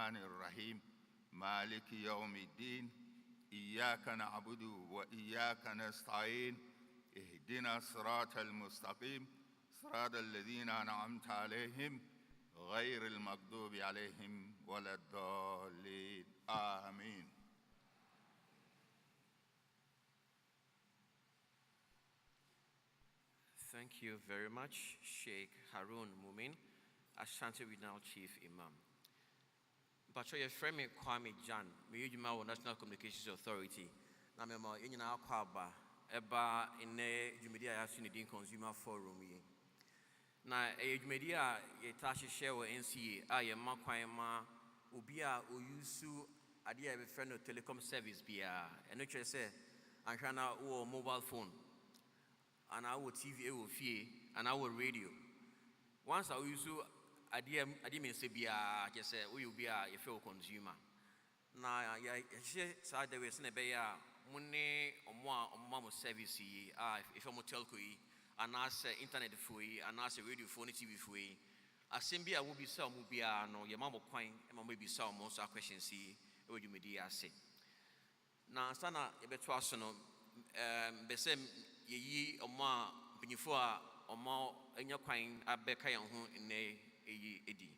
الرحمن الرحيم مالك يوم الدين إياك نعبد وإياك نستعين اهدنا الصراط المستقيم صراط الذين أنعمت عليهم غير المغضوب عليهم ولا الضالين آمين. Thank you very much, Sheikh Harun Mumin, Ashanti Regional Chief Imam. Pacho ye frame Kwame Jan, me yujuma wo National Communications Authority. Na me ma yenyina akwa aba eba ene dwumedi a yaso ne din Consumer Forum yi. Na dwumedi a ye ta hye wo Ncaa a ye ma kwan ma obi a oyusu ade a be friend no telecom service bia. Eno kire se anhwa na wo mobile phone and our TV will fee and our radio. Once I use I didn't say be just say we will be a fellow consumer. Now, side the way in a bay money or more service if I'm a telco and as internet free and as a radio phone TV free. A symbia will be some will be no your mama coin and maybe some most questions see what you may say. Now, Sana Ebetwasono besem ye oma binifo a oma enya kwan abeka yan ho ne edi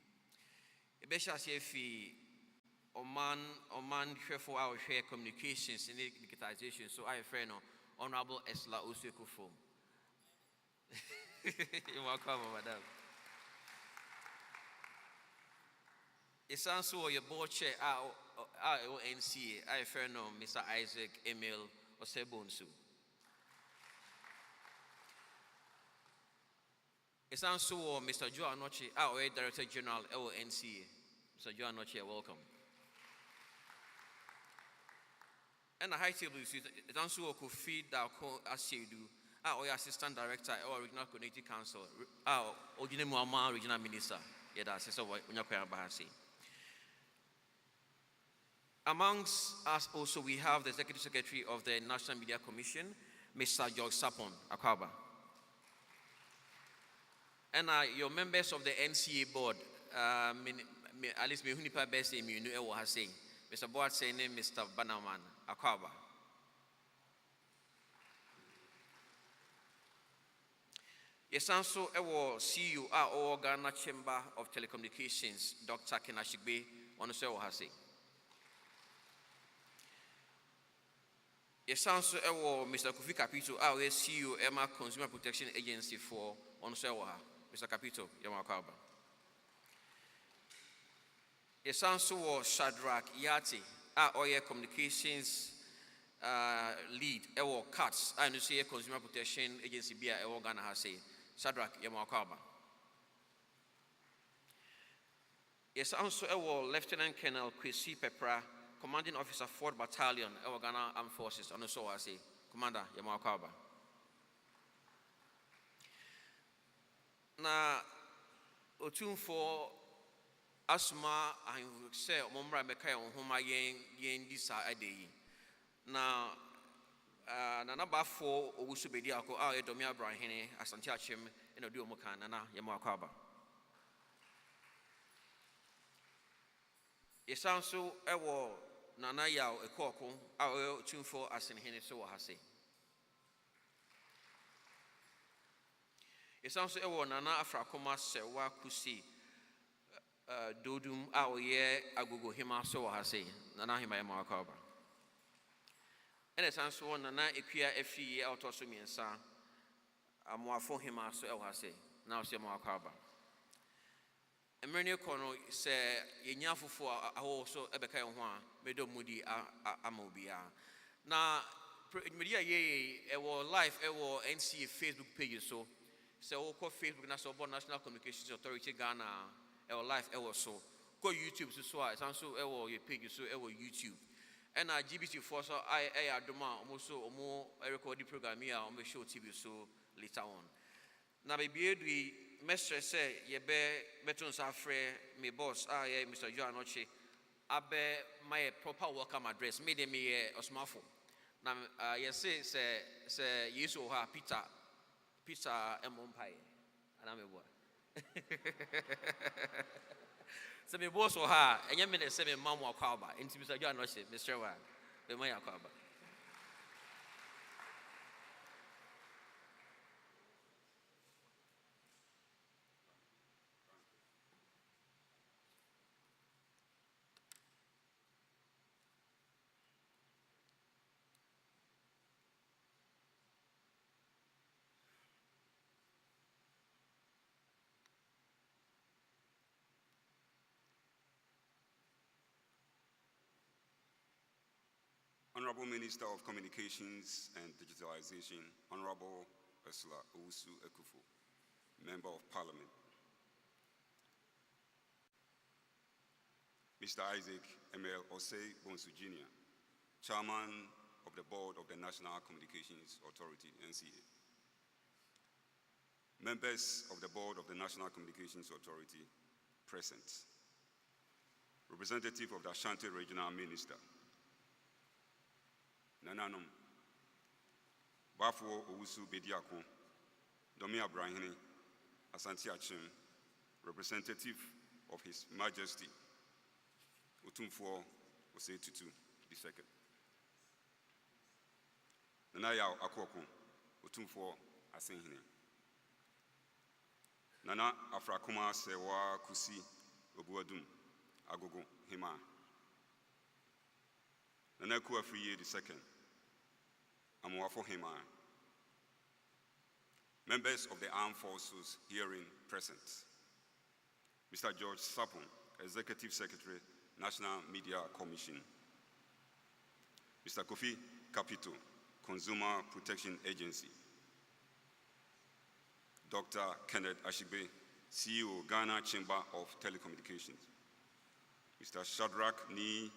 ebesha se fi oman hwefo a hwe communications and digitization so I friend no honorable Esla Osekufo. You welcome madam. Isanso your board chair Ncaa I friend no Mr. Isaac Emil Osebonsu. It's also Mr. Joe Anoche, our Director General Ncaa. Mr. Joe Anoche, welcome. And the high table is also could feed our as you do, our Assistant Director, our Regional Community Council, our Ojinemu Regional Minister. Yeah, that's so what Bahasi. Amongst us also we have the Executive Secretary of the National Media Commission, Mr. George Sapon Akwaba. And your members of the Ncaa board, at least me hunipa best name you know what I say. Mr. Board saying Mr. Banaman Akwaba. Yes, also our CEO our Ghana Chamber of Telecommunications, Dr. Kenashigbe, on the show has say. Yes, also our Mr. Kofi Kapito, our CEO Emma Consumer Protection Agency for on the show. Mr. Capito, Yamakaba. Yes, also Shadrach Yati, our communications lead, our CATS, I know see Consumer Protection Agency, Bia, our Ghana has say, Shadrach Yamakaba. Yes, also our Lieutenant Colonel Kwesi Pepra, Commanding Officer 4th Battalion, our Ghana Armed Forces, on the show I say, Commander Yamakaba. Na otun for asma I say momra meka ye homa yen disa ade na na ba for owusu bedi akọ a edomi abrahene Asante achem ena odi omuka na yemo akwaba yesanso ewo nana ya ekoko a otun for asenhene so wa hase. It's also a nana Afrakoma sewa kusi dodum a ye agogo hima so ha say nana hima ma akaba. And it's also nana equia efi out of sumiensa amoafo hima so ha say now se ma akaba. Emerene kono se yenya fufu aho so ebeka ye ho a medo mudi amobia. Na media ye ewo live ewo Ncaa Facebook page so so we call Facebook National Communications Authority Ghana our life so go YouTube so it's also our your page so our YouTube and GBC for so I adoma almost so more record the program here on the show TV so later on now baby we mestre say ye be beton safre me boss Mr. Joe Anoche abe my proper welcome address me dem me osmafo now yes say yesu ha Peter Empire and I'm a boy. So me boss or her, and you mean the same mom or cowba. Into Mr. John Rush, Mr. Wan, the Maya cowba. Honorable Minister of Communications and Digitalization, Honorable Ursula Owusu Ekufo, Member of Parliament, Mr. Isaac Emil Osei Bonsu Jr., Chairman of the Board of the National Communications Authority, Ncaa, members of the Board of the National Communications Authority present, representative of the Ashanti Regional Minister, Nananom, Bafo Owusu Bediako, Domi Abrahini, Asante Achim, representative of His Majesty, Otumfuo Osei Tutu II. Nanaya Akoko, Otumfuo Asenhine. Nana Afrakuma Sewa Kusi Obuadum, Agogo Hima. Nana Kuafriye II. Amuafo Hema. Members of the Armed Forces herein present. Mr. George Sapon, Executive Secretary, National Media Commission. Mr. Kofi Kapito, Consumer Protection Agency. Dr. Kenneth Ashigbe, CEO, Ghana Chamber of Telecommunications. Mr. Shadrach Ni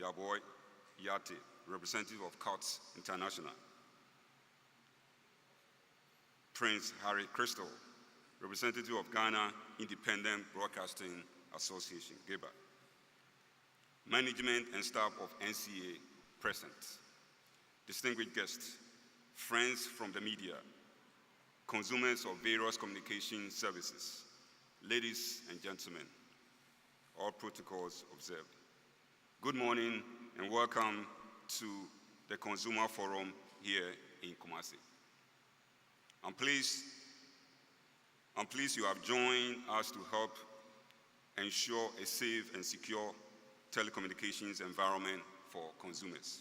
Yaboy Yate, representative of COTS International. Prince Harry Crystal, representative of Ghana Independent Broadcasting Association, GEBA. Management and staff of Ncaa present. Distinguished guests, friends from the media, consumers of various communication services, ladies and gentlemen, all protocols observed. Good morning and welcome to the Consumer Forum here in KUMASI. I'm pleased you have joined us to help ensure a safe and secure telecommunications environment for consumers.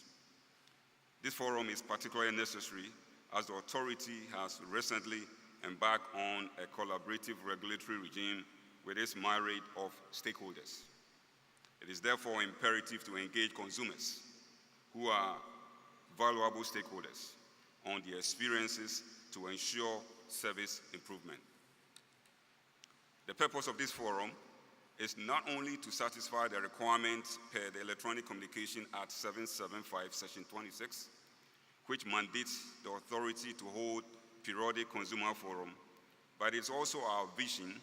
This forum is particularly necessary as the authority has recently embarked on a collaborative regulatory regime with its myriad of stakeholders. It is therefore imperative to engage consumers, who are valuable stakeholders, on their experiences to ensure service improvement. The purpose of this forum is not only to satisfy the requirements per the Electronic Communication Act 775, Section 26, which mandates the authority to hold periodic consumer forum, but it's also our vision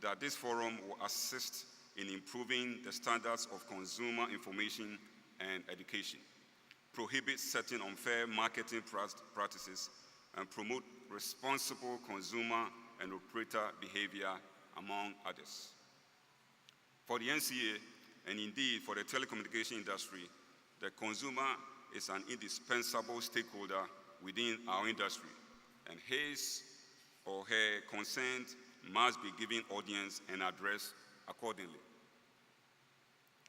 that this forum will assist in improving the standards of consumer information and education, prohibit certain unfair marketing practices, and promote responsible consumer and operator behavior, among others. For the Ncaa, and indeed for the telecommunication industry, the consumer is an indispensable stakeholder within our industry, and his or her consent must be given audience and addressed accordingly.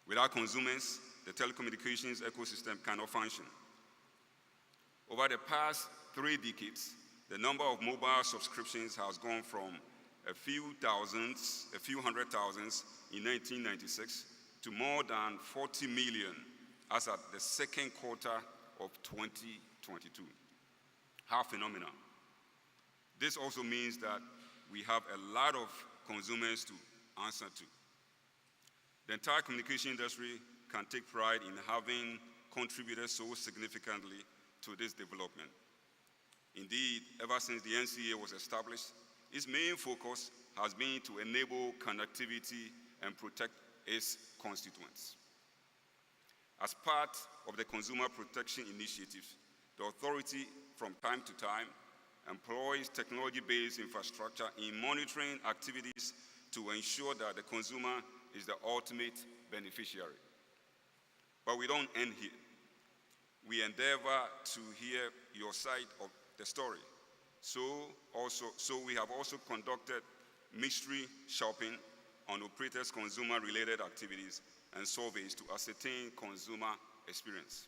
Without consumers, the telecommunications ecosystem cannot function. Over the past 3 decades, the number of mobile subscriptions has gone from a few hundred thousands in 1996 to more than 40 million as at the second quarter of 2022. How phenomenal. This also means that we have a lot of consumers to answer to. The entire communication industry can take pride in having contributed so significantly to this development. Indeed, ever since the Ncaa was established, its main focus has been to enable connectivity and protect its constituents. As part of the consumer protection initiatives, the authority from time to time employs technology-based infrastructure in monitoring activities to ensure that the consumer is the ultimate beneficiary. But we don't end here. We endeavor to hear your side of the story. So we have also conducted mystery shopping on operators' consumer-related activities and surveys to ascertain consumer experience.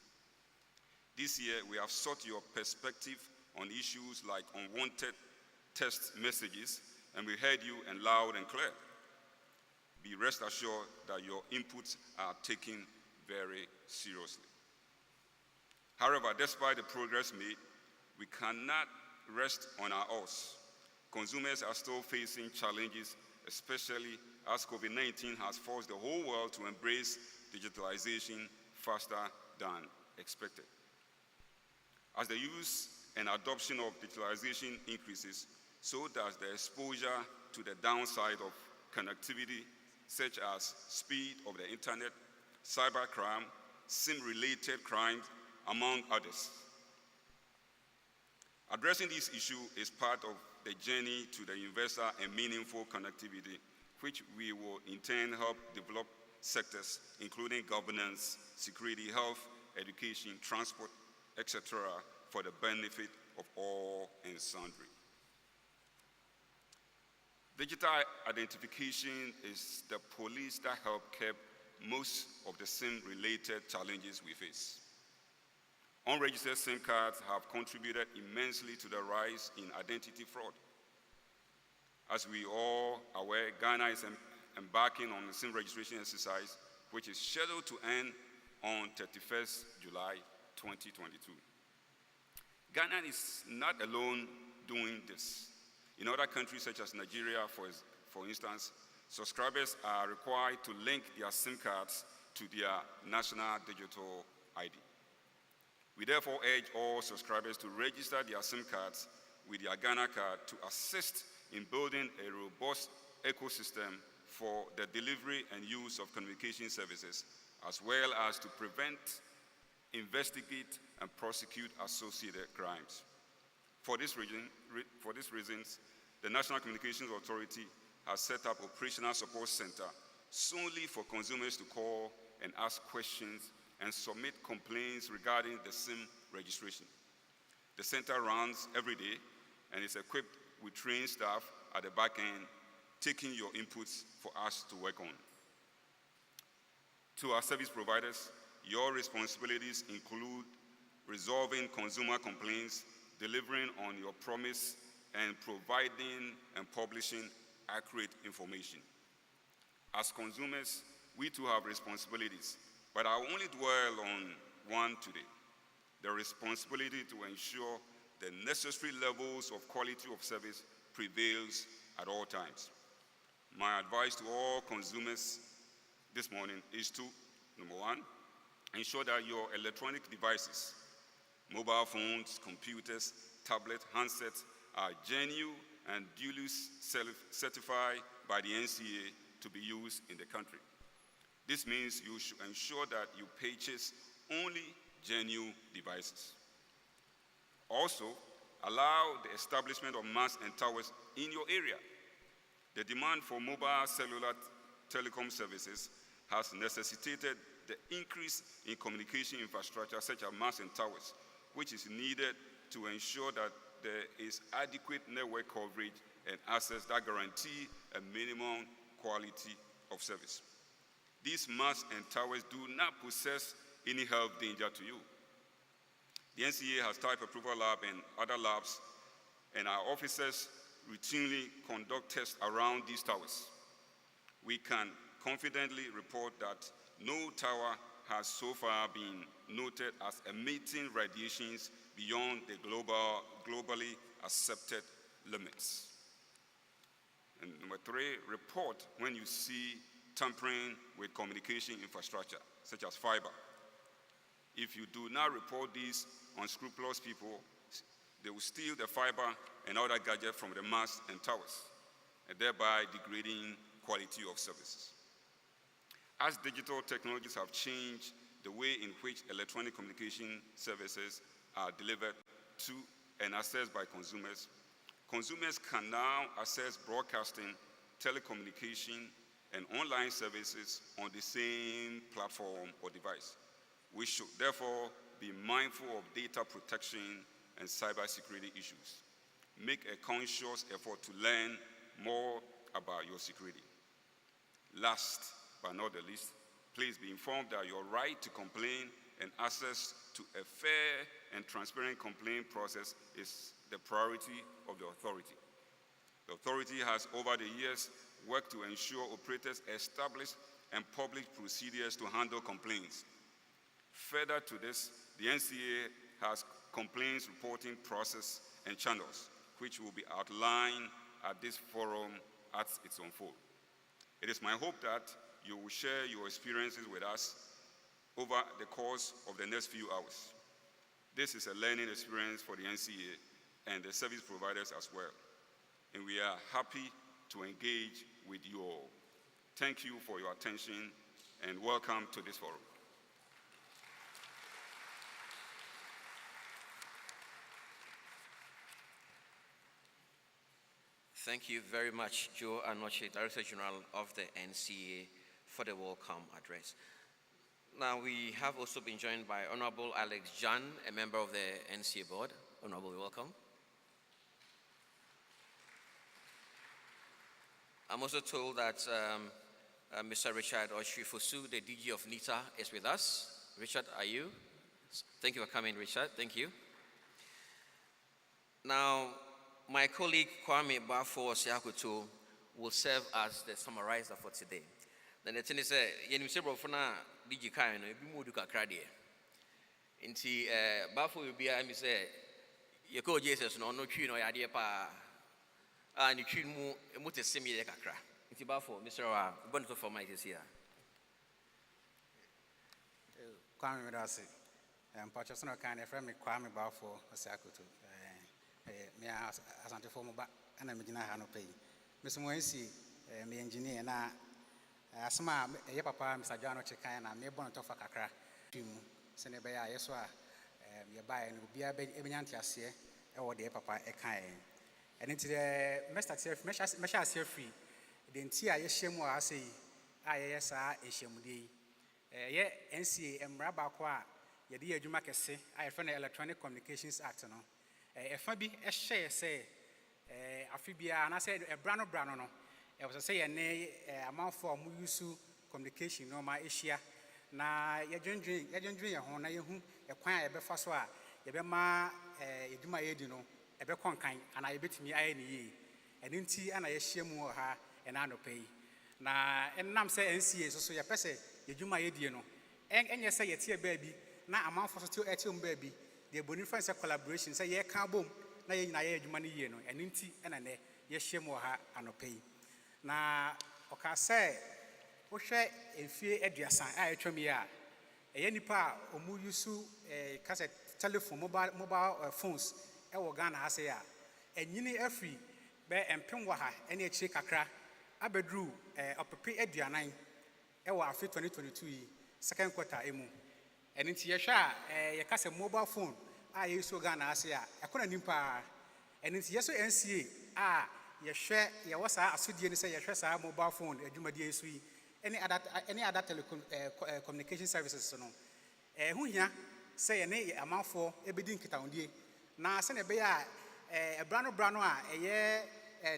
This year, we have sought your perspective on issues like unwanted text messages, and we heard you and loud and clear. Be rest assured that your inputs are taken very seriously. However, despite the progress made, we cannot rest on our oars. Consumers are still facing challenges, especially as COVID-19 has forced the whole world to embrace digitalization faster than expected. As the use and adoption of digitalization increases, so does the exposure to the downside of connectivity, such as speed of the internet, cybercrime, SIM-related crimes, among others. Addressing this issue is part of the journey to the universal and meaningful connectivity, which we will in turn help develop sectors, including governance, security, health, education, transport, etc., for the benefit of all and sundry. Digital identification is the police that help curb most of the SIM-related challenges we face. Unregistered SIM cards have contributed immensely to the rise in identity fraud. As we all are aware, Ghana is embarking on a SIM registration exercise, which is scheduled to end on 31st July 2022. Ghana is not alone doing this. In other countries such as Nigeria, for instance, subscribers are required to link their SIM cards to their national digital ID. We therefore urge all subscribers to register their SIM cards with their Ghana card to assist in building a robust ecosystem for the delivery and use of communication services, as well as to prevent, investigate, and prosecute associated crimes. For these reasons, the National Communications Authority has set up Operational Support Center solely for consumers to call and ask questions and submit complaints regarding the SIM registration. The center runs every day and is equipped with trained staff at the back end, taking your inputs for us to work on. To our service providers, your responsibilities include resolving consumer complaints, delivering on your promise, and providing and publishing accurate information. As consumers, we too have responsibilities, but I will only dwell on one today: the responsibility to ensure the necessary levels of quality of service prevails at all times. My advice to all consumers this morning is to, number one, ensure that your electronic devices, mobile phones, computers, tablets, handsets, are genuine and duly certified by the Ncaa to be used in the country. This means you should ensure that you purchase only genuine devices. Also, allow the establishment of masts and towers in your area. The demand for mobile cellular telecom services has necessitated the increase in communication infrastructure such as masts and towers, which is needed to ensure that there is adequate network coverage and access that guarantee a minimum quality of service. These masts and towers do not possess any health danger to you. The Ncaa has type approval lab and other labs, and our officers routinely conduct tests around these towers. We can confidently report that no tower has so far been noted as emitting radiations beyond the globally accepted limits. And number three, report when you see tampering with communication infrastructure, such as fiber. If you do not report these unscrupulous people, they will steal the fiber and other gadgets from the masts and towers, and thereby degrading quality of services. As digital technologies have changed the way in which electronic communication services are delivered to and accessed by consumers, consumers can now access broadcasting, telecommunication, and online services on the same platform or device. We should therefore be mindful of data protection and cybersecurity issues. Make a conscious effort to learn more about your security. Last but not the least, please be informed that your right to complain and access to a fair and transparent complaint process is the priority of the authority. The authority has over the years worked to ensure operators establish and publish procedures to handle complaints. Further to this, the Ncaa has complaints reporting process and channels, which will be outlined at this forum as its unfold. It is my hope that you will share your experiences with us over the course of the next few hours. This is a learning experience for the Ncaa and the service providers as well, and we are happy to engage with you all. Thank you for your attention and welcome to this forum. Thank you very much, Joe Anoche, Director General of the Ncaa, for the welcome address. Now, we have also been joined by Honorable Alex Jan, a member of the Ncaa board. Honorable, welcome. I'm also told that Mr. Richard Oshifosu, the DG of Ncaa, is with us. Richard, are you? Thank you for coming, Richard. Thank you. Now, my colleague Kwame Bafo Siakuto will serve as the summarizer for today. Then the thing is, you say, Brofona DG Kaino, you be Muduka Cradi. Inti Bafo will be, I say, you go Jesus, no queen or idea pa, and you queen mu to semi the Kakra. Inti Bafo, Mr. Bonito for my is here. Kwame Midasi, and Pachasano kind of friend Kwame Bafo Siakuto. Me Ashanti for Muba, and I'm Gina Hano pay. Miss Moensi, me engineer, and Asma, a papa, Mr. John Chicana, and me born to Fakakra, Senebea, Yeswa, you buy and be a big Eminantia, or the papa, a kind. And into the Mesha free, the Ncaa Yeshemo, I say, ISR, Eshemudi, yet Ncaa and Rabakwa, Yadia Jumakese, I found the Electronic Communications Act. Fabi a share say Afibia, and I said a brano. I was a say a amount for Muyusu communication, no my Asia. Na Yajundri, a hona, whom a choir a befaswa, a bema, a duma edino, a beconkind, and I bet me I ye, and in tea and I share more her and I no pay. Na and Nam say Ncaa, so your pesse, you do my edino, and you say a tear baby, now amount for still at home baby. The Boniface collaboration say, yeah, carbon, na ye money, and inti and a ye share more and pay. Na, okay, say, what share in fear Ediasan, I told me, a any pa, or Muyusu, a cassette telephone, mobile phones, Ghana has a yini every bear and Pimwaha, any check a crack, Abedru, a prepare Edianine, Ewa 2022, second quarter, emu. And into your share, a mobile phone, I used to Ghana as a couldn't impar. And into yes, Ncaa, your share, your was a Sudian say your share mobile phone, a Jumadia Sui, any other telecommunication services. Who here say a amount for a bidding kitaundi. Now, send a bear, a brano, a year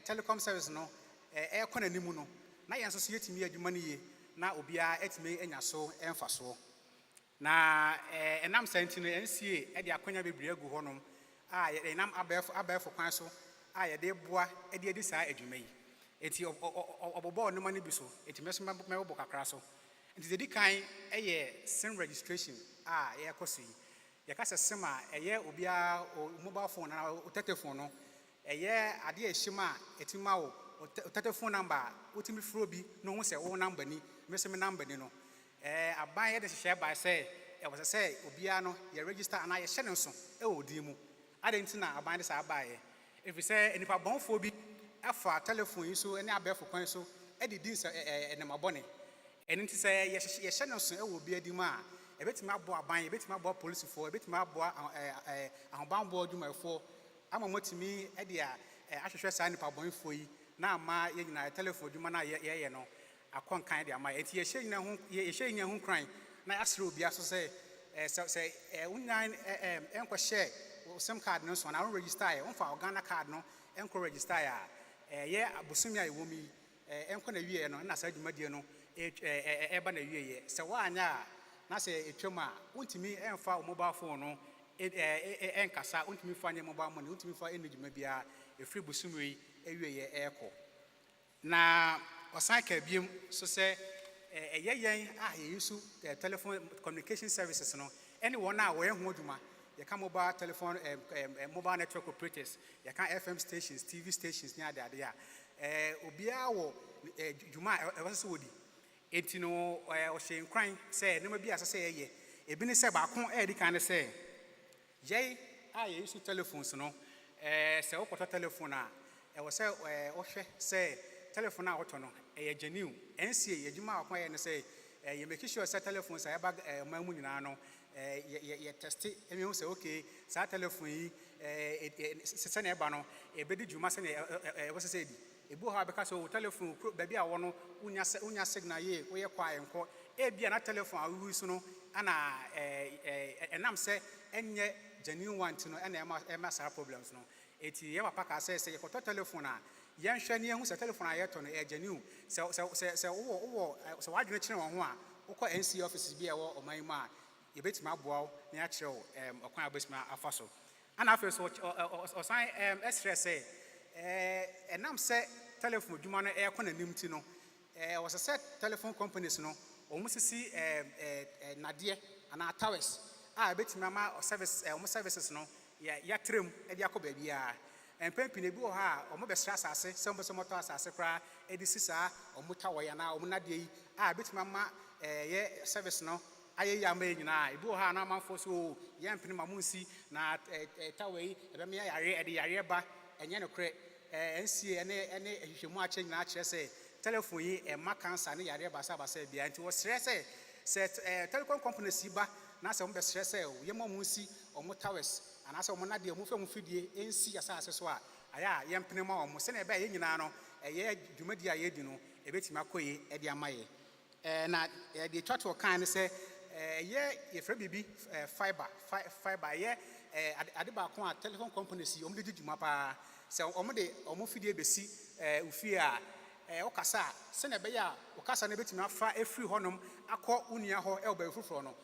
telecom service, no, a conanimuno. Now, associate me a Jumani, now Ubia, et me and your soul and faso. Na enam sentino Ncaa e de akonya bebre agu honom a enam abefo kwan so a ye de boa e de edi saa adwuma yi enti obobo no mani bi so enti meso mebo kakra so enti de di kan e ye sim registration a ye kosi ye ka se sim a e ye obia mobile phone na o telephone no e ye ade a hima etima wo o telephone number utimi fro bi no hu se wo number ni meso me number ni no aban ye de share by say e was say obiano ye register and I share nso e odi mu adenti na aban de sa abaye if we say enipa bonfo bi afa telephone so eni abefo kwan so e di din say enema bone enti say ye share nso e obi adi mu a e betima abo aban e betima abo police for e betima abo ahoban bo aduma for ama motimi e dia ahwehwe sa enipa bonfo yi na ama ye nyina telephone aduma na ye no akɔ nkan de ama enti yɛhyɛ nyina ho kran na asrɛ obia so sɛ sɛ wonyan ɛnkɔhyɛ sim card no so na wo register yɛ womfa Ghana card no ɛnkɔ register yɛ a ɛyɛ abosomi a ɛwɔ mu yi ɛnkɔ na wieɛ no na saa dwumadie no ɛba na wieɛ sɛ woanyɛ a na sɛ ɛtwam a wontumi ɛmfa wo mobile phone no ɛnkasa wontumi fa nyɛ mobile money wontumi fa ɛnni dwuma biara ɛfiri bosomi yi ɛwieɛ ɛɛkɔ na ɔsan ka biem so sɛ ɛyɛ yɛn a yɛyi so telephone communication services no ɛne wɔn a wɔyɛ ho adwuma yɛka mobile telephone mobile network operators yɛka FM stations TV stations ne ade a obiara wɔ dwuma a ɛwɔ sɛ wɔdi enti no ɔhyɛ nkran sɛ nneɛma bi asɛ sɛ yɛyɛ ebi ne sɛ baako ɛdi kan ne sɛ yɛn a yɛyi so telephones no sɛ wokɔtɔ telephone a ɛwɔ sɛ wɔhwɛ sɛ telephone a wɔtɔ no ɛyɛ genuine NCA yɛdwuma a wɔkɔ yɛ ne sɛ yɛ make sure sɛ telephones a yɛba ɔman mu nyinaa no yɛ teste ɛmi sɛ okay saa telephone yi sɛ na ɛba no ɛbɛdi dwuma sɛ na ɛwɔ sɛ di ebi wɔ hɔ a bɛka sɛ o telephone baabi a wɔ no wonya signal yie woyɛ kɔ a ɛnkɔ ebia na telephone a wowi so no ana ɛnam sɛ ɛnyɛ genuine one ti no ɛna ɛma saa problems no eti yɛ papa ka sɛ yɛkɔtɔ telephone a yɛnhwɛ ne yɛhu sɛ telephone a yɛtɔ no ɛyɛ genuine sɛ wadwene kyerɛ wɔn ho a wokɔ NCA offices bi a ɛwɔ ɔman mu a yɛbɛtumi aboa wo na yɛakyerɛ wo ɔkwan a wobɛtumi afa so ana afei so ɔsan ɛsrɛ sɛ ɛnam sɛ telephone dwuma no ɛyɛkɔ n'anim ti no wɔsɛ sɛ telephone companies no wɔn sisi nadeɛ anaa towers a ɛbɛtumi ama wɔn services no yɛatrɛ mu de akɔ baabiara mpɛmpɛ na bi wɔ ha a wɔn bɛsrɛ asase sɛ wɔn bɛ sɛ wɔtɔ asase koraa de si saa wɔn tower yɛ anaa wɔn nadeɛ yi a ɛbɛtumi ama yɛ service no ayɛ yi ama yɛ nyinaa ebi wɔ ha na amanfoɔ so yɛn mpene ma mu nsi na tower yi ɛbɛma yɛ yare ɛde yare ba ɛnyɛ nokorɛ NCA ɛne ahwehwɛmu akyɛ nyinaa kyerɛ sɛ telephone yi ɛma cancer ne yare basabasa bia nti wɔsrɛ sɛ telecom companies yi ba na sɛ wɔn bɛsrɛ sɛ yɛma wɔn nsi wɔn towers anaasɛ wɔn nadeɛ wɔn fɛ wɔn fidie nsi asase so a ayɛ a yɛmpene ma wɔn sɛnea ɛbɛyɛ yɛn nyinaa no ɛyɛ dwumadi a yɛdi no ɛbɛtumi akɔ yi ɛde ama yɛ na deɛ etwa to kan ne sɛ yɛfrɛ biribi fiber ɛyɛ ade baako a telephone companies yi wɔn de di dwuma paa sɛ wɔn de wɔn fidie bɛsi ofie a wokasa a sɛnea ɛbɛyɛ a wokasa no bɛtumi afa efiri hɔnom akɔ unia hɔ ɛwɔ baabi foforɔ no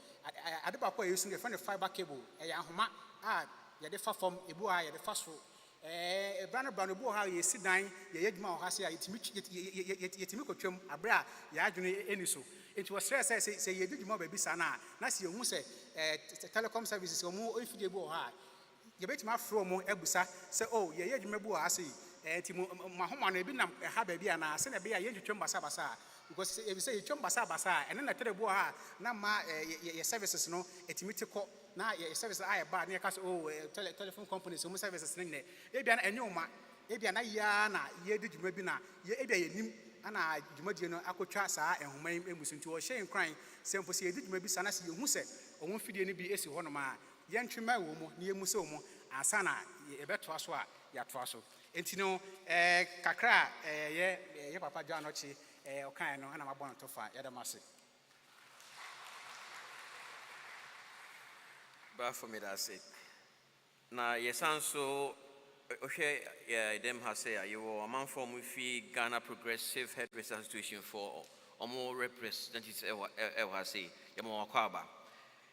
ade baako a yɛsu yɛfrɛ no fiber cable ɛyɛ ahoma a yɛde fa fam ebi wɔ ha yɛde fa soro brano ebi wɔ ha yɛsi dan yɛyɛ adwuma wɔ ha se a yɛtumi kɔtwam abere a yɛadwene ɛni so nti wɔsrɛ sɛ yɛdi dwuma baabi saa na sɛ yɛhu sɛ telecom services wɔn efidie bi wɔ ha yɛbɛtumi afrɛ wɔn abusa sɛ o yɛyɛ adwuma bi wɔ ha se nti mo ahoma no ebi nam ha baabi a na sɛ na ɛbɛyɛ a yɛntwitwam basabasa a because ebi sɛ yɛtwam basabasa a ɛne na tere bi wɔ ha na ma yɛ services no etumi te kɔ na yɛ services ayɛ ba na yɛka sɛ o telephone companies wɔn services ne nyɛ ebia na ɛnyɛ wɔn ebia na yɛa na yɛdi dwuma bi na ebia yɛnim ana dwumadie no akɔtwa saa nhoma yi emu so nti wɔhyɛ nkran sɛ mpo sɛ yɛdi dwuma bi saa na sɛ yɛhu sɛ wɔn fidie no bi esi hɔnom a yɛntwema wɔ mu na yɛmu sɛ wɔn ansa na yɛbɛtoa so a yɛatoa so enti no kakra a yɛ papa John Ɔkye ɔkan no ana mabɔ no to fa yɛda mo ase ba for me that's it na yesan so ohwe dem ha say you man from fi Ghana Progressive Hairdressers Association for omo representatives e ha say yemo kwaba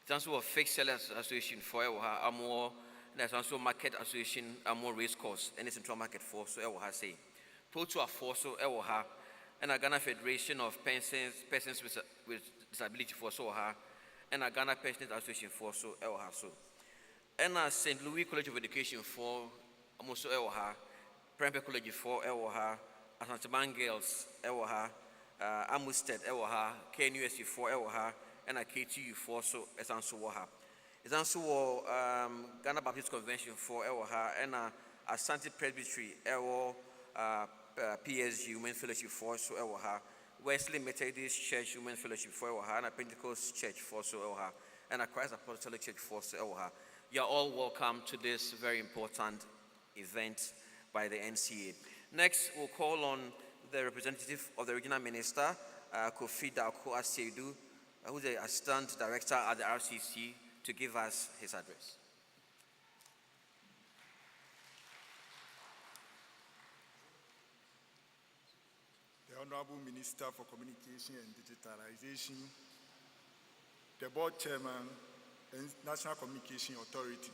it's also a fixed sellers association for e ha amo there's also market association amo race course and central market for so e ha say total for so e ha and a Ghana Federation of persons with disability for so ha and a Ghana Pensioners Association for so e ha so and a St. Louis College of Education for almost Ewaha, Prempeh College for Ewaha, Ashanti Girls Ewaha, Amusted Ewaha, KNUSU for Ewaha, and a KTU for so Esanso Waha. Esanso Ghana Baptist Convention for Ewaha, and a Ashanti Presbytery Ewa PSG Women's Fellowship for so Ewaha, Wesley Methodist Church Women's Fellowship for Ewaha, and a Pentecost Church for so Ewaha, and a Christ Apostolic Church for so Ewaha. You're all welcome to this very important event by the NCA. Next, we'll call on the representative of the regional minister, Kofi Dako Asiedu, who's the Assistant Director at the RCC, to give us his address. The Honorable Minister for Communication and Digitalization, the Board Chairman and National Communication Authority,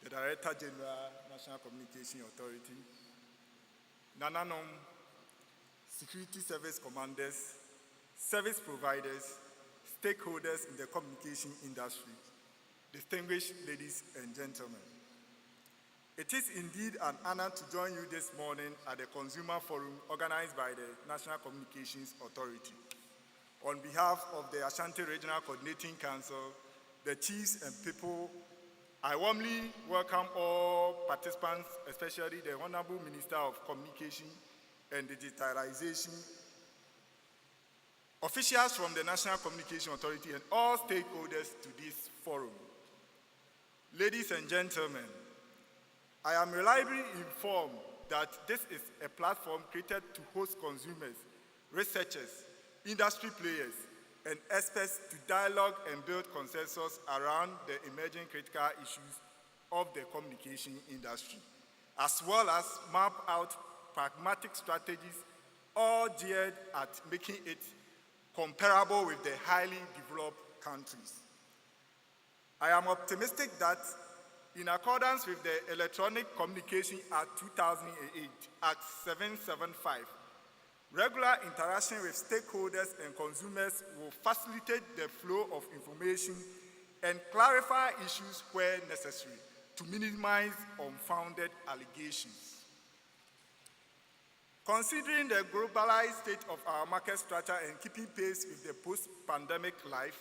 the Director General, National Communication Authority, Nananom, Security Service Commanders, service providers, stakeholders in the communication industry, distinguished ladies and gentlemen. It is indeed an honor to join you this morning at the Consumer Forum organized by the National Communications Authority. On behalf of the Ashanti Regional Coordinating Council, the chiefs and people, I warmly welcome all participants, especially the Honorable Minister of Communication and Digitalization, officials from the National Communication Authority, and all stakeholders to this forum. Ladies and gentlemen, I am reliably informed that this is a platform created to host consumers, researchers, industry players, and experts to dialogue and build consensus around the emerging critical issues of the communication industry, as well as map out pragmatic strategies, all geared at making it comparable with the highly developed countries. I am optimistic that in accordance with the Electronic Communication Act 2008, Act 775, regular interaction with stakeholders and consumers will facilitate the flow of information and clarify issues where necessary to minimize unfounded allegations. Considering the globalized state of our market structure and keeping pace with the post-pandemic life,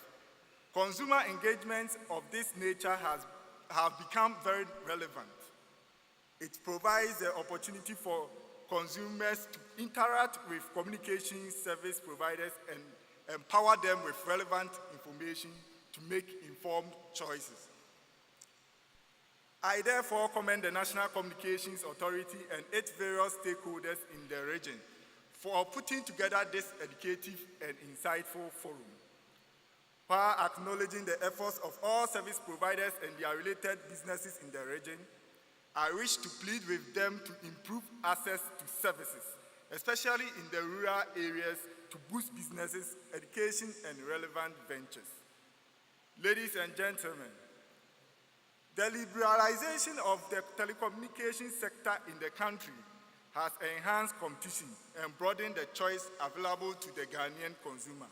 consumer engagements of this nature have become very relevant. It provides the opportunity for consumers to interact with communication service providers and empower them with relevant information to make informed choices. I therefore commend the National Communications Authority and its various stakeholders in the region for putting together this educative and insightful forum. While acknowledging the efforts of all service providers and their related businesses in the region, I wish to plead with them to improve access to services, especially in the rural areas, to boost businesses, education, and relevant ventures. Ladies and gentlemen, the liberalization of the telecommunication sector in the country has enhanced competition and broadened the choice available to the Ghanaian consumer.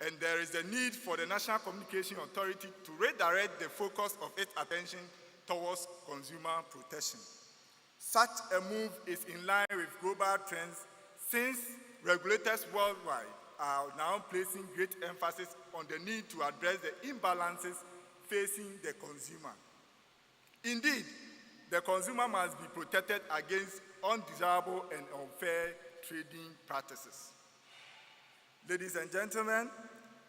And there is a need for the National Communication Authority to redirect the focus of its attention towards consumer protection. Such a move is in line with global trends, since regulators worldwide are now placing great emphasis on the need to address the imbalances facing the consumer. Indeed, the consumer must be protected against undesirable and unfair trading practices. Ladies and gentlemen,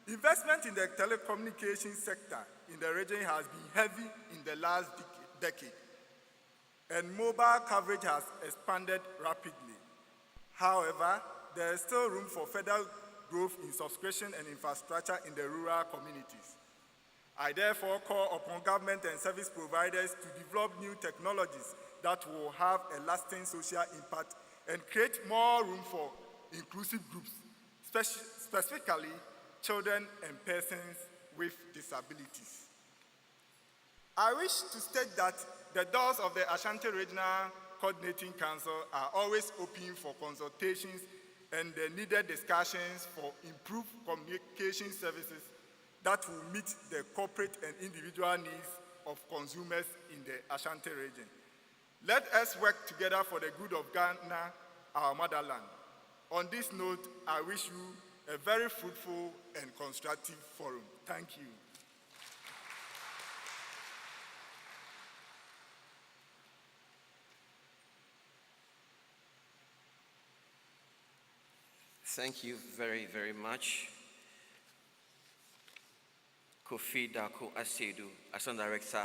investment in the telecommunications sector in the region has been heavy in the last decade, and mobile coverage has expanded rapidly. However, there is still room for further growth in subscription and infrastructure in the rural communities. I therefore call upon government and service providers to develop new technologies that will have a lasting social impact and create more room for inclusive groups, specifically children and persons with disabilities. I wish to state that the doors of the Ashanti Regional Coordinating Council are always open for consultations and the needed discussions for improved communication services that will meet the corporate and individual needs of consumers in the Ashanti region. Let us work together for the good of Ghana, our motherland. On this note, I wish you a very fruitful and constructive forum. Thank you. Thank you very, very much, Kofi Dako Asiedu, Assistant Director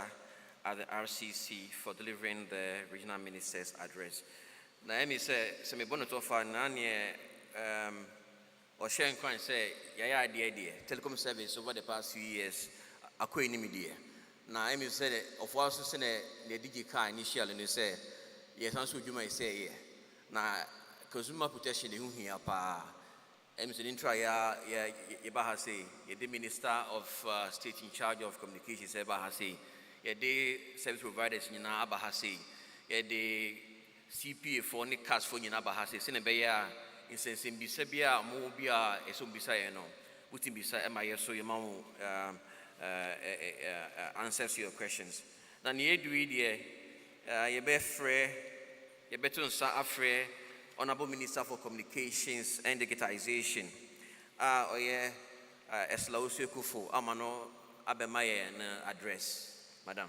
at the RCC, for delivering the Regional Minister's address. Naomi said, "Semi bono tofa nanye or sharing coin say, yeah, idea, telecom service over the past few years, a queen media. Now, I said, of course, send the DG initial and you say, yes, answer you might say, yeah. Now, consumer protection, you hear, pa. I'm saying, try, Bahasi, the Minister of State in charge of communications, Bahasi, the service providers in Bahasi, the CPA for Nick Cash for Bahasi, Senebea, in Sensim Bisabia, Mobia, Esumbisa, Utim Bisa, MIS, so your mom answers your questions. Then you do it, you be free, you better afraid. Honorable Minister for Communications and Digitization. Eslausi Kufu, Amano Abemaye address, Madam.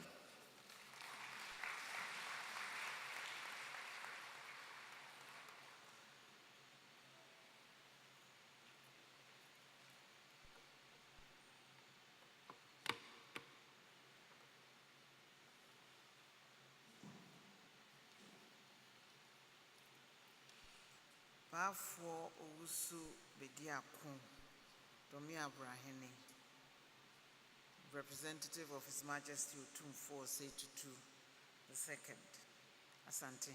Bafo Owusu Bediako, Domi Abrahene, representative of His Majesty Utumfo Setutu II, Ashanti,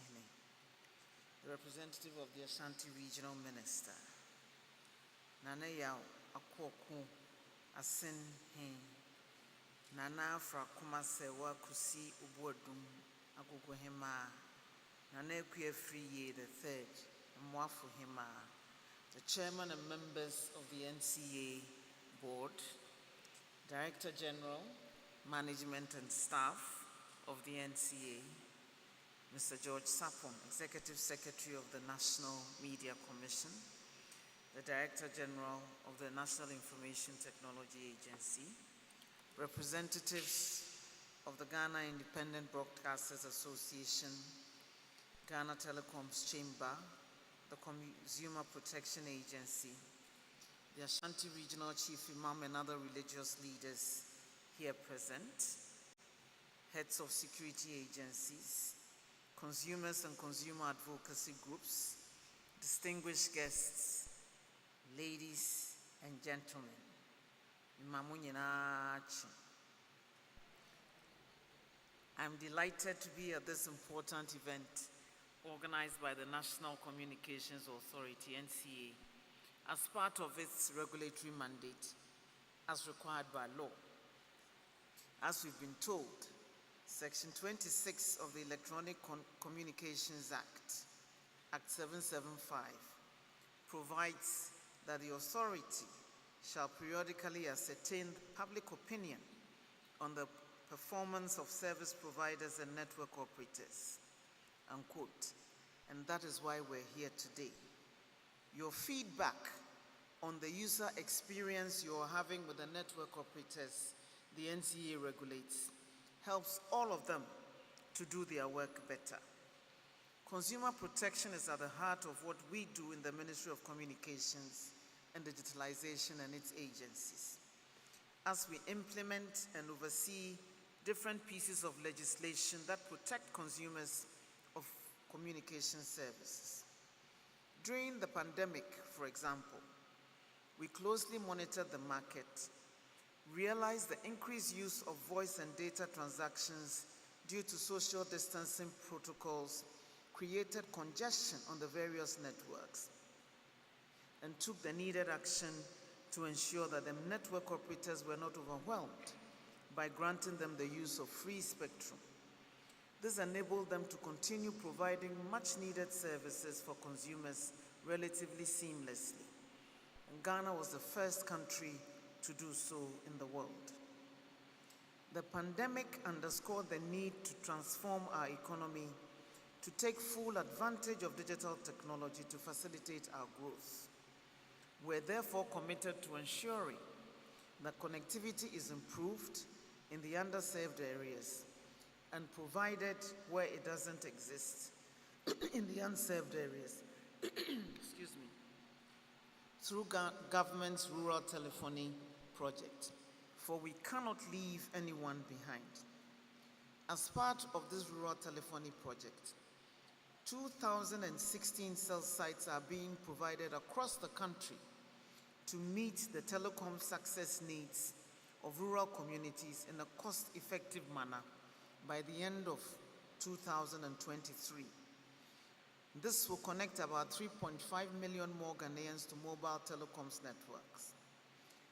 the representative of the Ashanti Regional Minister, Nanaya Akwoku Asin Hen, Nana fra KUMASI Kusi Ubodum Agogohema, Nana Free the Third. Mwafuhima, the chairman and members of the Ncaa board, Director General, Management and Staff of the Ncaa, Mr. George Sapon, Executive Secretary of the National Media Commission, the Director General of the National Information Technology Agency, representatives of the Ghana Independent Broadcasters Association, Ghana Telecoms Chamber, the Consumer Protection Agency, the Ashanti Regional Chief Imam and other religious leaders here present, heads of security agencies, consumers and consumer advocacy groups, distinguished guests, ladies and gentlemen. I'm delighted to be at this important event organized by the National Communications Authority, Ncaa, as part of its regulatory mandate as required by law. As we've been told, Section 26 of the Electronic Communications Act, Act 775, provides that the authority shall periodically ascertain public opinion on the performance of service providers and network operators, unquote. And that is why we're here today. Your feedback on the user experience you're having with the network operators the Ncaa regulates helps all of them to do their work better. Consumer protection is at the heart of what we do in the Ministry of Communications and Digitalization and its agencies, as we implement and oversee different pieces of legislation that protect consumers of communication services. During the pandemic, for example, we closely monitored the market, realized the increased use of voice and data transactions due to social distancing protocols created congestion on the various networks, and took the needed action to ensure that the network operators were not overwhelmed by granting them the use of free spectrum. This enabled them to continue providing much-needed services for consumers relatively seamlessly. And Ghana was the first country to do so in the world. The pandemic underscored the need to transform our economy to take full advantage of digital technology to facilitate our growth. We're therefore committed to ensuring that connectivity is improved in the underserved areas and provided where it doesn't exist in the unserved areas, excuse me, through government's rural telephony project, for we cannot leave anyone behind. As part of this rural telephony project, 2,016 cell sites are being provided across the country to meet the telecom success needs of rural communities in a cost-effective manner by the end of 2023. This will connect about 3.5 million more Ghanaians to mobile telecoms networks.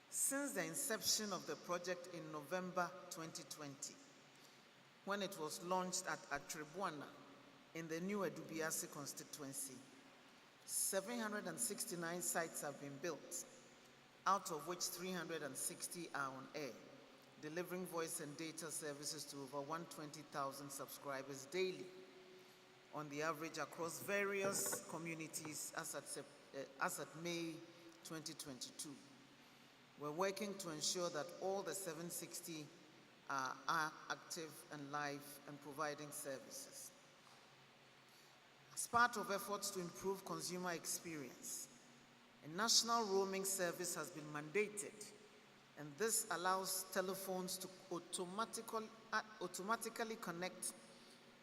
Since the inception of the project in November 2020, when it was launched at Atrebuana in the new Edubiasi constituency, 769 sites have been built, out of which 360 are on air, delivering voice and data services to over 120,000 subscribers daily, on the average across various communities as at May 2022. We're working to ensure that all the 760 are active and live and providing services. As part of efforts to improve consumer experience, a national roaming service has been mandated, and this allows telephones to automatically connect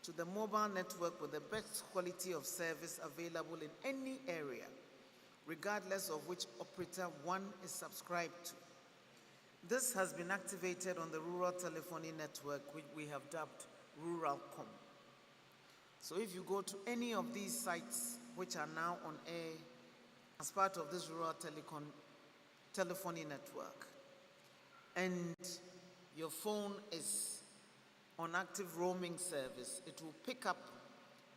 to the mobile network with the best quality of service available in any area, regardless of which operator one is subscribed to. This has been activated on the rural telephony network, which we have dubbed RuralCom. So if you go to any of these sites which are now on air as part of this rural telephony network, and your phone is on active roaming service, it will pick up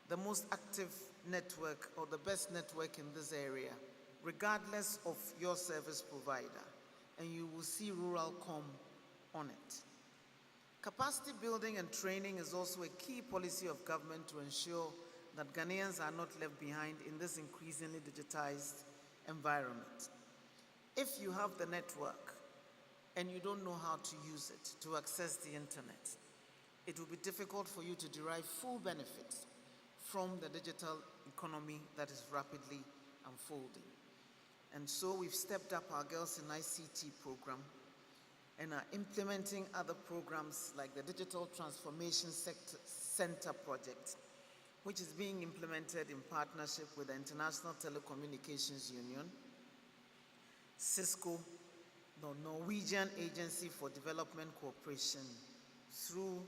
the most active network or the best network in this area, regardless of your service provider, and you will see RuralCom on it. Capacity building and training is also a key policy of government to ensure that Ghanaians are not left behind in this increasingly digitized environment. If you have the network and you don't know how to use it to access the internet, it will be difficult for you to derive full benefits from the digital economy that is rapidly unfolding. And so we've stepped up our Girls in ICT program and are implementing other programs like the Digital Transformation Center project, which is being implemented in partnership with the International Telecommunications Union, Cisco, the Norwegian Agency for Development Cooperation, through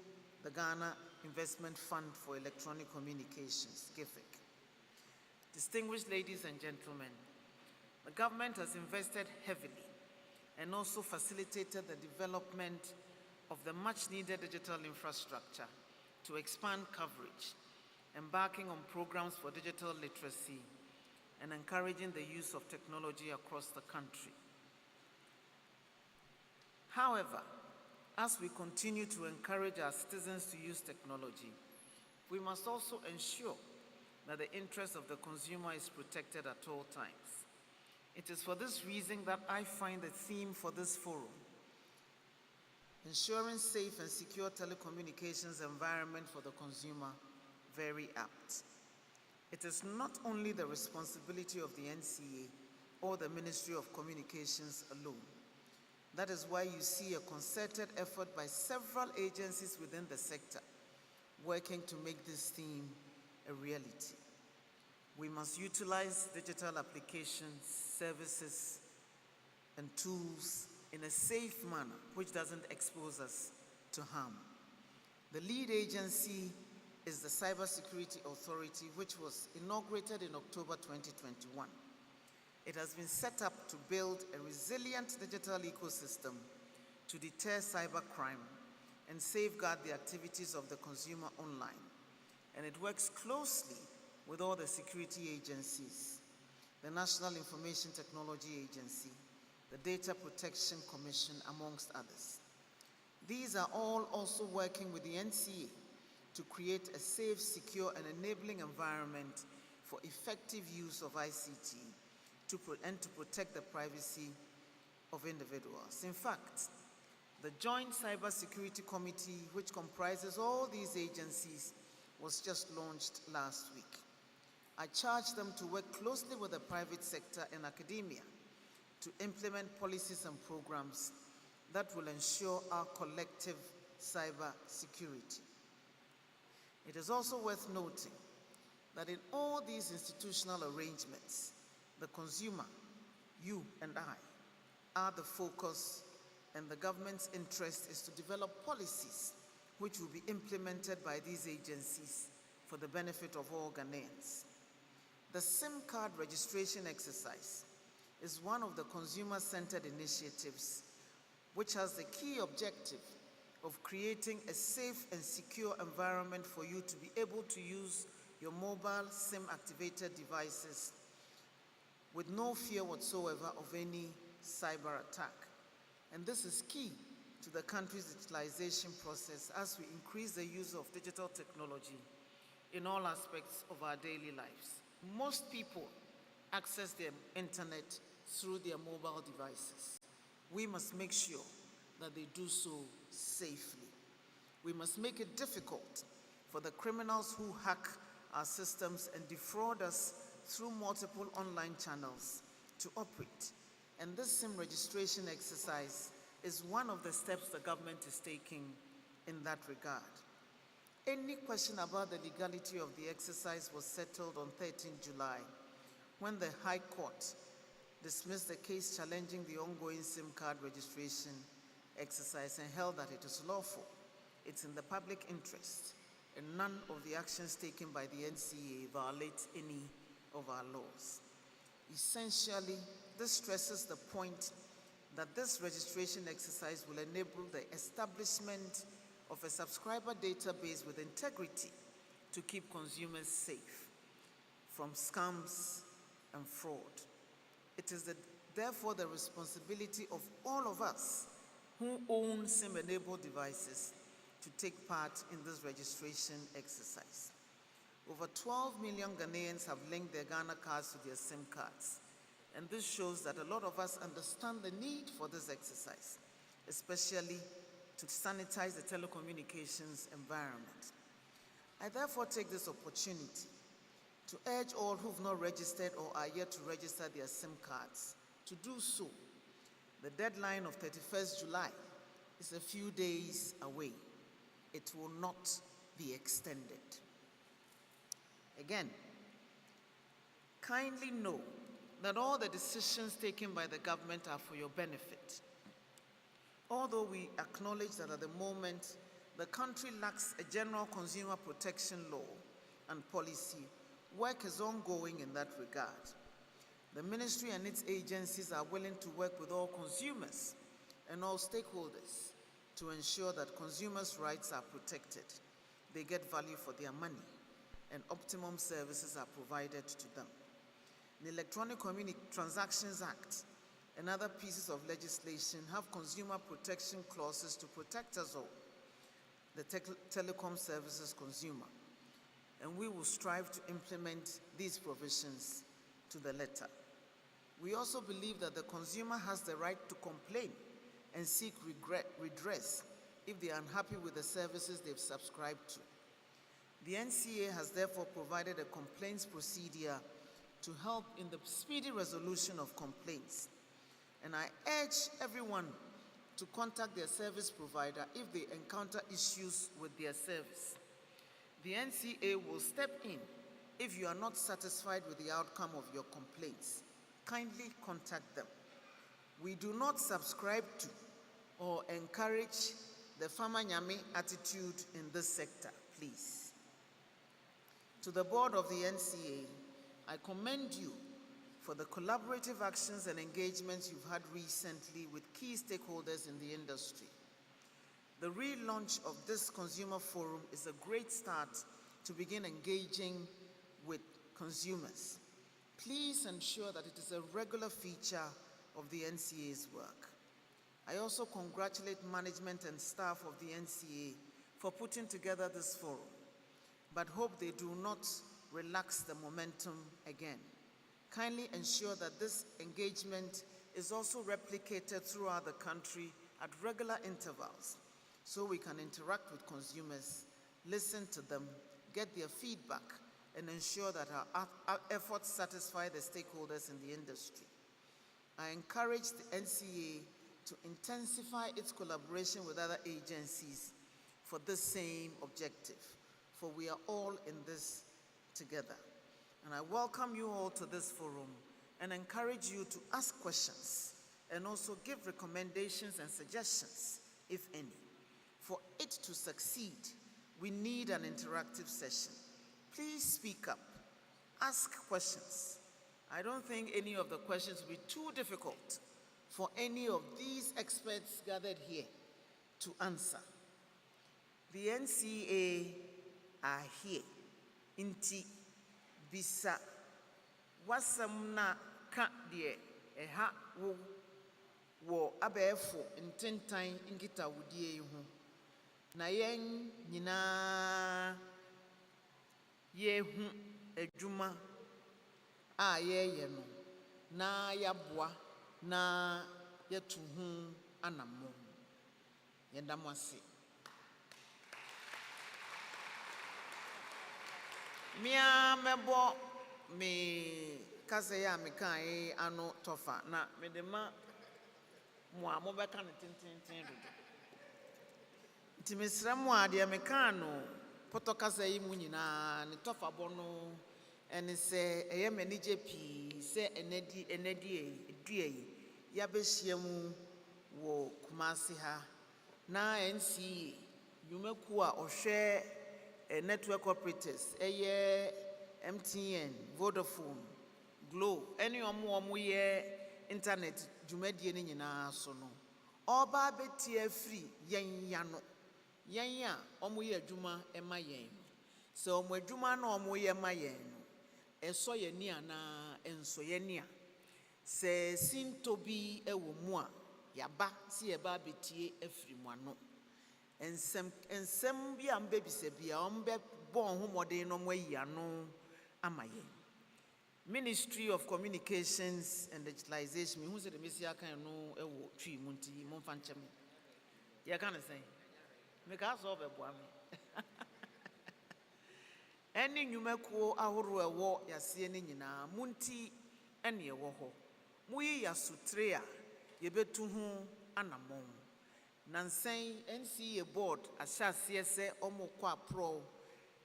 the Ghana Investment Fund for Electronic Communications, GIFIC. Distinguished ladies and gentlemen, the government has invested heavily and also facilitated the development of the much-needed digital infrastructure to expand coverage, embarking on programs for digital literacy and encouraging the use of technology across the country. However, as we continue to encourage our citizens to use technology, we must also ensure that the interest of the consumer is protected at all times. It is for this reason that I find the theme for this forum, ensuring safe and secure telecommunications environment for the consumer, very apt. It is not only the responsibility of the Ncaa or the Ministry of Communications alone. That is why you see a concerted effort by several agencies within the sector working to make this theme a reality. We must utilize digital applications, services, and tools in a safe manner which doesn't expose us to harm. The lead agency is the Cybersecurity Authority, which was inaugurated in October 2021. It has been set up to build a resilient digital ecosystem to deter cybercrime and safeguard the activities of the consumer online. And it works closely with all the security agencies, the National Information Technology Agency, the Data Protection Commission, amongst others. These are all also working with the Ncaa to create a safe, secure, and enabling environment for effective use of ICT and to protect the privacy of individuals. In fact, the Joint Cybersecurity Committee, which comprises all these agencies, was just launched last week. I charge them to work closely with the private sector and academia to implement policies and programs that will ensure our collective cyber security. It is also worth noting that in all these institutional arrangements, the consumer, you and I, are the focus, and the government's interest is to develop policies which will be implemented by these agencies for the benefit of all Ghanaians. The SIM card registration exercise is one of the consumer-centered initiatives which has the key objective of creating a safe and secure environment for you to be able to use your mobile SIM-activated devices with no fear whatsoever of any cyber attack. And this is key to the country's digitalization process as we increase the use of digital technology in all aspects of our daily lives. Most people access their internet through their mobile devices. We must make sure that they do so safely. We must make it difficult for the criminals who hack our systems and defraud us through multiple online channels to operate. And this SIM registration exercise is one of the steps the government is taking in that regard. Any question about the legality of the exercise was settled on 13 July when the High Court dismissed the case challenging the ongoing SIM card registration exercise and held that it is lawful, it's in the public interest, and none of the actions taken by the Ncaa violate any of our laws. Essentially, this stresses the point that this registration exercise will enable the establishment of a subscriber database with integrity to keep consumers safe from scams and fraud. It is therefore the responsibility of all of us who own SIM-enabled devices to take part in this registration exercise. Over 12 million Ghanaians have linked their Ghana cards to their SIM cards. And this shows that a lot of us understand the need for this exercise, especially to sanitize the telecommunications environment. I therefore take this opportunity to urge all who've not registered or are yet to register their SIM cards to do so. The deadline of 31st July is a few days away. It will not be extended. Again, kindly know that all the decisions taken by the government are for your benefit. Although we acknowledge that at the moment, the country lacks a general consumer protection law and policy, work is ongoing in that regard. The ministry and its agencies are willing to work with all consumers and all stakeholders to ensure that consumers' rights are protected, they get value for their money, and optimum services are provided to them. The Electronic Transactions Act and other pieces of legislation have consumer protection clauses to protect us all, the telecom services consumer, and we will strive to implement these provisions to the letter. We also believe that the consumer has the right to complain and seek redress if they are unhappy with the services they've subscribed to. The Ncaa has therefore provided a complaints procedure to help in the speedy resolution of complaints. And I urge everyone to contact their service provider if they encounter issues with their service. The Ncaa will step in if you are not satisfied with the outcome of your complaints. Kindly contact them. We do not subscribe to or encourage the Farmer Nyame attitude in this sector, please. To the board of the Ncaa, I commend you for the collaborative actions and engagements you've had recently with key stakeholders in the industry. The relaunch of this consumer forum is a great start to begin engaging with consumers. Please ensure that it is a regular feature of the Ncaa's work. I also congratulate management and staff of the Ncaa for putting together this forum, but hope they do not relax the momentum again. Kindly ensure that this engagement is also replicated throughout the country at regular intervals so we can interact with consumers, listen to them, get their feedback, and ensure that our efforts satisfy the stakeholders in the industry. I encourage the Ncaa to intensify its collaboration with other agencies for this same objective, for we are all in this together. And I welcome you all to this forum and encourage you to ask questions and also give recommendations and suggestions, if any. For it to succeed, we need an interactive session. Please speak up, ask questions. I don't think any of the questions will be too difficult for any of these experts gathered here to answer. The Ncaa are here. Inti bisa wasam na ka de eha wo abefo intentan nkita wudie ho. Na yen nyina yehu adwuma a yeye no na yaboa na yetu ho anammo. Yendam ase. Mia mebo me kase ya me kan ano tofa na me de ma mo a mo be kan tintintin dodo. Nti mesra mo a de me kan no poto kase yi mu nyina ne tofa bo no ene se eye manage pi se enedi edue ya be hia mu wo Kumasi ha na Ncaa yumeku a ohwe network operators MTN, Vodafone, Glo, any omo ye internet dwumadie ni nyina so no. Oba betie free yen yano. Yen ya omo ye adwuma ema yen. So omo adwuma na omo ye ma yen no. Eso ye ni ana enso ye ni a. Se sinto bi ewo mu a yaba si ye ba betie afri mu ano. Ensem bi ambe bise bia ombe bon homodin no mwayi ano amaye. Ministry of Communications and Digitalization, who said the Messia can know a tree munti monfancham. Ya can say, make us over boami. Any numeko ahuru a war ya sienina, munti and ye woho. Mui ya sutrea, ye betuhu anamon. Nansay Ncaa board Ashanti omo kwa pro.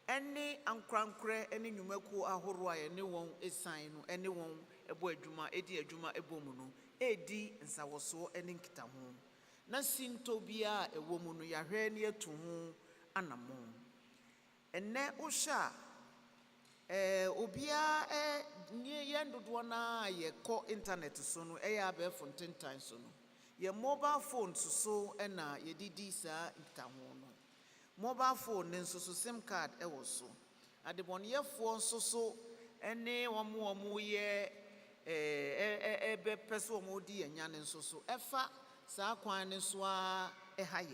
Any ankrankre any numeko ahoro a ne won esan no any won ebo adwuma edi adwuma ebo mu no edi nsawoso ene nkita ho na sinto bia ewo mu no ya hwe ne etu ho anamon enne ohya obia nye yendodo na ye ko internet so no ya be fontentan so no ye mobile phone so na ye didi sa nkita ho no. Mobile phone and so SIM card so. At the 1 year for so any one more year be person modi and yan and so efa sa kwan swa high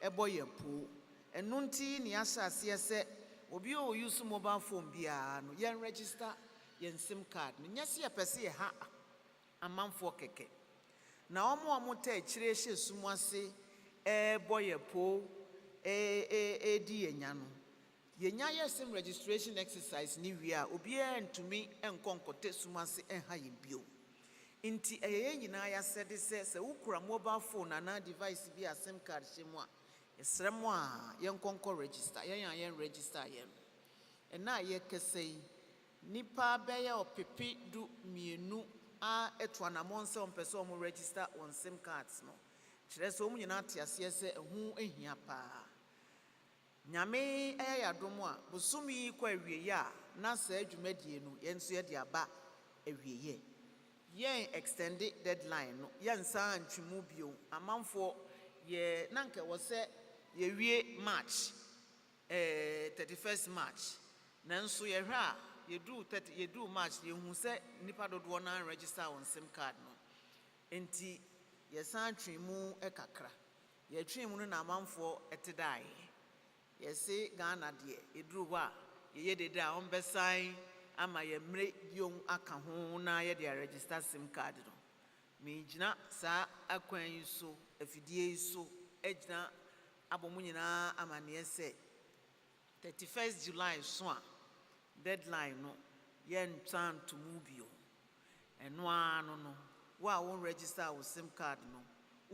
a boy a pool and nunti ni asa se obi o use mobile phone bia no yan register yan SIM card no nyase a pese ha a man for keke na omo ta chire hye sumwase boy a pool di enyano yenya yesim registration exercise ni wia obi entumi enkonkote sumase enha yebio nti eye nyina ya said se ukura mobile phone na device bi a SIM card shemu a esremo a yenkonko register yen register yen ena ye kesei nipa beya opepe du mienu a etwana monse ompese omo register on SIM cards no kire so omu nyina atiase se ehu ehia pa. Nyame ayadomo a bosumi kwa awieye a na sa adwumadie no yenso ye de aba awieye yen extended deadline no yensa antwemu bio amanfo ye nanke wo se ye wie March 31st March nanso ye hwa a ye do March ye hu se nipa dodo na register on SIM card no enti ye san twemu ekakra ye twemu no na amanfo etedai ye se Ghana de eduru ho a ye dede a on besan ama ye mre biom aka ho na ye de register SIM card no me gina sa akwan yi so afidie yi so egina abomu nyina amane se 31st July so a deadline no ye ntwan to mubio eno ano no wa won register wo SIM card no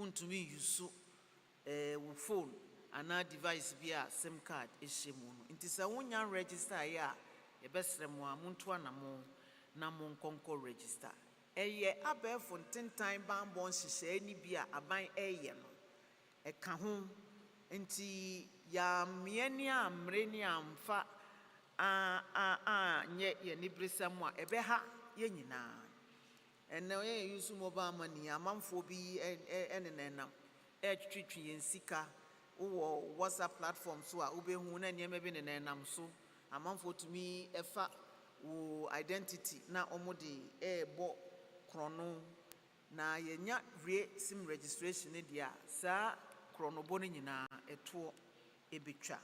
untumi use wo phone ana device bi a SIM card ehemu no nti sa wonya register ya ye besremo a muntu anamo na mon konko register ɛyɛ abɛɛfo ntentan bammɔ nhyehyɛe ni bi a aban ɛyɛ no ɛka ho nti yɛammea ni ammere ni amfa nyɛ yɛni beresɛm a ɛbɛha yɛn nyinaa. ɛnɛ yɛn use mobile money amanfoɔ bi ɛnenɛnam ɛtwitwi yɛn sika wɔ WhatsApp platform so a wobɛhu na nneɛma bi nenɛnam so amanfoɔ tumi ɛfa wo identity na ɔmo de ɛɛbɔ krono na yɛnya wie sim registration ne deɛ a saa kronobɔ no nyinaa ɛtoɔ ɛbɛtwa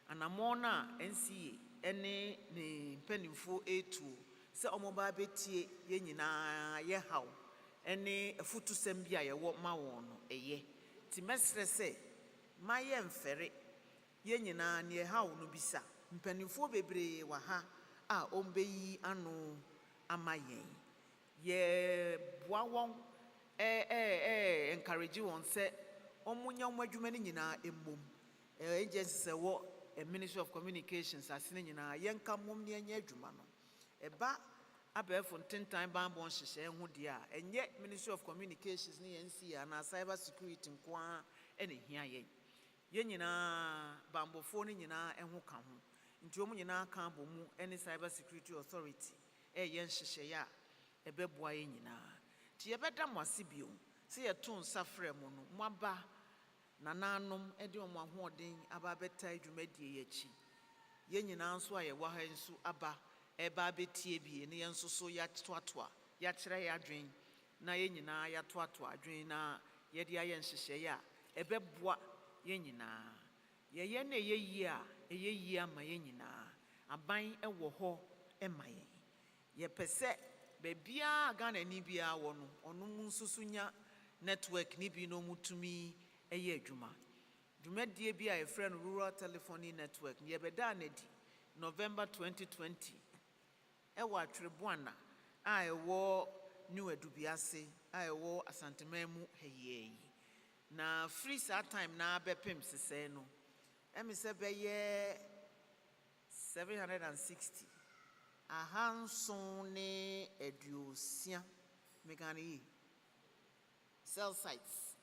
anammɔn no a NCA ɛne ne mpanimfoɔ ɛtuo sɛ ɔmo ba bɛtie yɛn nyinaa yɛhaw ɛne afutusɛm bi a yɛwɔ ma wɔn no ɛyɛ nti mɛsrɛ sɛ ma yɛmfɛre yɛn nyinaa ne ɛhaw no bisa mpanimfoɔ bebree wɔ ha a ɔmbɛyi ano ama yɛn yɛboa wɔn encourage wɔn sɛ ɔmo nya ɔmo adwuma no nyinaa mmom agency sɛ wɔ Ministry of Communications ase no nyinaa yɛnka mmom ne yɛnyɛ adwuma no ɛba abɛɛfo ntentan bammɔ nhyehyɛe ho deɛ a ɛnyɛ Ministry of Communications ne Ncaa na cyber security nko a ɛna hia yɛn nyinaa bammɔfoɔ no nyinaa ɛho ka ho nti ɔmo nyinaa ka abɔ mu ɛne cyber security authority ɛyɛ nhyehyɛe a ɛbɛboa yɛn nyinaa nti yɛbɛda mo ase bio sɛ yɛto nsa frɛ mo no mo aba nananom ɛde ɔmo ahoɔden aba abɛta adwumadie yɛakyi yɛn nyinaa nso a yɛwɔ ha nso aba ɛba abɛtie bie ne yɛn nso so yɛatoatoa yɛakyerɛ yɛ adwen na yɛn nyinaa yɛatoatoa adwen na yɛde ayɛ nhyehyɛe a ɛbɛboa yɛn nyinaa yɛyɛ na ɛyɛ yie a ɛyɛ yie ama yɛn nyinaa aban ɛwɔ hɔ ɛma yɛn yɛpɛ sɛ baabiara Ghana ni biara wɔ no ɔno mu nso so nya network ni bi na ɔmo tumi ɛyɛ adwuma dwumadie bi a yɛfrɛ no rural telephony network yɛbɛda n'adi November 2020 ɛwɔ Atwerɛboana a ɛwɔ New Adubiase a ɛwɔ Asanteman mu hɛyɛɛ yi na free saa time na bɛpem sesɛɛ no ɛmi sɛ bɛyɛ 760 ahanson ne aduosia mekane yi cell sites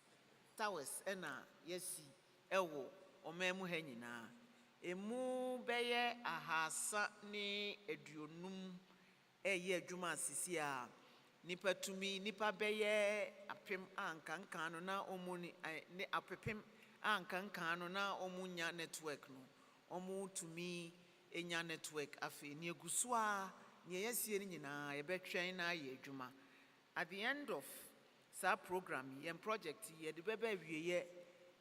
towers ɛna yɛsi ɛwɔ ɔman mu ha nyinaa emu bɛyɛ ahasa ne aduonum ɛyɛ adwuma asisi a nipa bɛyɛ apem ankankan no na ɔmo ne apepem ankankan no na ɔmo nya network no ɔmo tumi enya network afei ne eguso a ne yɛsie ne nyinaa yɛbɛtwɛn na ayɛ adwuma at the end of saa program yɛn project yɛde bɛbɛ awieyɛ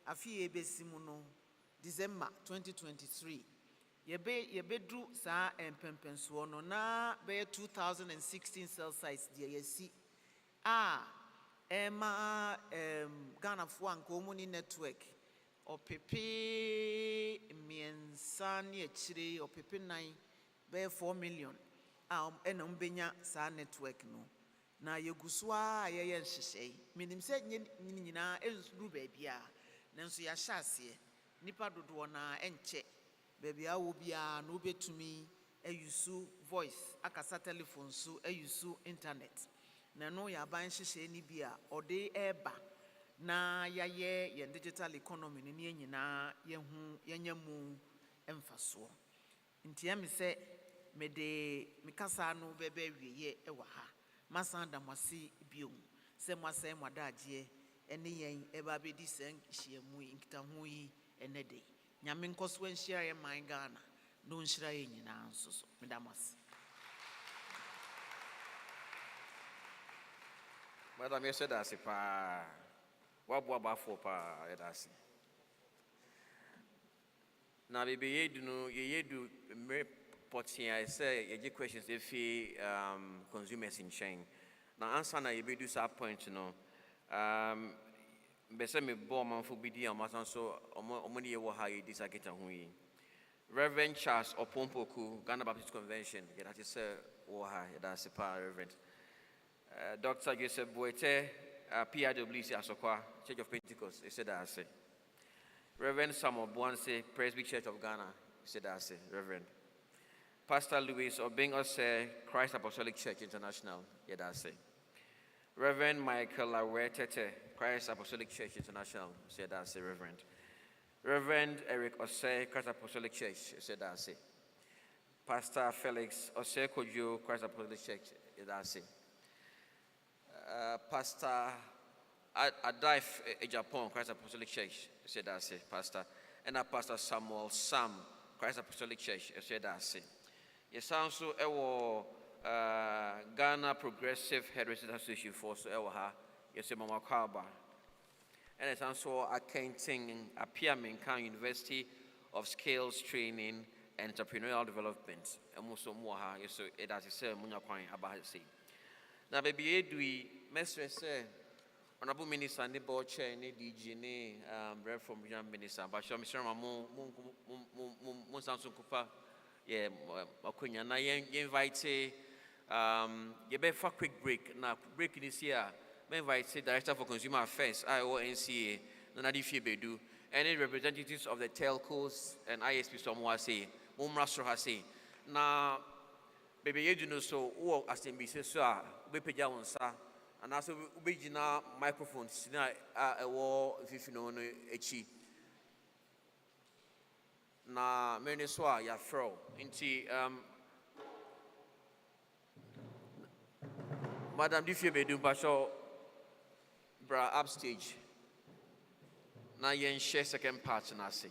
afei yɛbɛsi mu no December 2023 yɛbɛdu saa mpɛmpɛnsoɔ no na bɛyɛ 2016 cell sites deɛ yɛsi a ɛma Ghanafoɔ a nka ɔmo ne network ɔpepe mmiɛnsa ne akyire ɔpepe 9 bɛyɛ 4 million a ɛna mbɛnya saa network no na yɛgu so a yɛyɛ nhyehyɛe menim sɛ nyinaa ɛnsuru baabi a nanso yɛahyɛ aseɛ nipa dodoɔ na ɛnkyɛ baabi a wɔ biara na wobɛtumi ayusu voice akasa telephone so ayusu internet na no yɛ aban nhyehyɛe ni bi a ɔde ɛɛba na yɛayɛ yɛn digital economy ne ne nyinaa yɛnya mu ɛmfasoɔ nti ɛmi sɛ mede mikasa no bɛbɛ awieyɛ ɛwɔ ha masan da mwase bio sɛ mwasɛ mwadagyeɛ ɛne yɛn ɛba bɛdi sɛ nhyiamu yi nkitaho yi ɛnɛ de nyame nkɔso nhyira yɛ man Ghana na ɔnhyira yɛ nyinaa nso so meda mwase. Madam, you said that's a pa. What about for pa? That's now, baby, you do potting. I say, you get questions if consumers in chain. Now, answer na you do some point, you know. Bese me bo man for bidi amasan so omoni ye wo ha ye disageta ho yi. Reverend Charles Opompoku, Ghana Baptist Convention, ye that is wo ha ye da sepa Reverend. Dr. Joseph Boete, PIWC Asokwa, Church of Pentecost, he said that I say. Reverend Samuel Boanse, Presbyterian Church of Ghana, he said that I say, Reverend. Pastor Louis Obing Ose, Christ Apostolic Church International, he that I say. Reverend Michael Awetete, Christ Apostolic Church International, said that's a Reverend. Reverend Eric Osei, Christ Apostolic Church, said that's it. Pastor Felix Osei Kojo, Christ Apostolic Church, that's it. Pastor Adaif Japan, Christ Apostolic Church, said that's it, Pastor. And Pastor Samuel Sam, Christ Apostolic Church, said that's it. Yes, also, Ghana Progressive Heritage Association for so yes, Mama Kaba. And it's also accounting Apiamenkan University of Skills Training and Entrepreneurial Development. And also more yes, so it has a say Munya Quine about say. Now, baby, do we mestre say Honorable Minister and the board chair and DG Rev from Young Minister, but show Mr. Mamon Monsanto Kupa. Yeah, Makunya. Now, you invite you better for a quick break. Now, break this year. I invite the Director for Consumer Affairs, Ncaa, Nana Bedu, any representatives of the telcos and ISP somewhere say, Mumrastro has say. Now, baby, you know so, who as in BC, sir, we pay down, sir, and also we begin microphones, a war if you know a chi. Na many swa ya throw into Madam Bedu Basho. Bra upstage. Now you share second part and I say.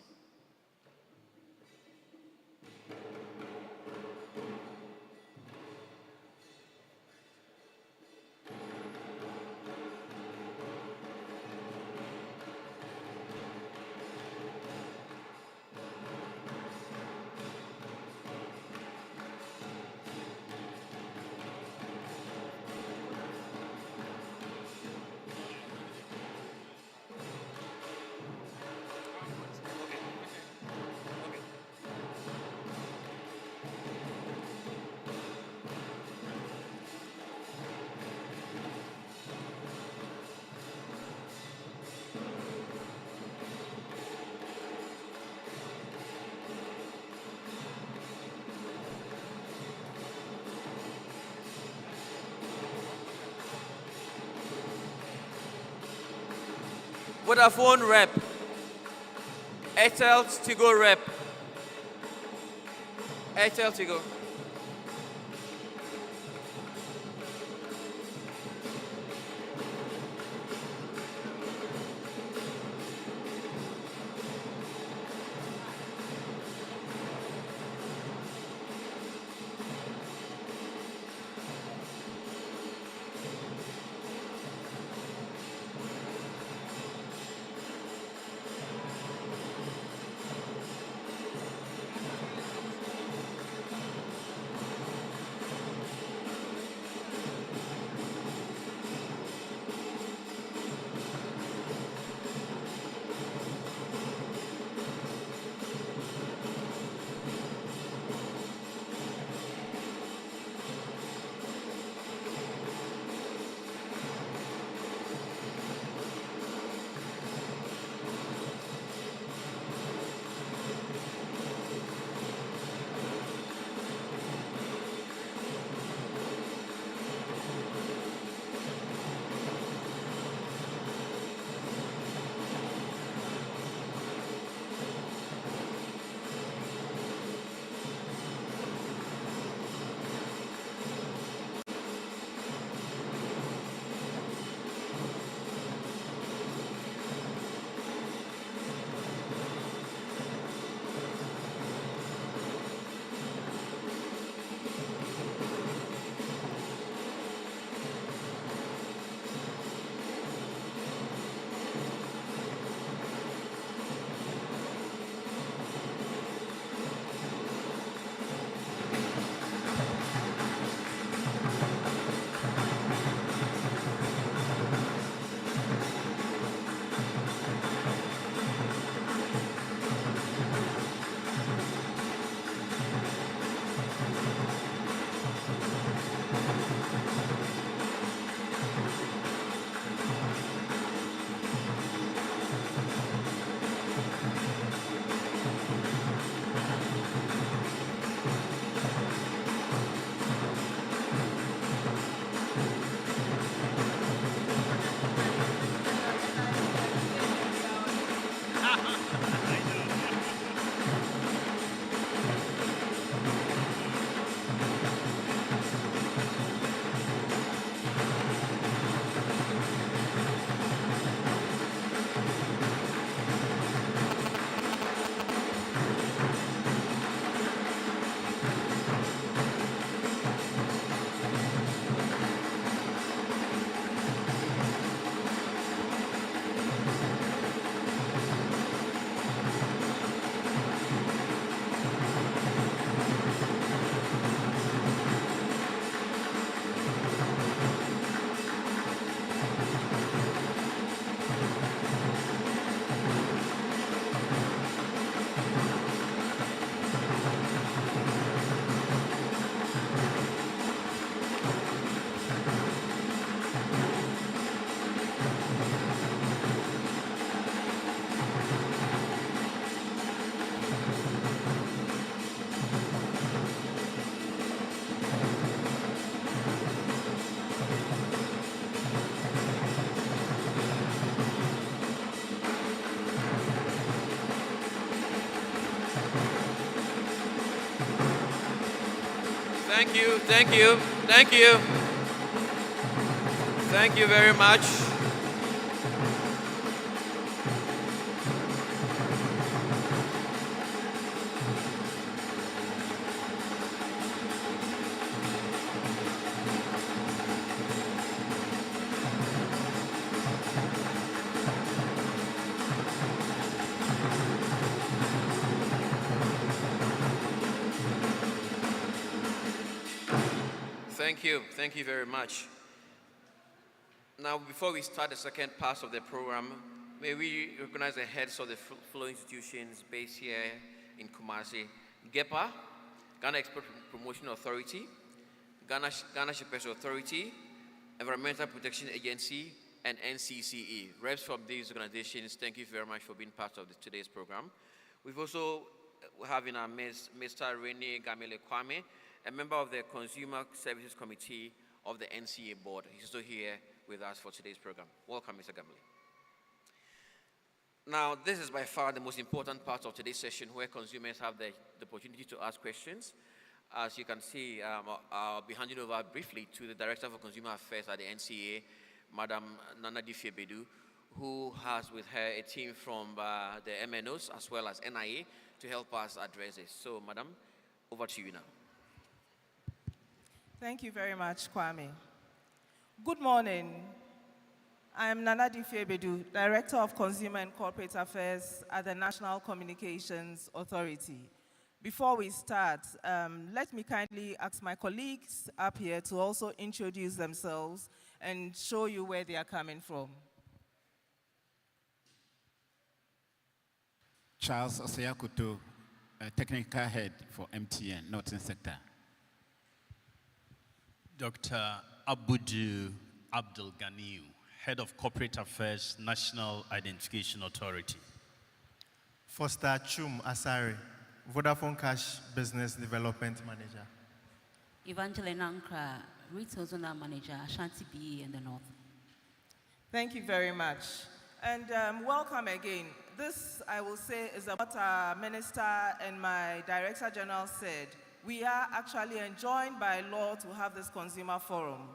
Vodafone rep. Airtel Tigo rep. Airtel Tigo. Thank you, thank you, thank you. Thank you very much. Thank you very much. Now, before we start the second part of the program, may we recognize the heads of the following institutions based here in KUMASI: GEPA, Ghana Export Promotion Authority, Ghana Shippers Authority, Environmental Protection Agency, and NCCE. Reps from these organizations, thank you very much for being part of today's program. We've also have in our midst Mr. Rene Gamile Kwame, a member of the Consumer Services Committee of the Ncaa board. He's also here with us for today's program. Welcome, Mr. Gamile. Now, this is by far the most important part of today's session, where consumers have the opportunity to ask questions. As you can see, I'll be handing over briefly to the Director for Consumer Affairs at the Ncaa, Madam Nana Difebedu, who has with her a team from the MNOs as well as NIA to help us address this. So, Madam, over to you now. Thank you very much, Kwame. Good morning. I am Nana Difebedu, Director of Consumer and Corporate Affairs at the National Communications Authority. Before we start, let me kindly ask my colleagues up here to also introduce themselves and show you where they are coming from. Charles Oseyakuto, Technical Head for MTN, Northern Sector. Dr. Abudu Abdul Ganiu, Head of Corporate Affairs, National Identification Authority. Foster Chum Asari, Vodafone Cash Business Development Manager. Evangeline Ncaa, Retail Zonal Manager, Ashanti BE in the North. Thank you very much. And welcome again. This, I will say, is what our Minister and my Director General said. We are actually enjoined by law to have this consumer forum.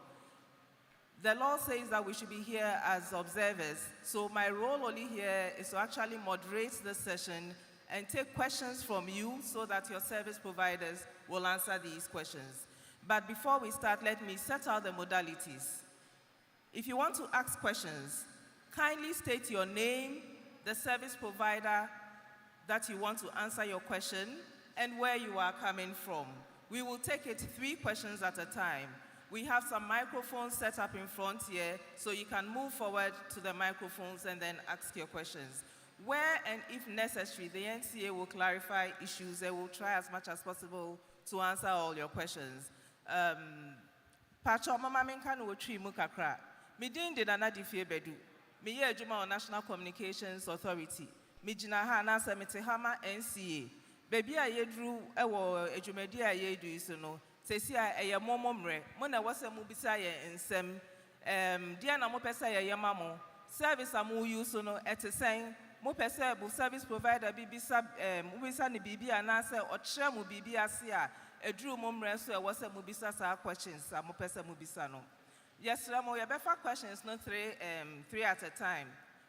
The law says that we should be here as observers, so my role only here is to actually moderate this session and take questions from you so that your service providers will answer these questions. But before we start, let me set out the modalities. If you want to ask questions, kindly state your name, the service provider that you want to answer your question, and where you are coming from. We will take it 3 questions at a time. We have some microphones set up in front here, so you can move forward to the microphones and then ask your questions. Where and if necessary, the Ncaa will clarify issues. They will try as much as possible to answer all your questions. Pacho mama menka no wotwi mu kakra. Me din de Nana Difebedu. Me ye adwuma on National Communications Authority. Me gina ha na se mete ha ma Ncaa. Baby a yedru ewo adwumadi a yedu iso no. Sesi a eye momomre. Mo na wose mu bisa ye nsem. Dia na mo pesa ye yema mo. Service amu use no etesen. Mo pesa bu service provider bibisa ubisa ni bibi anase ochre mu bibi ase a edru momre so e wose mu bisa sa questions amu pesa mu bisa no. Yes, Ramo, you better questions no 3 at a time.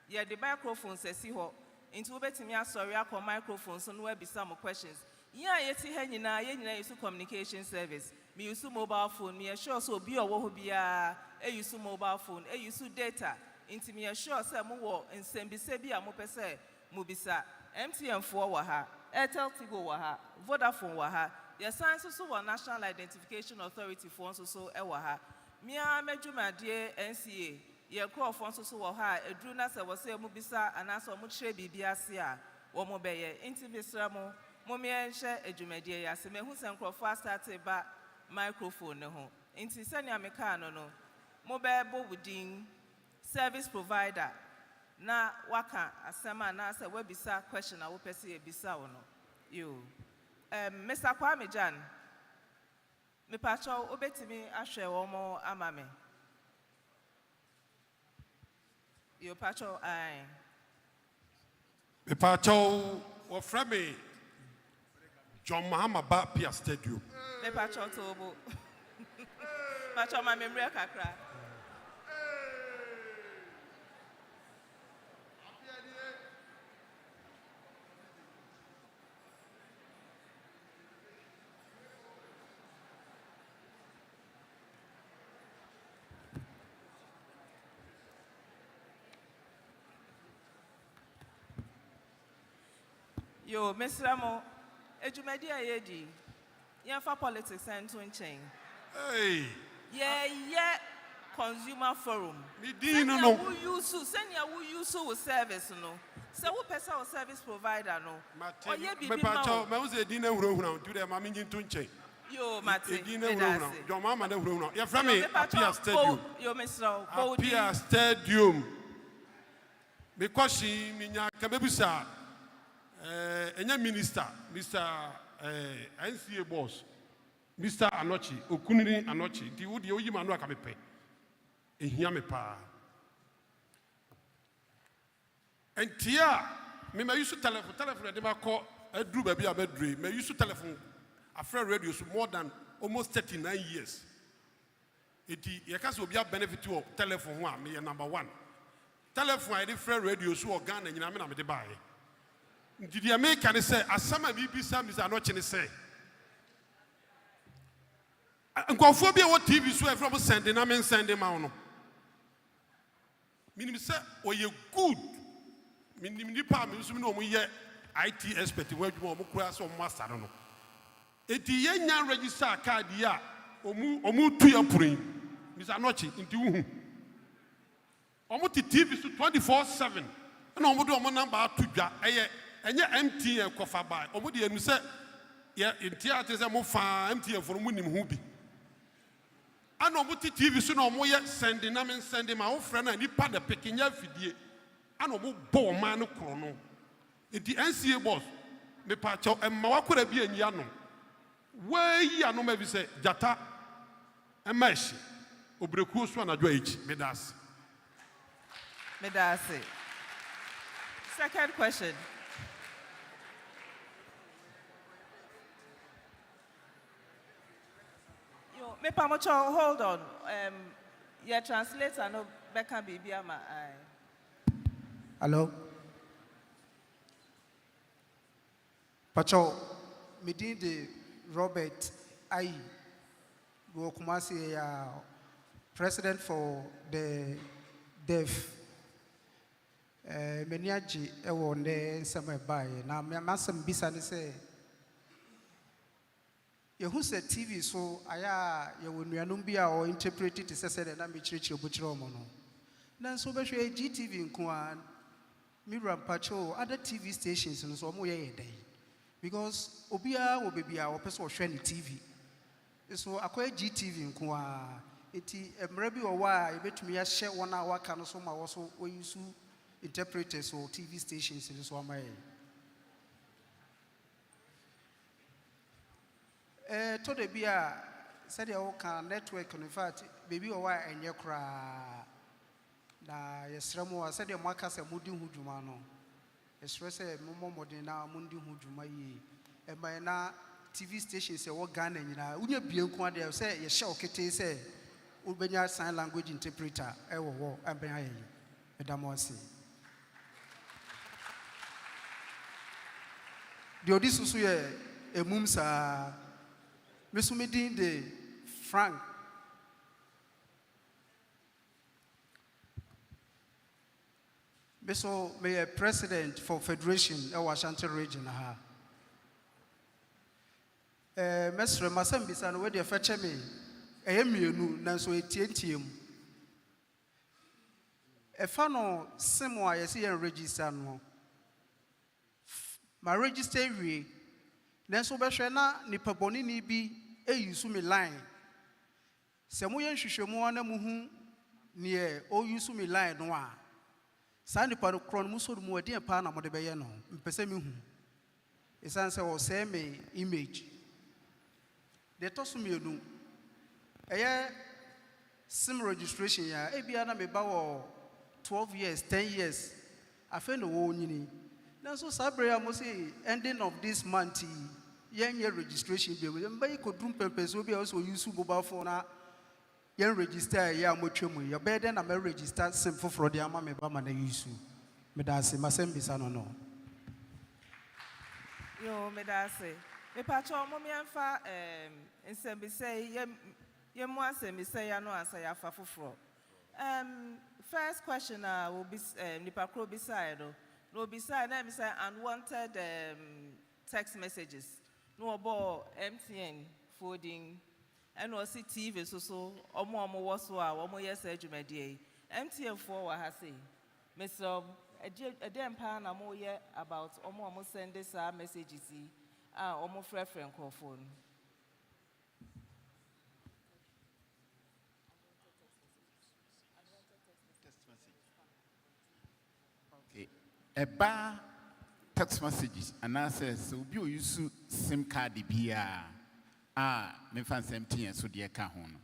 Yeah, the microphone says see ho. Into betimia sorry akọ microphone so no we bisa mo questions. Yeah, yeti he nyina ye nyina use communication service. Me use mobile phone. Me sure so bi owo ho bia e use mobile phone, e use data. Into me sure say mo wo nsembise bi a mo pese mo bisa. MTN fo wa ha, Airtel Tigo wa ha, Vodafone wa ha. Your science so wa National Identification Authority for so e wa ha. Mia medjuma die Ncaa. Ye kro fon so wo ha edru na se wo se mu bisa anaso mo kire bibia se a wo mo beye inti bisra mo me enhye adwumadie ya se mehu se nkrofo start ba microphone ne ho inti se ne ameka no mo be bo wudin service provider na waka asema na se we bisa question a wo pese e bisa wo no yo Mr. Kwame Jan me pacho obetimi ahwe wo mo amame. Yo pacho ai. Me pacho wa frame John Mahama ba Pia Stadium. Me pacho tobo. Pacho ma memory kakra. Yo, Mr. Ramo, ejumedi ayedi. For politics and to chain. Hey. Yeah, consumer forum. Send who use with service no. So who person or service provider no. Oh yeah, be me was a dinner room to them. I'm in to chain. Yo, Mate. Your mama never know. Your family Pia Stadium. Yo, Mr. Pia Stadium. Because she minya kabebusa. Enya minister, Mr. Ncaa boss, Mr. Anochi, Okunini Anochi, the Udi Oyimanu Akamepe, Ehiamepa. And Tia, me used to telephone, they call a drew baby a bedroom. Me used to telephone a friend radio for more than almost 39 years. It will be a benefit to telephone one, me number one. Telephone, I did friend radio so organ and you know, I'm the buy. Did the American say, as some of you are not in the say? And Conphobia, what TV so from sending, I mean, send them out. Meaning, say, or you good. Meaning, the palm is no more IT expert, where you want to class or master. I don't know. It's the young register card, yeah, or move to your brain. Miss Anochi into whom? Almost the TV to 24/7. And I'm going to number 2. And yet, MTN cover by. Obodi and say, yeah, in theaters, I'm more MTN for winning Hubi. I know what TV soon or more yet sending them and sending my old friend and he part the picking your video. I know what ball man chrono. It's the Ncaa boss, the patcho and Mawakura be in Yano. Where Yano maybe say, Jata and Mesh, Obrekus one at wage, Medas. Medasi. Second question. Me pamocho, hold on. Your translator no Becca baby ama I. Hello. Pacho, me did the Robert I. Go KUMASI president for the deaf. Meniaji ewo ne nsema bae na me masem bisa ne say Yehu se TV so aya ye wonuanum bia o interpret it say na me chirechire obochire omo no. Na so be hwe GTV nko a Mira Pacho other TV stations no so omo ye dey. Because obia wo bebia wo pese wo hwe ne TV. So akoy GTV nko a eti emre bi wo wa ye betumi ya hye wona waka no so ma wo so oyusu interpreters or TV stations in so amaye. To the bia said you can network in fact baby or why and yakra na yesremo said your markers a mudi hujuma no express momo modena mundi hujuma yi e by na TV stations e wo Ghana nyina unya bienku ade say ye hye okete say ubenya sign language interpreter e wo ambenya yi medamo ase the odisusu ye emum sa mesumedin de Frank Beso may president for federation Ashanti region ha mesre masam bisa no we de feche me mienu nanso etientiem efa no semo a yesi yen register no ma register wie nanso be hwe na nipa boni ni bi eyusu me line se mo yen hwehwemu na muhu ne o yusu me line no a sa nipa no kron mu so mu ade pa na mo de be ye no mpese me hu esan se o se me image de to so me enu eye sim registration ya e bia na me ba wo 12 years 10 years afa no wo nyini nanso sabre ya mo say ending of this month yen registration be we mba could drum Prempeh so be also use mobile phone yen register ya motwemu ya be den na me register sim for the ama me ba ma na use me da se masem bisa no no Yo, me da se. Me pacho mo me amfa nsem bi say ye mo asem bi say ya no answer ya fa foforo. First question will be nipa kro beside no beside na me say unwanted text messages. No about MTN forwarding and no see TV so omo wo so a omo yes adwumade MTN for wa ha say. Mr. A dem pa na mo ye about omo send this messages omo friend call phone. Okay. Eba text messages and answer so be use SIM card bia me fan MTN so de ka ho no.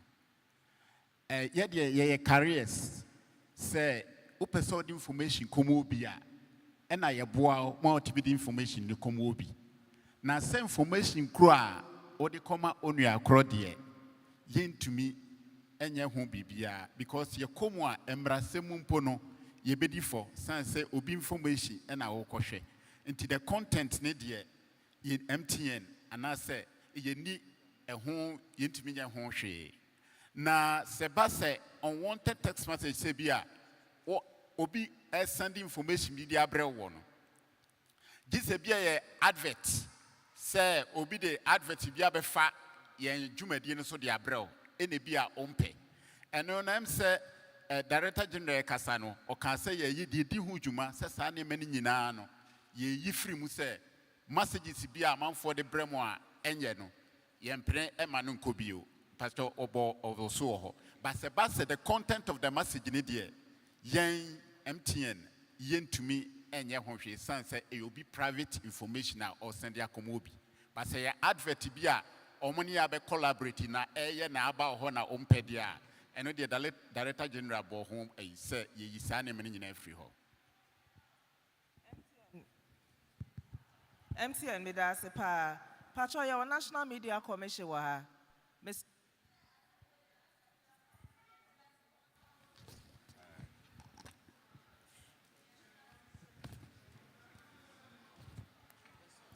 Ye careers say person information komo bi a na ye boa mo ultimate information ni komo bi na say information kro a o de koma onua kro de yentumi enye ho bibia because ye komo a emrasem mpo no ye bedi for say obi information na wo kohwe nti the content ne de ye MTN and say ye ni ehun yentumi nya ho hwe na se ba say unwanted text message say bia obi send information bi dia brɛ wo no gise bia ye advert say obi de advert bia be fa ye dwumadie no so dia brɛ wo ene bia ompe eno na em say director general kasa no o kan say ye yi di hu dwuma say sa ne mani nyina no ye yi free mu say messages bia amanfo de brɛ mo a enye no ye mpre e ma no nkobio pastor obo so ho but say the content of the message ne there yen MTN yen to me enye hwehwe san say e obi private information or send ya komobi but say advert bi a omoni ya be collaborate na eye na aba ho na ompede a eno de director general bo ho say ye yisa na me nyina free ho MTN me da se pa pacho ya National Media Commission wa ha Miss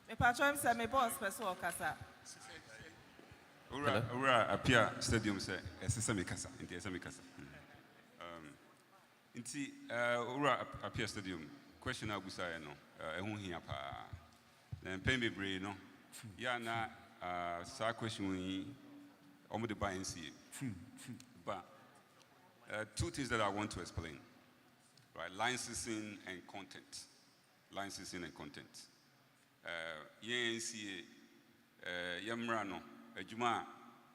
me pacho say me boss person o kasa Ura appear stadium say esese me kasa inti esese me kasa inti Ura appear stadium question agusa ya no ehun hia pa na mpem bebre no ya na sa question yi omo de buy Ncaa but two things that I want to explain, right? Licensing and content. Ncaa yamrano ejuma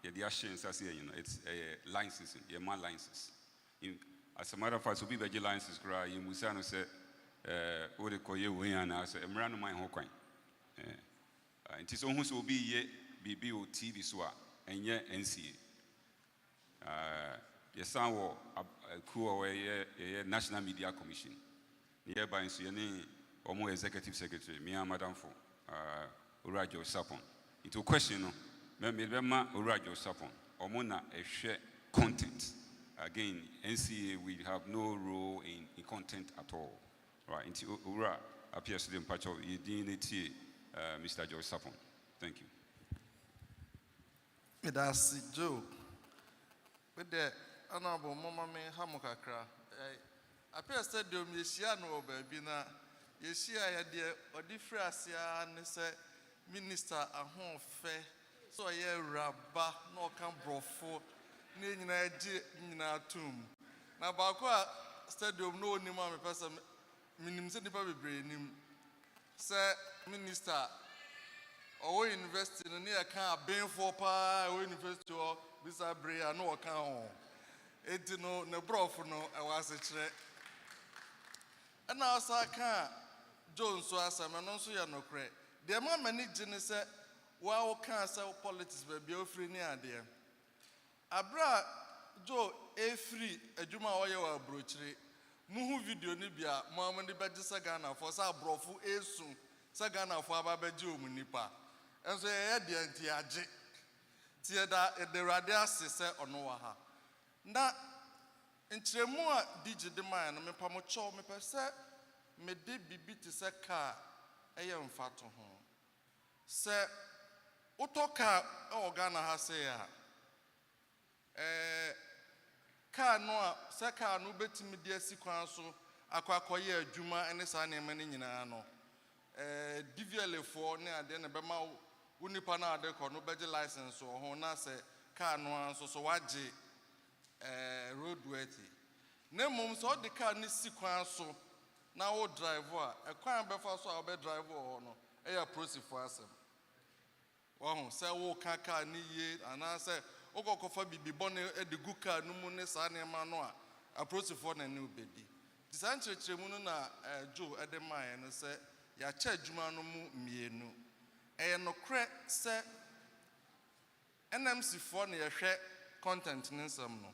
yedi ashen sase it's licensing my license. As a matter of fact, so be beji license kra yi musa no say o de koye we ana so emrano man ho kwan nti so hu so obi ye bibi o TV so a enye Ncaa yes wo kuo ye National Media Commission nearby so ye omo executive secretary me and madam for Urajo Sapon into question no me ma Urajo Sapon omo na ehwe content again Ncaa we have no role in content at all, right? Into Ura appears to the patch of Yedinity Mr. George Sapon. Thank you. That's Joe. With the honorable Mama Hamukakra, I appear stadium Yesiano baby na Yesia idea or differasia and say minister a home fair so ye rabba no can brofo nina tomb. Now Bakwa stadium no nima me person minim se nipa bebre nim say minister or university no near can ben for pa or university or bisa brea no kan on enti no ne brofo no e was a chere and now sa kan Jones so asama no so ya no kre de ma mani gine se wa o kan se politics be ofri ni ade abra jo efri adwuma o ye wa brochire muhu video ni bia mo amani beje se Ghana for sa brofu esu se Ghana for aba beje omnipa And so I had the anti-age. Tiada the radia se ono wa ha. Na nkyeremu a digi de man me pamocho me pese me de bibi te se car eye mfato ho. Se utoka Ghana ha se ya. Car no a se car no betimi de asikwan so akwakoye adwuma ene sa na ema ne nyina no. DVL for ne ade na bema unipa na ade ko no beje license o ho na se car no anso so waje road worthy na mum so the car ni sikwan so na wo driver e kwan befa so a be driver o no e ya proceed for asem wo ho se wo ka car ni ye ana se okokofa bibi bone e de gu car no mu ne sa ne ma no a proceed for na ne obedi disanchechire mu no na jo e de man no se ya cha adwuma no mu mienu e no kre se NMC for na ye hwe content nsam no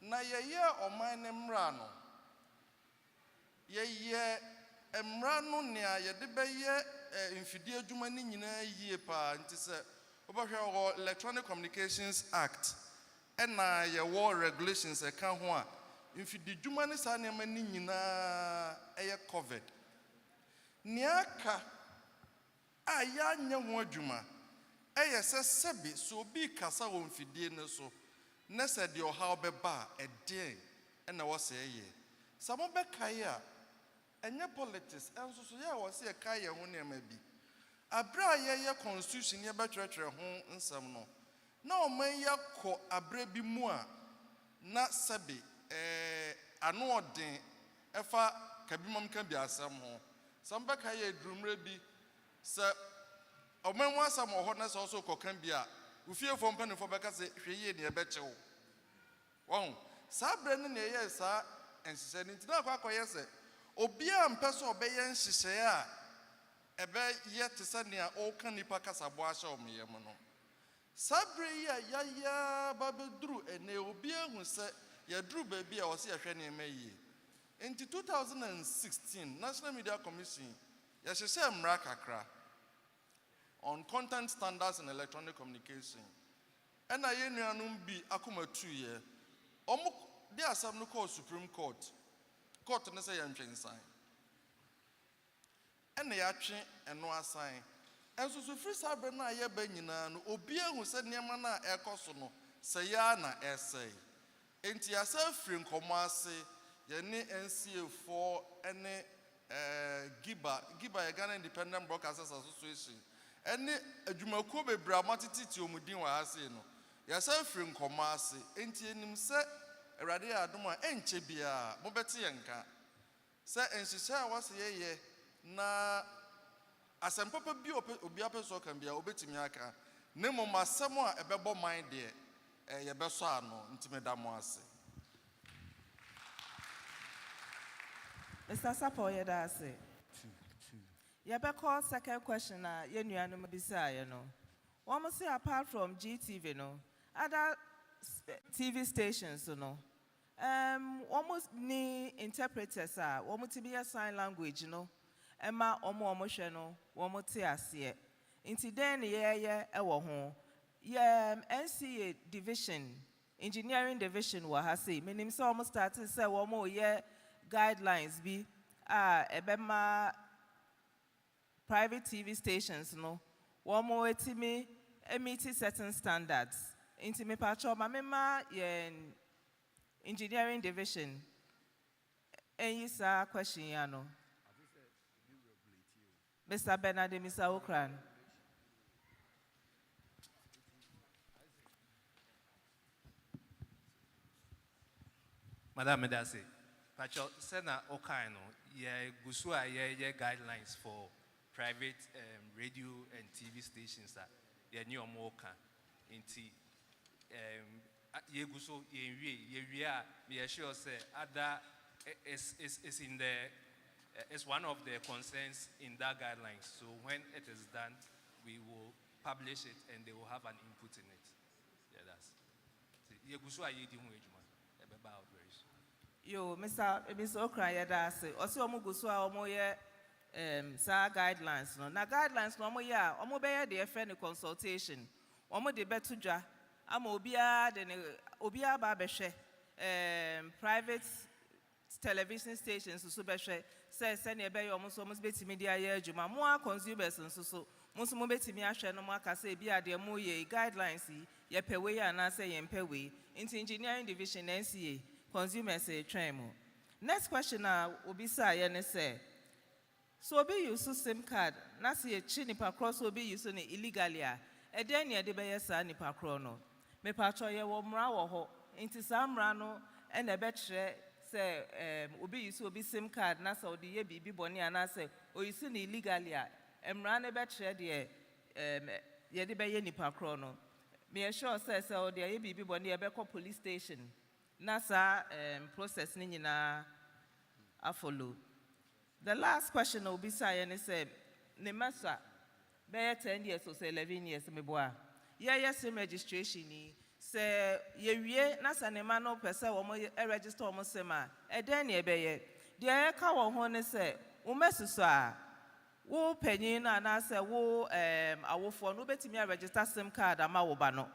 na ye oman ne mra no ye emra no ne a ye de be ye mfidi adwuma ni nyina yie pa nti se obahwe Electronic Communications Act na ye war regulations e ka ho a mfidi adwuma ne sa ne ma ni nyina ye covered niaka aya nya ho adwuma eye se sebi so bi kasa wo mfidie ne so na se de oha obeba ede na wo se ye samo be kai a enye politics enso so ye wo se kai ye ho ne ma bi abra ye constitution ye betwetwe ho nsam no na o man ya ko abra bi mu a na sebi ano odin efa kabimam kan bi asam ho samba kai ye drumre bi se oman wa sam ho na so so kokan bi a ufie fo mpan fo beka se hweye ne ebechewo won sa bre ne ye sa ensise ni ntina akoye se obi a mpeso obeye nsise a ebe ye tese ne a o kan nipa kasabo ahye omye mu no sa bre ya babedru ene obi ehun se ya dru ba bi a o se hwe ne mayi in 2016 National Media Commission ya hye mra kakra on content standards in electronic communication. And I nuanum bi akoma 2 year. Omo de asam no call Supreme Court. Court no say yantwen sign. And they atwe eno assign. And so free sabre na ye ba nyina no obi ehu se niam na ekoso no se ya na essay. Enti asa free nkomase ye ne NCA4 ene Giba ye Ghana Independent Broadcasters Association. Ene adwumakuo bebra matiti ti omudin wa ase no ya sa firi nkoma ase enti enim se awrade adom a enche bia mo bete yenka se enhyehyɛ a wase ye na asempapa bi obi apeso kan bia obetimi aka ne mo masɛm a ebɛbɔ man de ye bɛso ano ntime da mo ase. Mr. Sapo yeda ase. You better call second question na ye nuanu mabisa ye no. One say apart from GTV no, other TV stations no. Almost ni interpreters are almost be a sign language no. Emma omo hwe no, womo te ase. Inti den ye ewo ho. Ncaa division, engineering division wa ha say. Menim say almost started say womo ye guidelines bi ebema private TV stations no one more etimi meet certain standards into me pacho mama engineering division any sir question ya no Mr. Bernard Mr. Okran. Madam Medase, pacho sena okano ye gusua ye guidelines for private radio and TV stations that ye new omoka inti ye guso ye sure say other is in the is one of the concerns in that guidelines. So when it is done, we will publish it and they will have an input in it. Yeah, that's ye gusua ye di hu ejuma about very soon. Yo, Mr. Okra yedase. Osi omo gusu a omo ye sa guidelines no. Na guidelines no omo ya omo be ye de friend consultation. Omo de beto dwa ama obia de ne obia ba be hwe private television stations so be hwe say ne be ye omo so omo betimi dia ye adwuma mo a consumers nso so mo so mo betimi ahwe no mo aka say bia de mo ye guidelines ye pewe ya na say ye pewe into engineering division Ncaa consumers train mo. Next question obisa ye ne say so obi use SIM card na say ye chi nipa cross obi use ne illegally a eden ne de be ye sa nipa cross no me pa cho ye wo mra wo ho into sa mra no e na be kire say obi use obi SIM card na say odi ye bibi boni ana say o use ne illegally a emra ne be kire de ye de be ye nipa cross no me sure say odi ye bibi boni ye be call police station na sa process ni nyina a follow. The last question will be saying is ne masa be 10 years or say 11 years me boa yes registration ni say ye wie na sa ne ma no pese wo mo register wo mo sema e den ne be ye de e ka wo ho ne say wo mesuso a wo panyin na na say wo awofo no betimi register SIM card ama wo ba no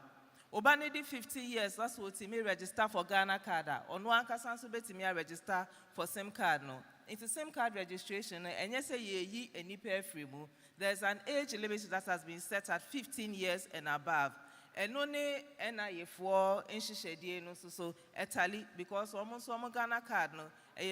oba ne di 50 years that's what me register for Ghana card ono ankasa so betimi register for SIM card no. It's a SIM card registration and yes ye enipa free mu. There's an age limit that has been set at 15 years and above. And only NIA for inshishedie no so etali because almost Ghana card no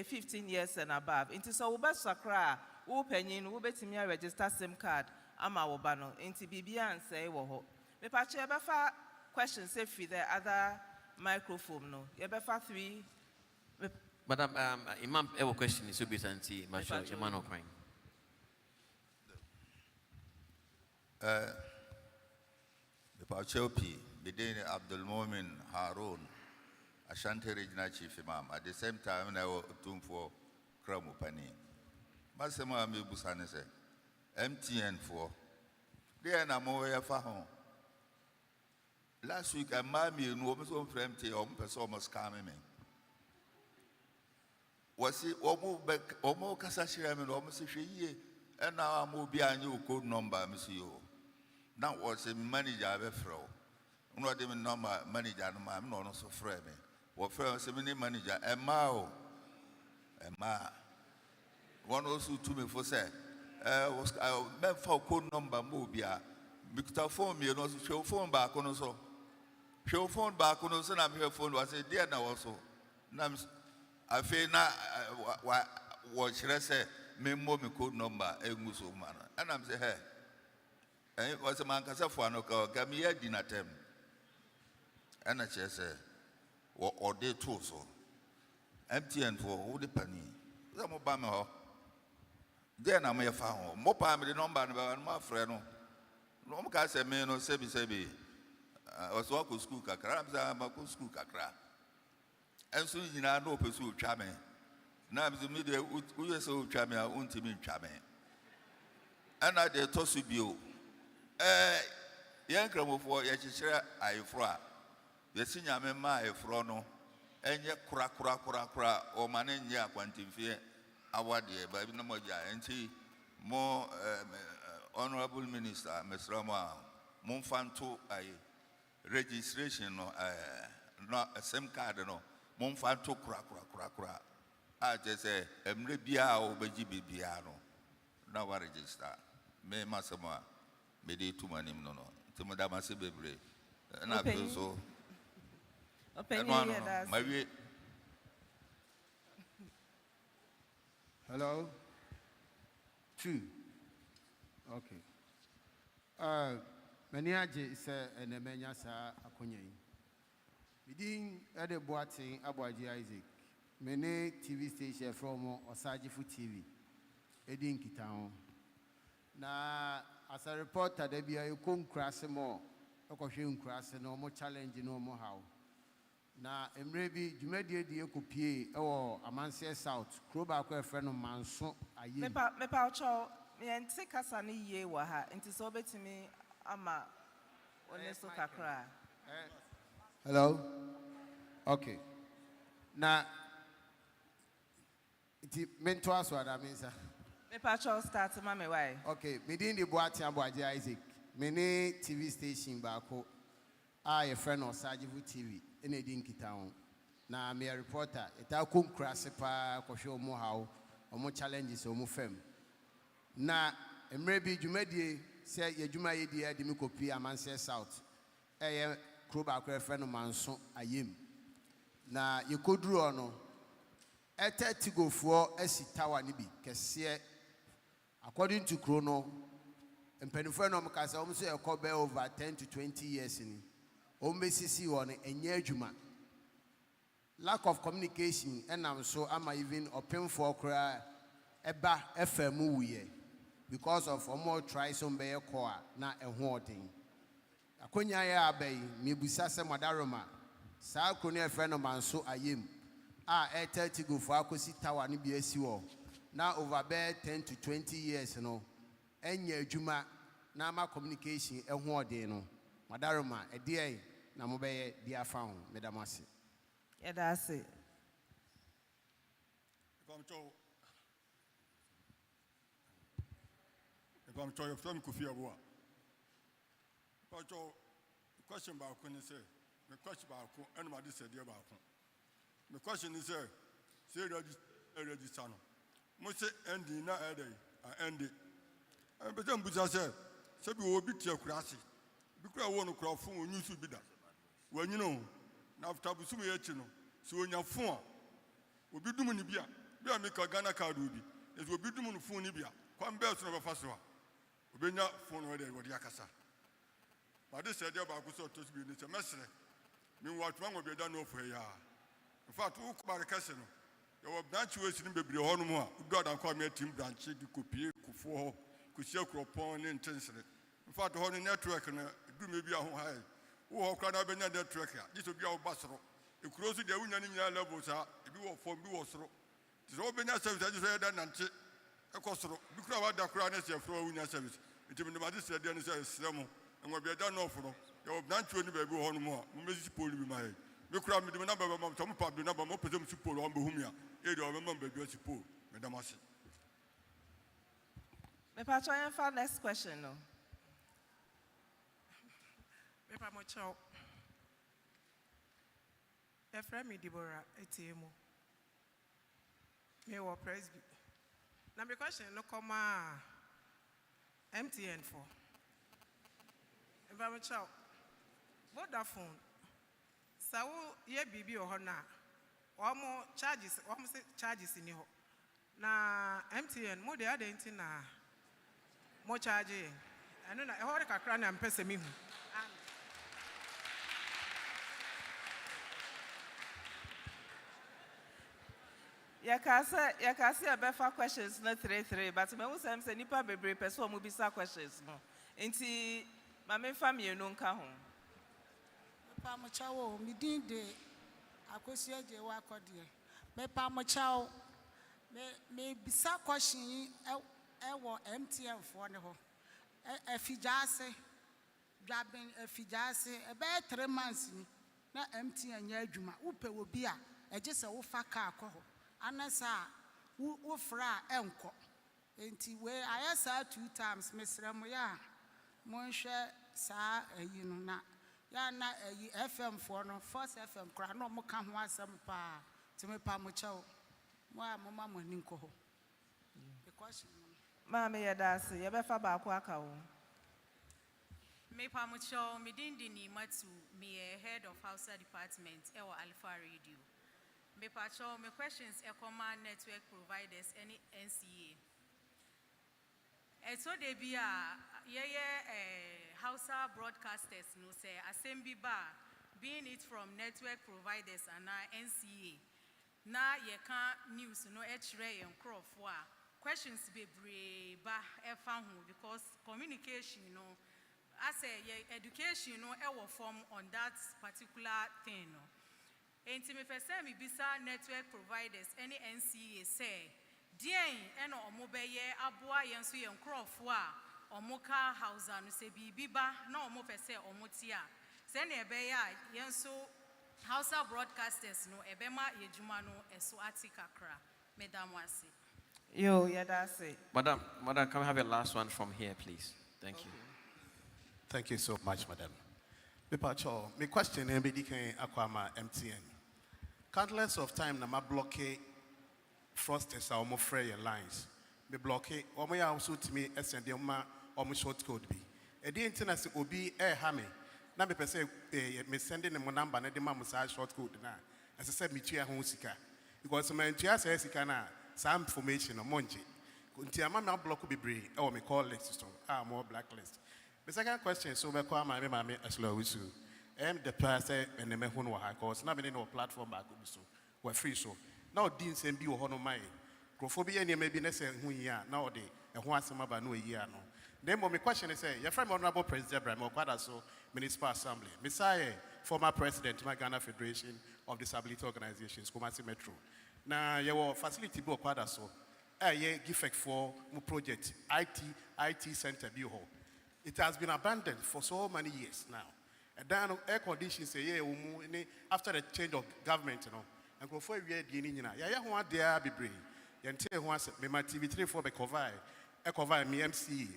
15 years and above. Into so uba sakra u penyin u betimi register SIM card ama woba no into bibia and say wo ho. Me pa che befa questions say free the other microphone no. Ye befa 3. Madam, Imam, I have a question. It's a Santi, Mashallah, Imam O'Krine. The Pachopi, Bidin Abdul Momin Harun, Ashanti Regional Chief Imam. At the same time, I was tuned for Kramupani. Masema mi busane se MTN for. There na mo ya fa ho. Last week, I made no so from MTN person almost coming me. Was it almost Casashram and almost ye, and now I'm behind you code number, Monsieur. Now was a manager of a fro. Not even number manager, I'm not so frame. What first a mini manager, Emma. One also to me for say, was I meant for code number Mobia. Because phone me, also show phone back on us. Show phone back on us, and I'm here phone was a dear now also. I feel now what should I say? Me code number and I'm saying, hey, was a man for no give me a dinner time. And I just say, or they too so. MTN for who the penny. Some of them then I'm a fan. More time the number and my friend. No can say me no sebi. I was walking school kakra. I'm a school kakra. And so you know, pursue Chame. Now, the media who is so Chame, I won't mean Chame. And I did toss with you. Young Cram for Yachishra, I fra. The senior member, I frono, and yet crack, or manania quantify our dear, but no more giant. More honorable minister, Mr. Rama, Monfanto, registration, not a SIM card, no. Monfanto cra. I just say, Bia or Beji Biano. Now I register. Me Masama, me de two money no. To Madame Sibebre. And I feel so. Maybe. Hello? 2. Okay. Many aje say and a menya sa akonye. Within Ede Boating Abuaji Isaac, many TV station from Osajifu TV, Edin Kitao. Now, as a reporter, there be a come crash more, a question crash, no more challenge, no more how. Now, maybe you made the Okupie or Amansia South, Krobako, a friend of Manson. I me Paucho, me and take us an ye waha, and to sobe to me, Ama, Oneso Kakra. Hello? Okay. Now, it meant to us what I mean, sir. Me patrol start mama why? Okay, me din the Boati Abuaji Isaac. Me ne TV station baako. A friend of Sajivu TV. Ene din Town. Na me a reporter. Eta kum krase pa kohwe omo hawo. Omo challenges omo fam. Na emre bi dwumadie se ye dwuma ye die de me kopi Amanse South. Eye kro baako friend of Manso Ayem. Na ye koduru ono. Ete tigofuo esi tower ni bi kese. According to Chrono, and Penifreno Mukasa almost a cover over 10 to 20 years in Ombesi on a Nyejuma. Lack of communication, and I'm so am I even open for cry eba FMU because of more trisome bear core, not a hoarding. Akonya ya bay, Mibusasa Madaroma, Sa Konya friend of Manso Ayim, a 30 go for Akosi Tower and BSU. Now over there 10 to 20 years, you know. Enye juma na ma communication e ho ode no. Madaroma e die na mo be dia found medamase. Yeah, that's it. If I'm trying to Kofi Abua. Question about say, the question about anybody said about. The question is, say ready son. Must ending na end it. But then Buddha said, so we will be your classy. Because I want to crawl phone when you should be that. When you know, now after Busumi Echino, so when your phone will be doing Nibia, be a make a Ghana card will be. It will be doing phone Nibia. Come bells of a fast one. Will be not phone where they were Yakasa. But this idea about Gusso to be in a message. Meanwhile, one will be done over here. In fact, who come Casino? There were branches in the Honoma, God and call me a team branch, the Copier, Kufo, Kusia Cropon, intensely. In fact, the whole network and do maybe a high. Who are crowd up in that network? This will be our basro. You close the union in your levels, if you are from Buosro. This open your service, I just said that and a costro. Look at the crown as your flow in your service. It will be the said, then is a slamo, and will be done off. Your branch will be go on more. Mrs. Paul be my. Look at the number of some pub, the number of them support on Bohemia. You remember your support, Madam Assi. Me patrol for next question no. Me pamocho. Efremi Deborah Etiemo. Me wa presby. Na me question no come MTN for. Me pamocho. Vodafone. Sawo ye bibi ohona. Omo charges in ho. Na MTN mo de adenti na mo charge. Anu na e ho kakra na mpese mi hu. Yakase abefa questions no 3 but me who say nipa bebre person mo bisa questions no. Enti ma me fa me no nka ho. Pa mo chawo mi din de akosi eje wa kodie. Me pa mo chawo me bisa question e wo MTN for ne ho. Efijase dwaben efijase e be 3 months ni na MTN nya adwuma upe wo bi a eje se wo fa ka akọ anasa wo fra enko enti we ayesa 2 times mesra mo ya mo hwe sa ayi no na ya na ayi FM for no Force FM kra no mo ka ho asem pa ti me pa mo chew mo a mo ma mo ni nko ho the question ma me ya das ye be fa ba ko aka wo me pa mo chew me din ni matu me head of Hausa department e wo Alpha Radio. Me pacho, my questions are common network providers, any Ncaa. And so they be Hausa broadcasters, no say, assembly bar, being it from network providers and Ncaa. Now you can't news, no H-ray and crop for questions be brave, because communication, you know, I say, education, you know, our form on that particular thing, no. Enti me first time bisa network providers any Ncaa say dien eno omobeye aboa yenso ye nkrofo a omoka house no se bibiba na omo pese omotia se na ebeye a yenso Hausa broadcasters no ebema yejuma no eso atikakra medam wase. Yo, yeah, that's it. Madam, can we have a last one from here, please? Thank you. Thank you so much, madam. My question is Aquama MTN. Countless of time na ma blockade frosters are almost free lines. Me blockade, or me also to me send them almost short code be. A day internet will be a hammy. Now me say me sending them number and the mamma short code now. As I said, me tia honsika. Because my tia says he can some information or monji. Until my block will be brave or me call list more blacklist. The second question, so we call my mammy as low as you. The person and the men who are cause not many no platform back so we're free so now deans and be on my Crophobia and maybe necessary who ye are nowadays and who has some about no year no. Then my question is your friend Honorable President Bram Quadaso Municipal Assembly, Messiah, former President, my Ghana Federation of Disability Organizations, KUMASI Metro. Now your facility book Quadaso, give for project IT Center Bureau. It has been abandoned for so many years now. And then air conditions say after the change of government, you know, and go for a year, who are there be brave. Yante wants my TV3 for the cover, me MC,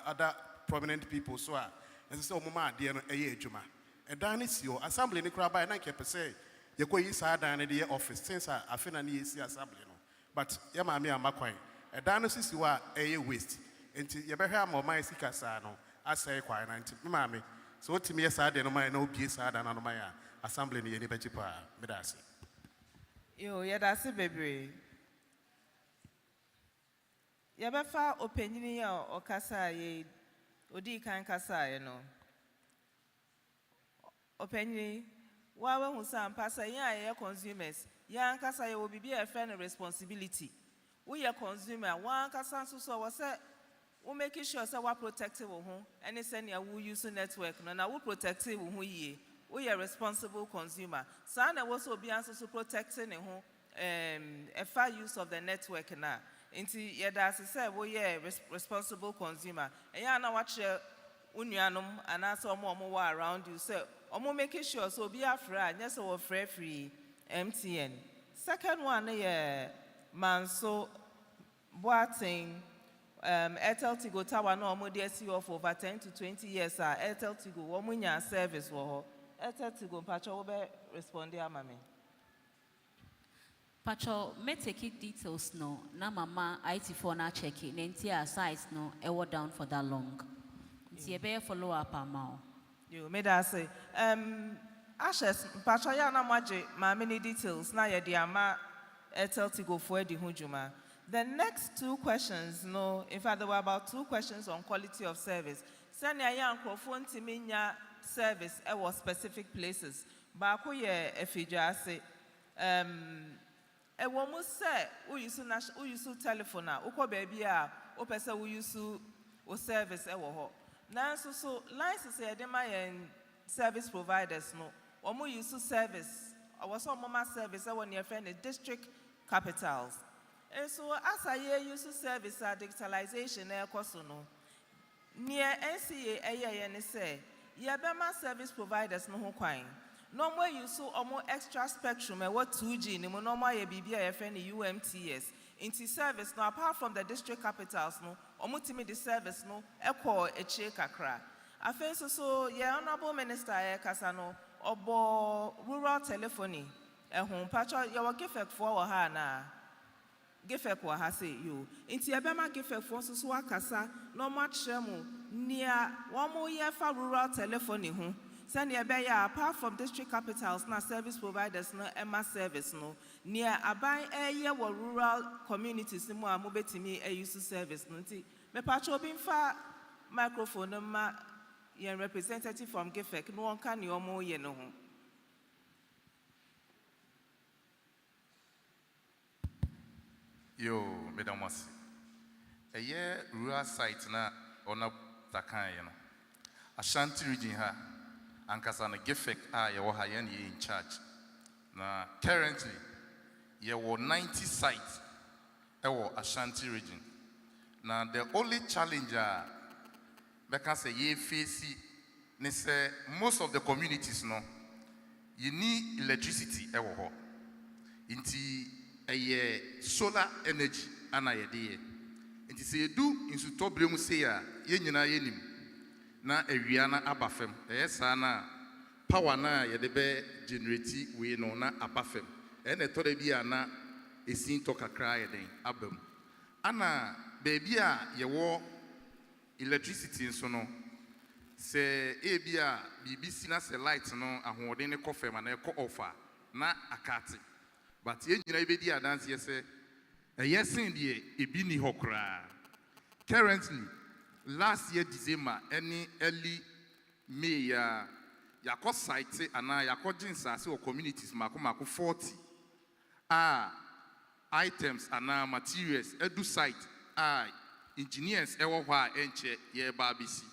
other prominent people, so as so mama, dear a year juma. And then it's your assembly in the crowd by 9%. You go inside the office since I feel an easy assembly. But Yamami and Maquai, a dinosaur you are a waste. Until you better have more my Sikasano, I say, quite 90 mammy. So to me, yes, I don't mind no peace. I don't know my assembly in any better part. Yo, yeah, that's it, baby. Ya befa opinion ya o kasa ye odi kan kasa ye no. Opinion wa we hu sam pasa ya ye consumers ya kasa ye obi be a friend responsibility. We are consumer one kasa so we say we make sure say we protect wo ho any send ya we use network no na we protect wo ho ye. We are responsible consumer. So na we so be answer to protecting ho a fair use of the network na. Inti yeda say we are responsible consumer. And ya na watch unuanom and also omo around you say omo making sure so be afra nya so we free MTN. Second one manso boating Airtel Tigo Tower no omo dey see of over 10 to 20 years Airtel Tigo omo nya service wo ho Airtel Tigo pacho we respond ya mami. Pacho, me take it details no. Na mama IT4 na check it. Ncaa sites no. Ever down for that long. It's be follow up amount. You made us say. Ashes, Pacho ya na maje ma many details. Na ye di ama Airtel Tigo for di hunjuma. The next two questions no. In fact, there were about two questions on quality of service. Send ya young phone timinya service was specific places. Ba ko ye efija say. A woman say, we use telephone, uko baby, o pesa we use service, now so license and service providers no, or we use service, or was some mama service, when your friend district capitals. And so as I use service digitalization, no, near Ncaa, say, Yabama service providers no quine. No more you saw almost extra spectrum and what 2G, no more a BBIFN UMTS. Into service now, apart from the district capitals, no, omutimi the service no, echo a kakra. I think so, yeah, Honorable Minister Kasano, obo rural telephony, a home patch, you will give it for her na. Give it for her say you. Into Yabama give it for Suswakasa, no much near 1 more year for rural telephony. Send your beya apart from district capitals, na service providers, no Emma service, no near abai area or rural communities, no more mobetimi a use service, no tea. Me patcho bin fa microphone, no ma yen representative from Gifek, no one can you more ye no. Yo, Madam Wasi. A year rural site na on up Takan, you know. Ashanti region ha. Ankasa na Gifek yawo ha yen ye in charge. Na currently yawo 90 sites ewo Ashanti region. Na the only challenge because ye face ne say most of the communities no you need electricity ewo ho. Inti solar energy ana yɛde nti sɛ yɛdu nsutɔberɛ mu sei a yɛn nyinaa yɛnim na awia na aba fam ɛyɛ saa na power na yɛde bɛ generate wei no na aba fam ɛna ɛtɔ da bi a na ɛsin tɔ kakra yɛden aba mu ana baabi a yɛwɔ electricity nso no sɛ ebi a biribi si na sɛ light no ahoɔden ne kɔ fam ana ɛkɔ off a na akate but yɛn nyinaa yɛbɛdi adanseɛ sɛ ɛyɛ sen deɛ ebi ni hɔ koraa currently last year December any early May yakɔ site ana yakɔ gye nsase wɔ communities mako 40 items ana materials edu site engineers ɛwɔ hɔ a ɛnkyɛ yɛba abɛsi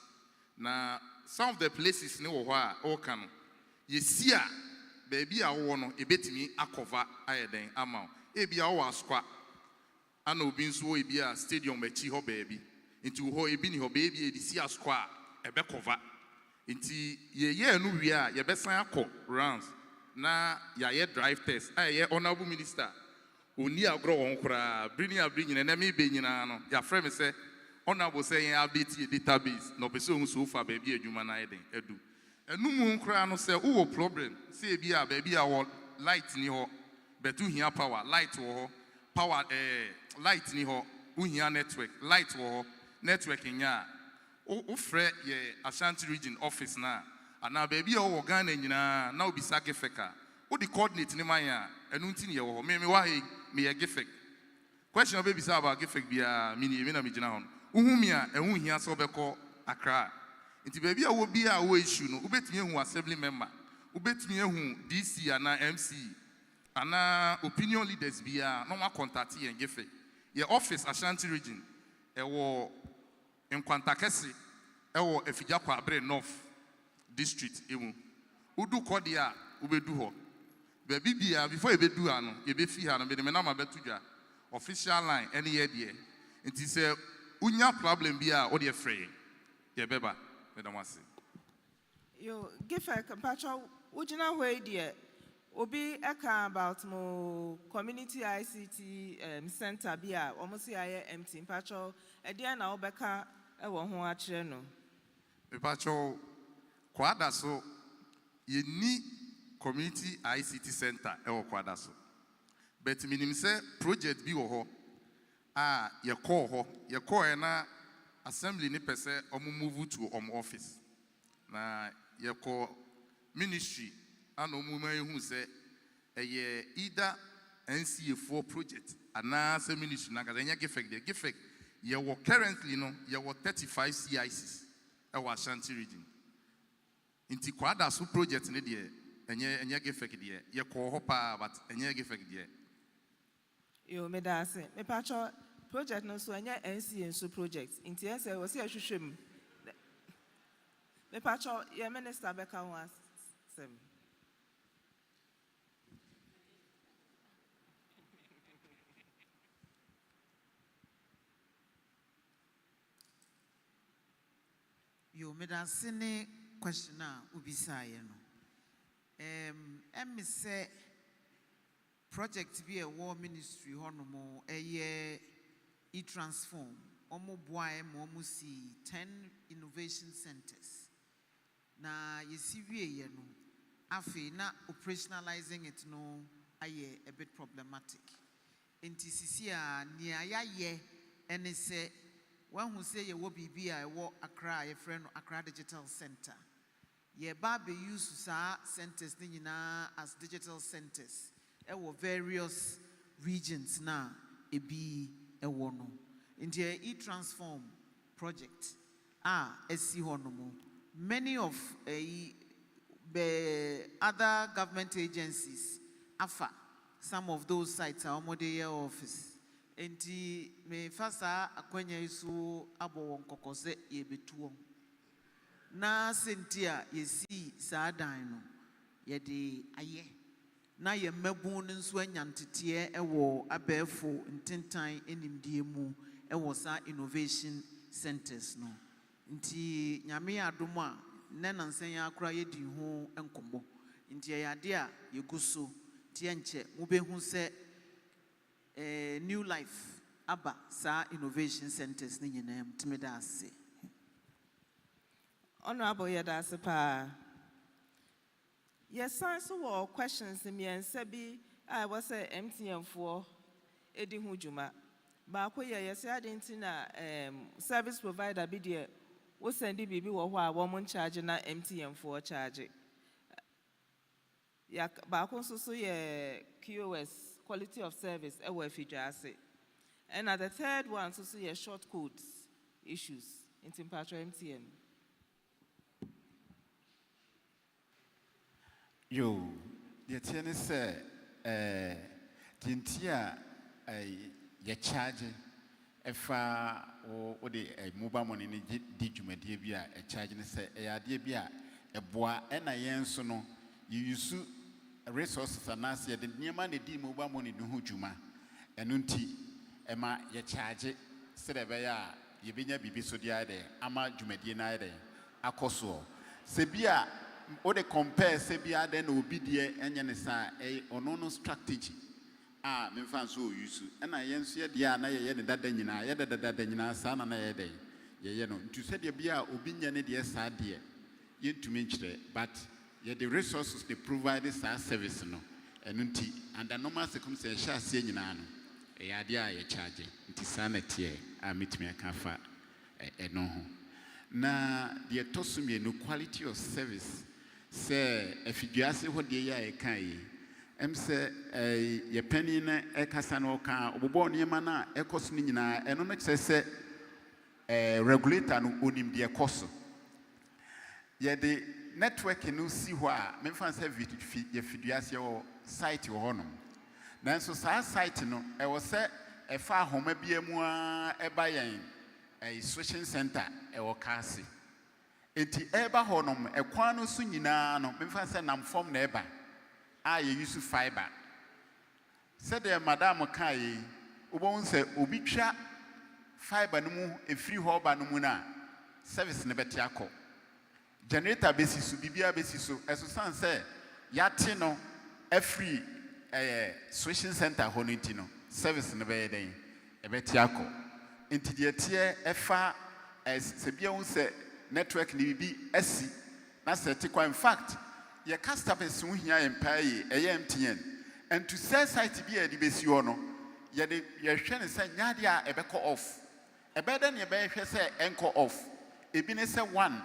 na some of the places ne wɔ hɔ a ɔka no yɛsi a baabi a wɔwɔ no ebetumi akɔva ayɛ den ama ebi a wɔwɔ asokwa ana obi nso wɔ ebi a stadium akyi hɔ baabi nti hɔ ebi ni hɔ baabi edi si asokwa a ɛbɛkɔva nti yɛyɛ no wie a yɛbɛsan akɔ rounds na yɛayɛ drive test a yɛyɛ honorable minister oni agorɔ wɔn koraa brini abiri nyina na mebe nyinaa no yɛafrɛ me sɛ honorable sɛ yɛn update yɛ database na ɔpɛ sɛ ɔhu so fa baabi adwuma na ayɛ den adu ɛnu mu koraa no sɛ wowɔ problem sɛ ebi a baabi a wɔ light ni hɔ bɛtu hia power light wɔ hɔ power light ni hɔ uhia network light wɔ hɔ network nya wofrɛ yɛ Ashanti region office na ana baabi a wɔ Ghana nyinaa na obisa gefeka wodi coordinate ne man a ɛnu nti ne yɛ wɔ hɔ me wa he me yɛ gefek question obebisa about gefek bia me na me gyina hɔ no uhu mi a ɛhu hia sɛ ɔbɛkɔ Accra nti baabi a wɔ bi a wɔ issue no wobɛtumi ehu assembly member wobɛtumi ehu DC ana MC ana opinion leaders bia na wɔn contact yɛn gefek yɛ office Ashanti region ɛwɔ Nkwantakɛse ɛwɔ Afigya Kwabre North district emu udu kɔde a ubedu hɔ baabi bia before ebedu ha no yebefi ha no be me na ma betu dwa official line ɛne yɛ deɛ nti sɛ unya problem bia o de frɛ yɛ bɛba medam ase yo gifa kampacho ujina hɔ deɛ obi eka about mo community ICT center bia almost ayɛ empty mpacho ɛdeɛ na obɛka ɛwɔ ho akyerɛ no mpacho kwada so yɛni community ICT center ɛwɔ kwada so but minim sɛ project bi wɔ hɔ a yɛkɔɔ hɔ yɛkɔɔ na assembly ne pɛ sɛ ɔmo move to ɔmo office na yɛkɔ ministry ana ɔmo ma ehu sɛ ɛyɛ either NCA for project ana sɛ ministry na kasa ɛnyɛ gefek deɛ gefek yɛwɔ currently no yɛwɔ 35 CICs ɛwɔ Ashanti region nti kwada so project ne deɛ ɛnyɛ gefek deɛ yɛkɔɔ hɔ paa but ɛnyɛ gefek deɛ yo me da ase me pacho project no so anya NCA so project nti ense wo se ahwehwem me pacho ye minister beka ho asem yo me da ase ne question a ubisa ye no me say project be a war ministry honomo e-transform omo boy mo si 10 innovation centers na yesi wie ye no afi na operationalizing it no aye a bit problematic enti sisi a ni ayaye ene se when who say ye wo bibia e wo Accra ye friend Accra Digital Center ye ba be use sa centers ni nyina as digital centers ewo various regions na ebi ewo no nti e-transform project esi honomo many of the other government agencies afa some of those sites are omode office nti me fasa akwanya isu abo nkokose ye betuo na sentia yesi saadan no ye de aye na ye mabun nso anyantete ewo abefo ntentan enimdie mu ewo sa innovation centers no nti nyame adom a ne nansen ya akora ye di ho enkombo nti ye ade a ye guso tie nche mubehu se new life aba saa innovation centers ni nyinaa mtumi da ase. Honorable Yadasipa, yes, answer all questions in me and Sebi, I was a MTN4 Edi Hujuma. Bakoya, yes, I didn't service provider BD was sending BB or woman charge na MTN4 charge. Ya Bako so ye QoS quality of service, a figure asset. And at the third one, so ye short codes issues in Timpatra MTN. Yo, the tennis say, Tintia, ye charge or the mobile money did you media a charge and say, a bois and a yen sono, you use resources and as yet the near money de mobile money no hujuma, and unti, Emma, ye charge it, said a baya, ye binya bibi so the idea, ama jumediana, a coso, Sebia. Or they compare Sebia then obedient and Yanesa a onono strategy. Ah, me fan so use and I answer the ana yet that denina, yet that denina son and a day. Ye no, to say the beer obedient, yes, I dear. Yet to mention but yet the resources they provide is our service no. And unti and the normal circumstances shall say in an a idea a charge. It is sanity. I meet me a cafa a no. Na the tosumi no quality of service. Say, if you ask what the year can say, a penny in a casano can, Obon Yamana, a cosnina, and on excess a regulator no unim the coso. Yet the network in see why, Memphis have it your site or honor. Then so site no, I was set a far home, maybe a more a buying a switching center, a kasi. Eti eba honom ekwano so nyina no memfa se nam form na eba a ye use fiber said the madam kai ubon se obi twa fiber no mu efiri ho ba no mu na service ne beti akọ generator besi so bibia besi so eso san se yate no every switching center ho no ntino service ne be den e beti akọ enti de tie efa se bia un se network ni bi asi na set in fact your customers who here in pay MTN and to sell site be a debesi no ye de ye hwe ne say nyadia ebeko off ebeda ne be hwe say enko off ebi ne say one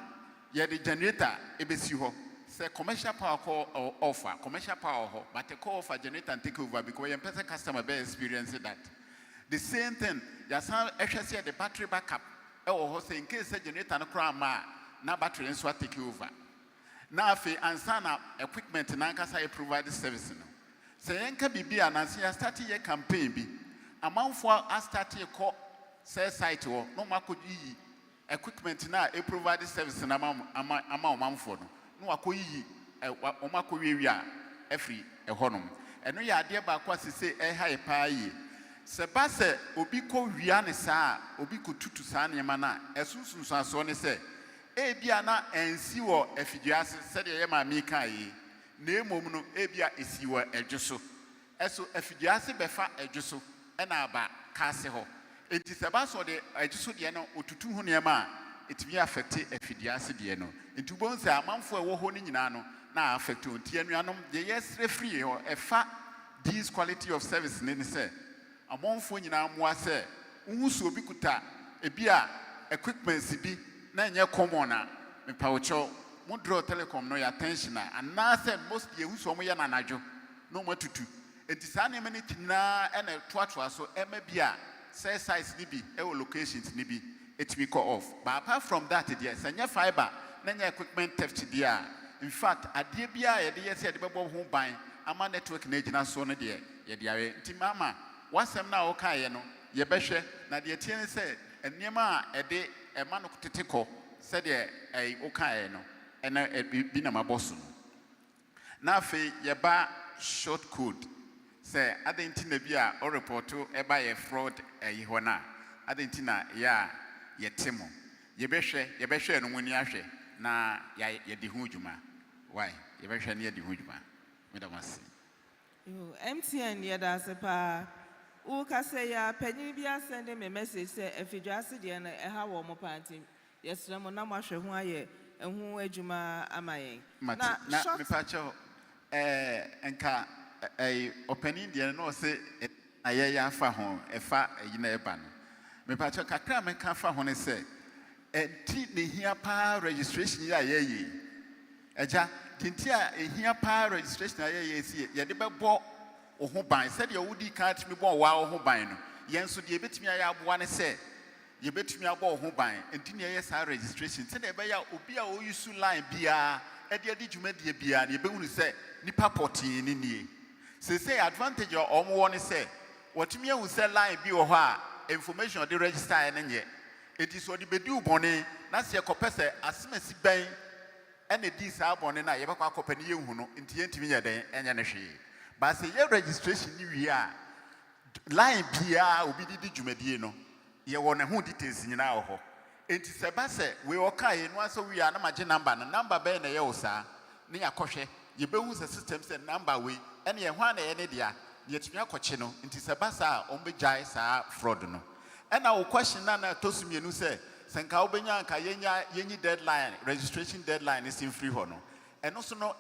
ye de generator ebesi ho say commercial power call offer commercial power ho but the call offer generator and take over because your person customer be experience that the same thing you say hwe the battery backup or say in case the generator no cry na battery and so take over. Now if ansana equipment na nkasa provide service no. Say enka bibi anansi ya start your campaign bi. Amanfo a start your call say site wo no makoyi equipment na provide service na ama amanfo no. No akoyi omakowi a every ehonom. Eno ya ade ba kwa sese ha pa yi. Sebase obi ko wia ne saa obi ko tutu saa ne ma na esunsunso aso ne se ebia na ensi wo afiduase se de ye ma mi kan yi na emom no ebia esi wo edwoso eso afiduase befa edwoso e na aba kase ho enti sebaso de edwoso de no otutu hu ne ma etimi affect afiduase de no enti bonse amanfo e wo ho ni nyina no na affect onti anuanom de yes free ho efa this quality of service ne se amonfo nyina moa se unhusu obi kuta ebia equipments bi na enye common na mepawocho mo draw telecom no ya attention and na say most ye husu omo ya na najo no matutu enti sa na me tina ene toatoa so ema bia say size ni bi e locations ni bi etimi call off but apart from that there sanya fiber na nya equipment theft there in fact ade bia ye de yes ye de bebo ho ban ama network na gina so no de ye de awe enti mama wasem na okaye no ye behwe na de tie ne se enema a ede ema no teteko se de okaye no ena bi na maboso na afi ye ba short code se adenti na bi a o reporto e ba ye fraud ho na adenti na ya ye temo ye behwe no muni ahwe na ye de hu djuma why ye behwe na ye de hu djuma medamasi MTN ye da se pa Ukasaya Penibia sending me message say if you just sit there and how warm up party. Yes, Ramona Shahwaye and who ejuma amaye. Na me pacho Ncaa opening the no say ayaya fa ho efa yina eba no. Me pacho kakra me kan fa ho ne say enti ne hia pa registration ya yeyi. Eja tinti a ehia pa registration ya yeyi si ye de bebo oho ban said your woody can't me bo wa oho ban no yen so de betimi aya aboa ne se ye betimi abo oho ban enti ne yes registration said e be ya obi a o use line bia e de dwuma de bia ne be hunu se nipa poti ni nie say advantage o omo won se wotimi ahu se line bi wo ho a information de register ene nye it is what the bedu bone na se kopese asemasi ban ene di sa bone na ye be kwa kopani ye hu no enti yentimi ye den enye ne hwe. But say your registration we are line bia obi di dwumadie no ye won ho details nyina wo ho enti se ba se we okai no aso we are na mage number no number be na ye wo sa ne yakohwe ye behu se system se number we ene ye hwa na ye ne dia ye tumi akoche no enti se ba sa on be jai sa fraud no ena wo question na tosumienu se senka obenya nka yenyi deadline registration deadline is in free ho no eno so no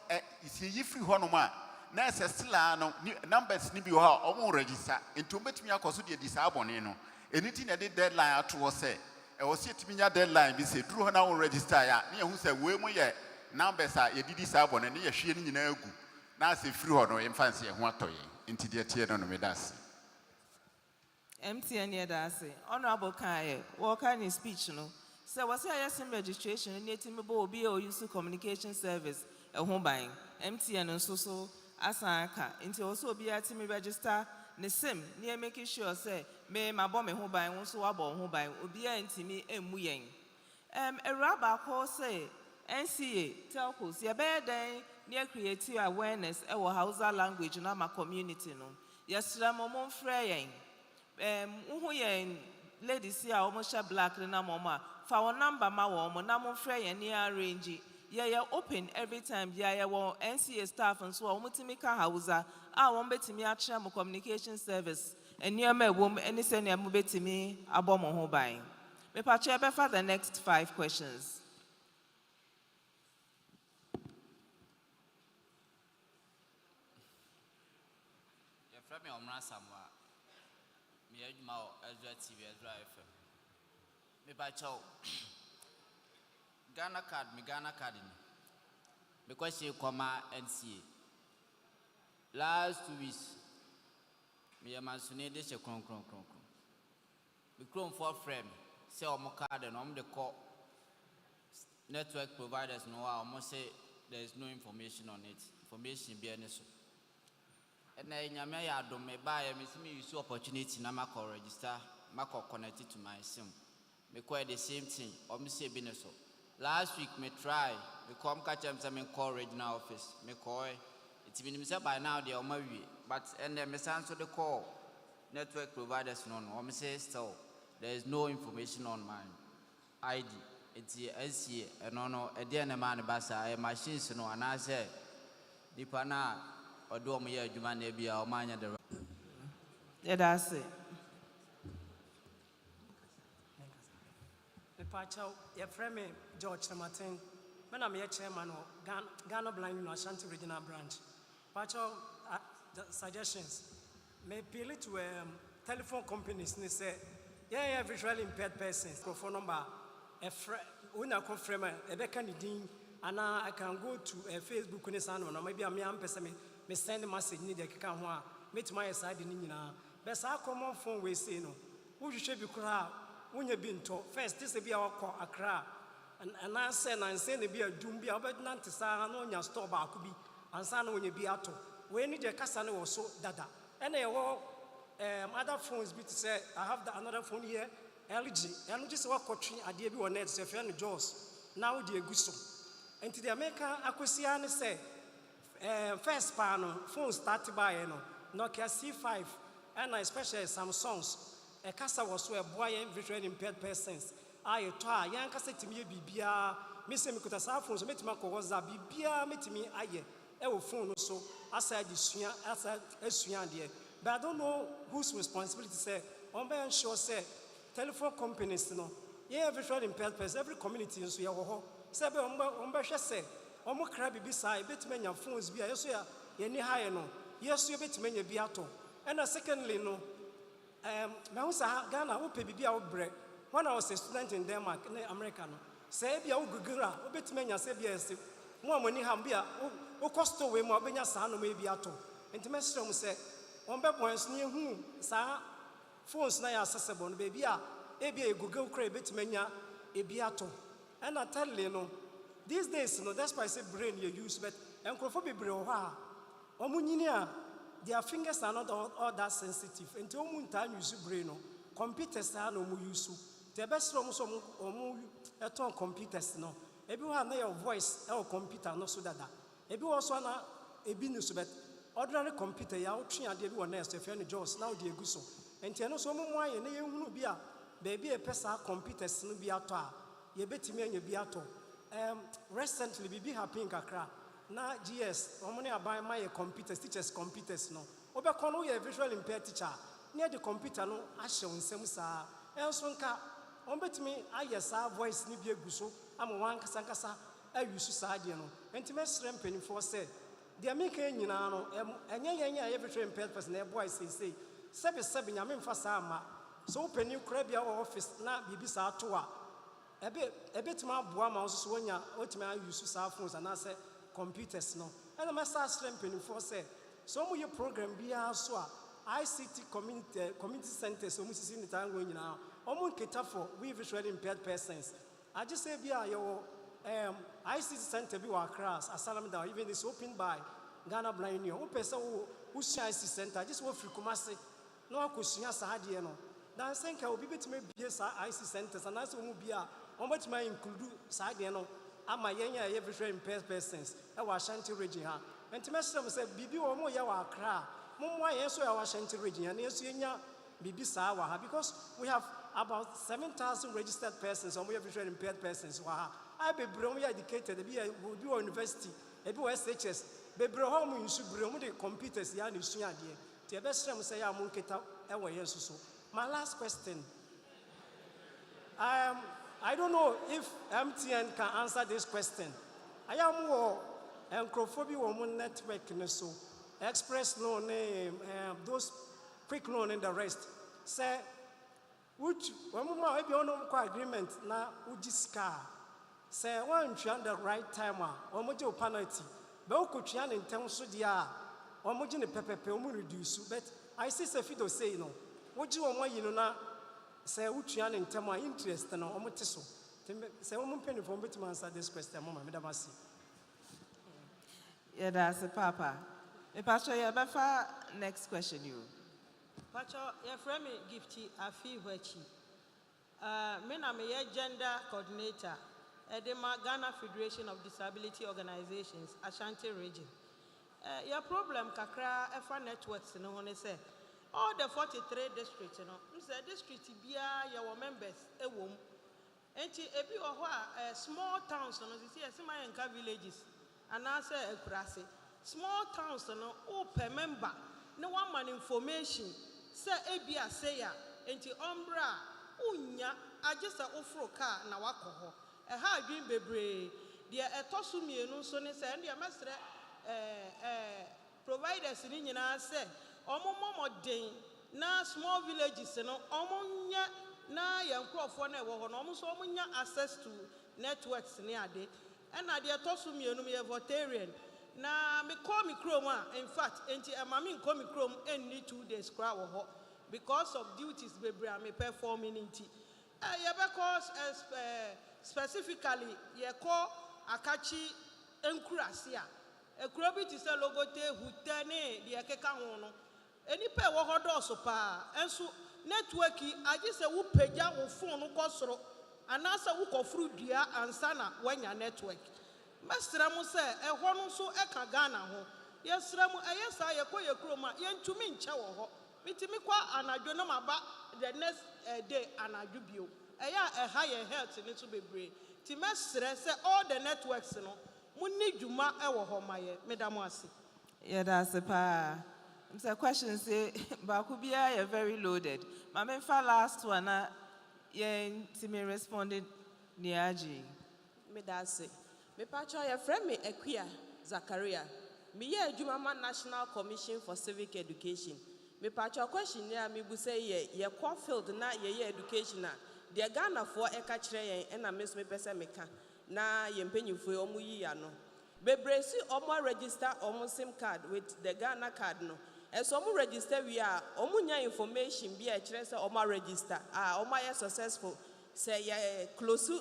is yi free ho no ma na sesla no numbers ni bi ho a omo register enti obetumi akoso de disa abone no anything na the deadline ato say e wo se timi nya deadline bi se duru ho na wo register ya na yehu se we mu ye numbers a ye didi sa abone ne ye hwe ni nyina agu na se free ho no ye mfanse ye ho atoye enti de tie no me das MTN ye dase honorable kai wo kan in speech no say was say some registration ni timi bo obi o use communication service e ho ban MTN nso so asanka into also be at me register the same near making sure say me my bomb who buy one so about who buy obi antimi emuyen a rabba call say Ncaa telcos ya bear then near creative awareness our Hausa language na my community no yes ramon freyen who yen ladies here almost black na mama for our number ma wo na mo freyen near range. Yeah, open every time. Yeah, Ncaa staff and so on. Mutimika Hausa. I want betimi actually mo communication service. And near me wom any senior mo betimi abomo ho buying. Me pache be for the next 5 questions. You friend me Omra Samwa. Me ejuma Ezra TV Ezra FM. Me pache Ghana card because you come Ncaa. Last 2 weeks, me a man sunny this a cron. Me chrome for frame, say on my card and on the call network providers no almost say there is no information on it. Information be an issue. And then I don't me buy me use opportunity na mako register, mako connected to my sim. Me quite the same thing, or me say business. Last week, me try, me come catch them some call regional office, me call. It's been himself by now, they are my way, but and then me answer the call. Network providers no, or me say so. There is no information on my ID. It's the Ncaa, and no, a dear man, basa, a machines no, and I say, Dipana, or do me a human be our man at the. Yeah, that's it. Pacho, your friend George Martin, when I'm your chairman of Ghana Blind Ashanti Regional Branch. Pacho, suggestions may appeal to telephone companies. They say, yeah, visually impaired persons. Phone number, a friend, when I confirm a beckoning, and I can go to a Facebook or maybe a young person may send a message need a can meet my side in Nina. Best our common phone we say no. Who you should be crowd. When you've been told, first, this will be our call, Accra. And I said, the be a doom be about Nantisa, and on your store bar could be, and son when you be out. When you get Cassano or so, dada. And they all other phones be to say, I have another phone here, LG, and just walk watching a dear one net, say, friend Jaws, now dear Gusto. And to the American Aquasian say, first panel, phone started by Nokia C5, and especially some songs. A casa was so a boy and visually impaired persons. I try, young cassette me bibia, Miss Mikutasa phones, met my was a bibia, met me, aye, phone so, as I dis, as I dear. But I don't know whose responsibility say. On be ensure say telephone companies no. Yeah, visually impaired person, every community in Suya ho. Say be on be say. Omo kra bibi sai betime nya phones bi a yeso ya ye ni high no. Yeso ye betime nya bi ato. And secondly no me hu sa Ghana wo pe bibi a wo bre. When I was a student in Denmark, in America no. Say bi a wo gugura, wo betime nya say bi ese. Mo amoni ham bi a wo cost we mo obenya sa no me bi ato. Enti me srem say on be points ni hu sa phones na ya accessible no baby a ebi e Google kra betime nya e bi ato. And I tell you no these days, that's why I say brain you use, but encophobia brain, their fingers are not all that sensitive. Until time use brain, computers are no more use. The best from some or computers, no. Everyone your voice, our computer, no so that. Everyone also a business, but ordinary computer, you are trained everyone else, if any jobs now, dear Gusso. And tell us some more, and you will be a baby a pesa computers, no be at all. You bet me and you be at all. Recently, we happy in Kakra. Now, GS, I buy my computers, teachers' computers. No, over Kono, a visual impaired teacher. Near the computer, no, I show in Semusa. Elsonka, on bet me, I yes, our voice, Nibia Gusso. I'm one Casancasa, I use Sadiano. And to mess ramping for said, the American, you know, and every impaired person, their voice, say, 7 Yamin for Sama. So open you crab your office, not Bibisa Toa. A bit more Buama when you ultimately use cell phones and I say computers no. And I start strengthening for say some of your program be also ICT community centers, so much in the time going now. Almost cater for we visually impaired persons. I just say be your ICT center be our class, Asalam down, even it's opened by Ghana Blind Union. Who person who's ICT center, just work for KUMASI, no Kusia Sahadiano. Then think I will be able to make ICT centers and that's will be how much may include Sadiano, and my young every impaired persons, our Ashanti region. And to Master said, Bibi or more yawa cra, Mumma, yes, our Ashanti region, and yes, Bibi Sawa, because we have about 7,000 registered persons, and we have visually impaired persons. I be brilliantly educated, be a university, a SHS, be brilliant, you should bring the computers, the other Suya, dear. The best time say, I'm Munketa, our yes. My last question. I don't know if MTN can answer this question. I am more Encrophobia woman network so express loan those quick loan and the rest. Say which one more agreement now Ujiska. Say one the right timer, or mojo penalty. But Kuchian in terms of the or mojin pepe reduce. But I see Sefido say no. What you want you know say which you in terms of interest and omotiso. Say one penny for me to answer this question, Mama, Madam Asi. Yeah, that's a papa. Pastor, yeah, befa next question you. Pastor, your friend me gifty afi wechi. Me na me gender coordinator at the Ghana Federation of Disability Organizations, Ashanti region. Your problem kakra efa networks no one say. All the 43 districts, you know, district bia your members ewom. Enti ebi oho a small towns no see Ncaa villages and answer Ekurase. Small towns no o per member no one man information say ebia say ya enti ombra unya agisa ofro car na wakoho. Ha adwin bebre de etoso mienu so ne say ndia mesre providers ni nyina say Omo na small villages no omunya na yankrofo na ewo ho no omo so omunya access to networks ni ade and ade etoso mienu me vegetarian na me call me chrome in fact enti amami call me chrome any 2 days kra wo ho because of duties bebre me performing nti ye because specifically ye call akachi enkurase a ekrobi ti se logote hutane de ekeka ho no eni pe wo hodo so pa enso network I just say wo pagya wo phone ko soro anasa wo kofuru dua ansa na wanya network mesra mu se ehwo no so eka Ghana ho yesra mu eyesa ye ko ye kroma ye ntumi nche wo ho mitimi kwa anadwo no maba the next day anadwo bio eya eha ye health ni to bebre ti mesra se all the networks no munni dwuma ewo ho maye medamu ase yeah that's a pa Mr. Question say, Bakubia, you're very loaded. My main last one, me responded, Niaji. Me da se. Me pacho your friend me Equia Zakaria. Me ye Jumama National Commission for Civic Education. Me pacho question ya me bu say ye field na ye education na. De Ghana for eka chire yen na miss me pese me ka. Na ye mpenyufo omu yi ya no. Bebre si omo register omo SIM card with the Ghana card no. As omo register we are omo nya information bi e chire se omo register. Omo ye successful. Say ye close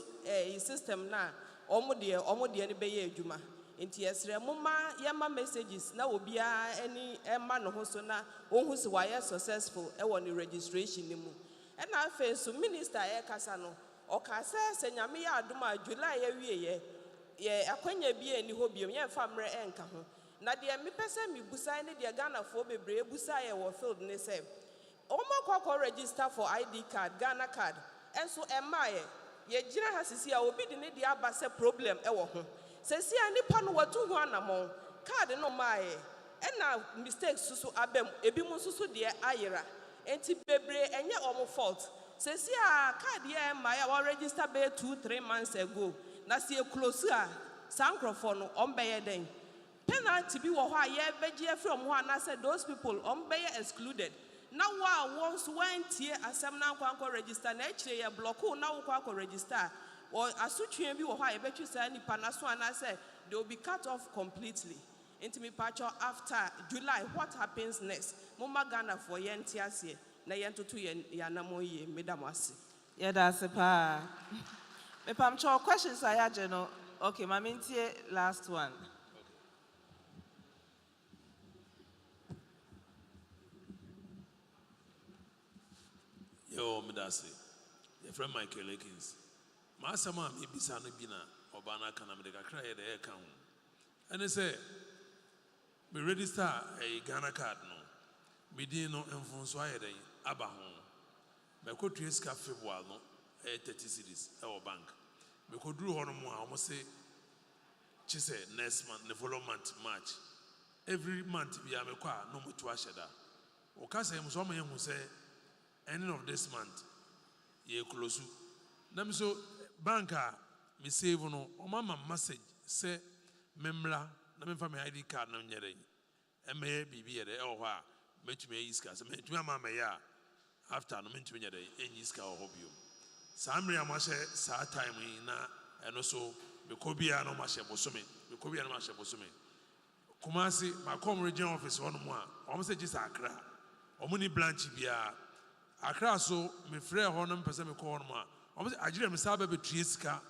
system na omo de ni be ye adwuma. Nti yesre moma yema messages na obia any ema no ho so na ohun se wa ye successful e won registration ni mu. E na afa so minister e kasa no o ka se nyame ya adoma July ye wie ye akwanya bi eni ho biom ye fa mre enka ho. Na de me pese me busa ne de Ghana fo bebre busa ye wo field ne se omo kwakọ register for ID card Ghana card. Enso emaye ye gina ha sisi a obi de ne de aba se problem e wo ho sisi a nipa no watu ho anamon card no maaye e na mistakes susu abem ebi mu susu de ayera enti bebre enye omo fault sisi a card ye emaye wa register be 2-3 months ago na se close a sankrofo no ombeye den penalty bi wo ho a ye begie from ho na say those people ombeye excluded. Now, once went here, as some now can register, naturally, a block now can register. Or as such, you will have a better say, Panaso, and I say they will be cut off completely. Into me patch after July. What happens next? Mama Ghana for Ncaa, na yentu tu yanamoye, Medamasi. Yeah, that's a pa. Me pamcho questions I had, you know. Okay, my last one. Yo, Medasi, your friend Michael Lakins. Masama, maybe Sanubina, Obana Kanameka cry at the account. And they say, we register a Ghana card no. We didn't know influence why they Abahon. We could trace cafe while no 30 cities our bank. We could do one more, almost say, she said, next month, the following month, March. Every month we are no more to Ashada. Okasa, Musoma, who say, ending of this month, ye close. Nam so banker, me save no, o mama message say memla, na me fa me ID card na nyere. E me bibi ere o ha, me tumi iska, se me tumi mama ya. After no me tumi nyere enyi iska o hobio. Samri amase sa time na eno so me kobia no mashe bosome, me kobia no mashe bosome. Kumasi Macomb region office one mo a, o mo se jisa Accra. O mo ni branch bia Accra so me frɛ hɔ no mpɛsɛ me kɔ hɔ no ma ɔmo sɛ agyere me saa bɛ betue sika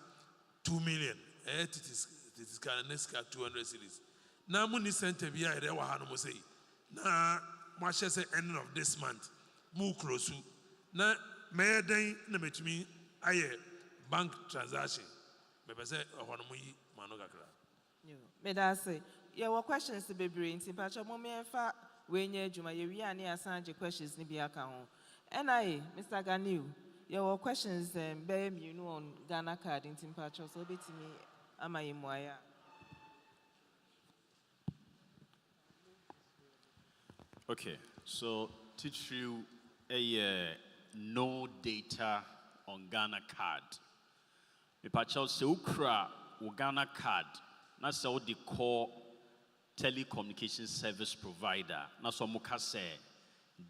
2 million tiska ne sika 200 cities na mo ni center bi a yɛrɛ wɔ ha no mo sɛ na mo ahyɛ sɛ ending of this month mo close na mɛyɛ dɛn na metumi ayɛ bank transaction mepɛ sɛ ɛhɔ no mo yi ma no kakra meda ase yɛwɔ questions bebree nti mpakyɛ mo meɛfa wɔnyɛ adwuma yɛwie a ne asan gye questions ne bi aka ho. NIA, Mr. Ganiu, your questions bear me on Ghana card in Timpacho, so bit me ama imwaya. Okay, so teach you a no data on Ghana card. Mipacho se ukra o Ghana card, na se o the core telecommunication service provider, na so muka se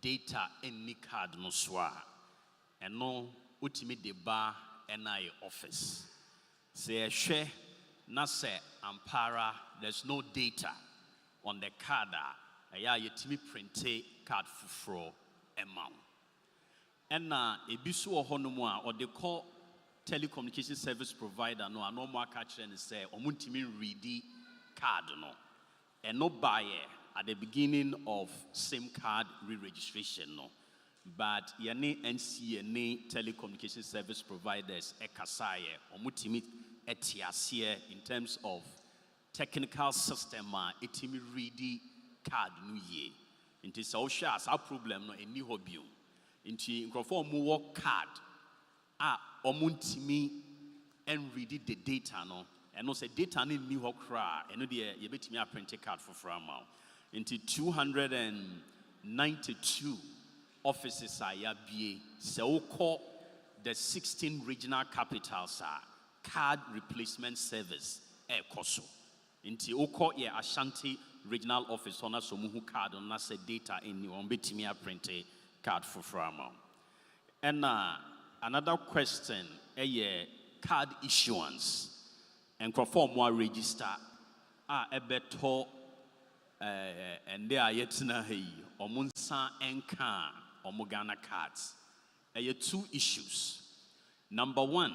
data any card no swa and no ultimate de bar NIA office. Say share na say ampara there's no data on the card aya yetimi printe card fufro amount. And ebisu ohonomu a or they call telecommunication service provider no normal catch and say omuntimi ready card no and no buyer at the beginning of SIM card re-registration, no. But yane Ncaa telecommunication service providers ekasaye omutimi etiasie in terms of technical system etimi ready card no ye. Inti sa osha as a problem no eni hobio. Inti nkrofo mu work card omuntimi and ready the data no. And no say data ni ho kra eno de yebetimi a print card for frama. Into 200 and 92 offices are yabie. So call the 16 regional capitals are card replacement service koso. Inti oko ye Ashanti regional office ona so muhu card on na se data in you on betimi print card for frama. And another question card issuance and conform more register ebeto and they are yet na hey omunsa Ncaa omugana cards. Two issues. Number one,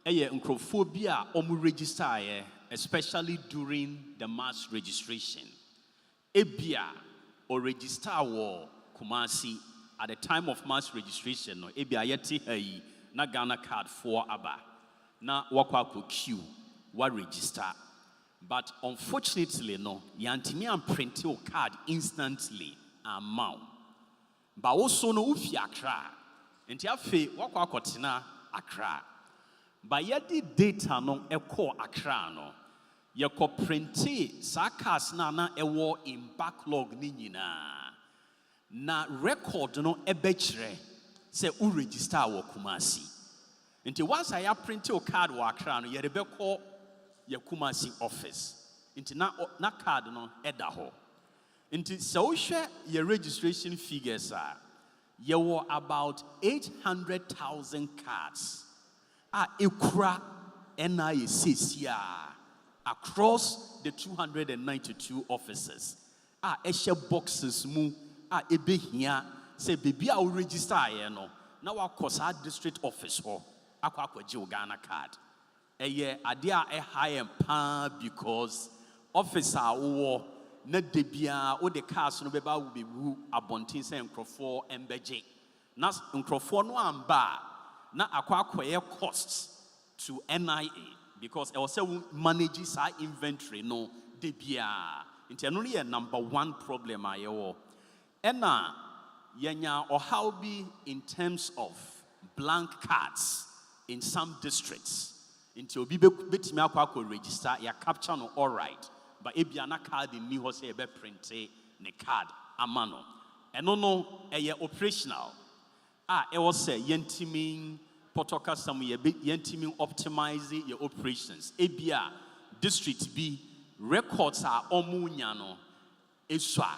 uncrophobia register especially during the mass registration. Ebia or register war KUMASI at the time of mass registration. No, ebia yeti hey na Ghana card for aba na wakwa queue wa register. But unfortunately, no, yantimi am print your card instantly amount. But also no ufi Accra. Nti afe wakwa kotina Accra. But yadi data no eko Accra no. Yeko printe sakas na ewo in backlog ni nyina. Na record no ebechre se u register wo KUMASI. Nti once I print your card wo Accra no yerebeko ye KUMASI office. Nti na card no eda ho. Nti so hwe ye registration figures are there were about 800,000 cards ekura NICCA across the 292 offices. Eshe boxes mu ebehia say baby a register no na wakosa district office ho akwaje Ghana card. Eye ade a high and pa because officer wo na debia o de cars no beba will be abontin say nkrofo embeje na nkrofo no amba na akwakoye costs to NIA because also manages our inventory no debia internally a number one problem ayewo ena yenya or be in terms of blank cards in some districts until obi betimi akwa register ya capture no all right. But ebiana card in Niho say ebe printe ne card amano. Eno no eye operational. E was say yentimin potoka some yentimin optimize your operations. Ebia district B records are omunya no eswa.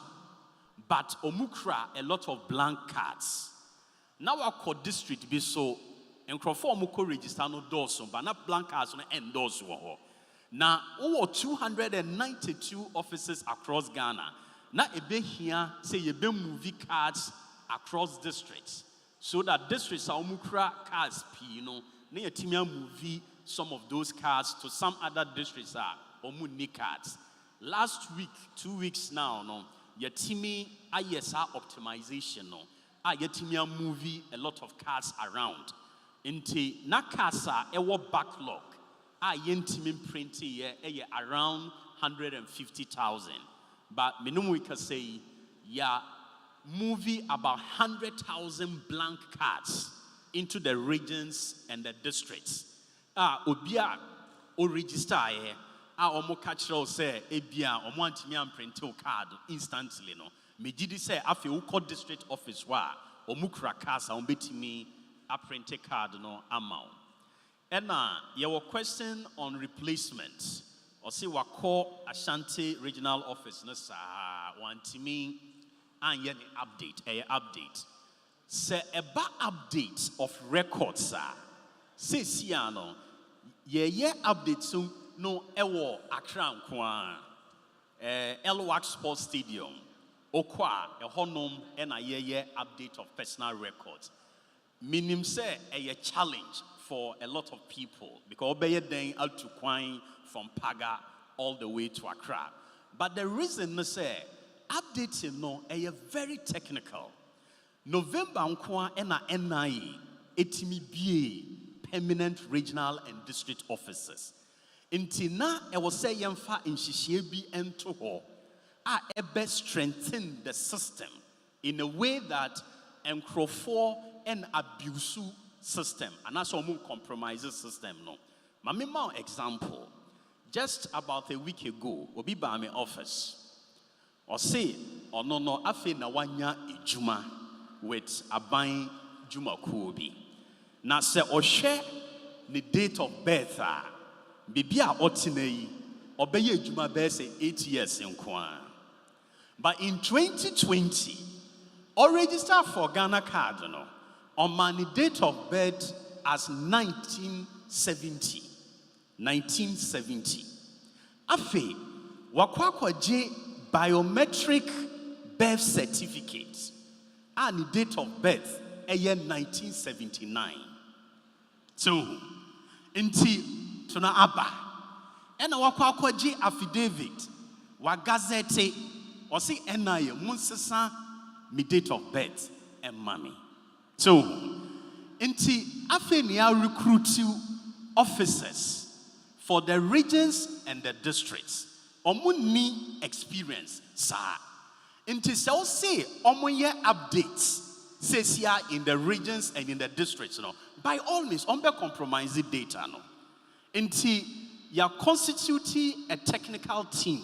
But omukra a lot of blank cards. Now our code district be so enkrofo omuko register no doso but na blank cards no endorse wo. Now, over 292 offices across Ghana. Now, ebe here say ebe movie cards across districts, so that districts are umukra cards p. You know, na yetimia movie some of those cards to some other districts are omuni cards. Last week, 2 weeks now, no, yetimi ISR optimization no. Yetimia movie a lot of cards around. Into na kasa ewo backlog. Yentimin printing around 150,000. But minimum we can say, movie about 100,000 blank cards into the regions and the districts. Obia o register omo catch say ebia omo antimi am print card instantly no. Me did say afi uko district office wa omo kra cards a ombetimi a print card no amount. And your question on replacement. Or see what call Ashanti regional office nasa want to me and yet update. Say about update of records say siano ye update so no ewo Accra kwa Elwak Sports Stadium okwa a honum and a ye update of personal records. Minim say a challenge for a lot of people because obey then out to Kwine from Paga all the way to Accra. But the reason I say updating no a very technical. November nkwa ena NIA etimi BA permanent regional and district offices. Intina e was say yemfa nhihie bi ento ho ebe strengthen the system in a way that enkrofo and abuse system and that's all compromises system no. Mamima example, just about a week ago, obi ba my office. Or say, or no, afe na wanya ijuma with aban juma kuobi. Na se ohwe the date of birth bibi a otinei obeye ijuma be say 8 years nkwa. But in 2020, or register for Ghana card no on my date of birth as 1970. 1970. Afe wakwa je biometric birth certificate and the date of birth a year 1979. So inti tuna aba ena wakwa je affidavit wa gazette or see NIA munsesa me date of birth and mommy. So inti afe ni recruit officers for the regions and the districts. Omuni experience, sir. Inti say omoye updates says here in the regions and in the districts. No, by all means, compromise the data. No, inti ya constitute a technical team.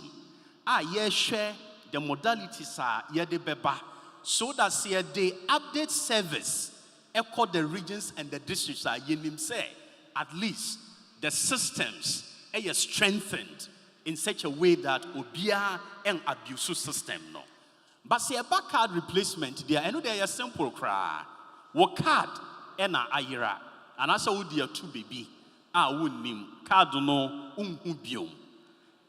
Share the modalities de beba so that say the update service echo the regions and the districts say at least the systems are strengthened in such a way that obia and abuse system no. But say about card replacement there, I know they are simple cry. What card ena ayira and as a dear two baby wouldn't card no biom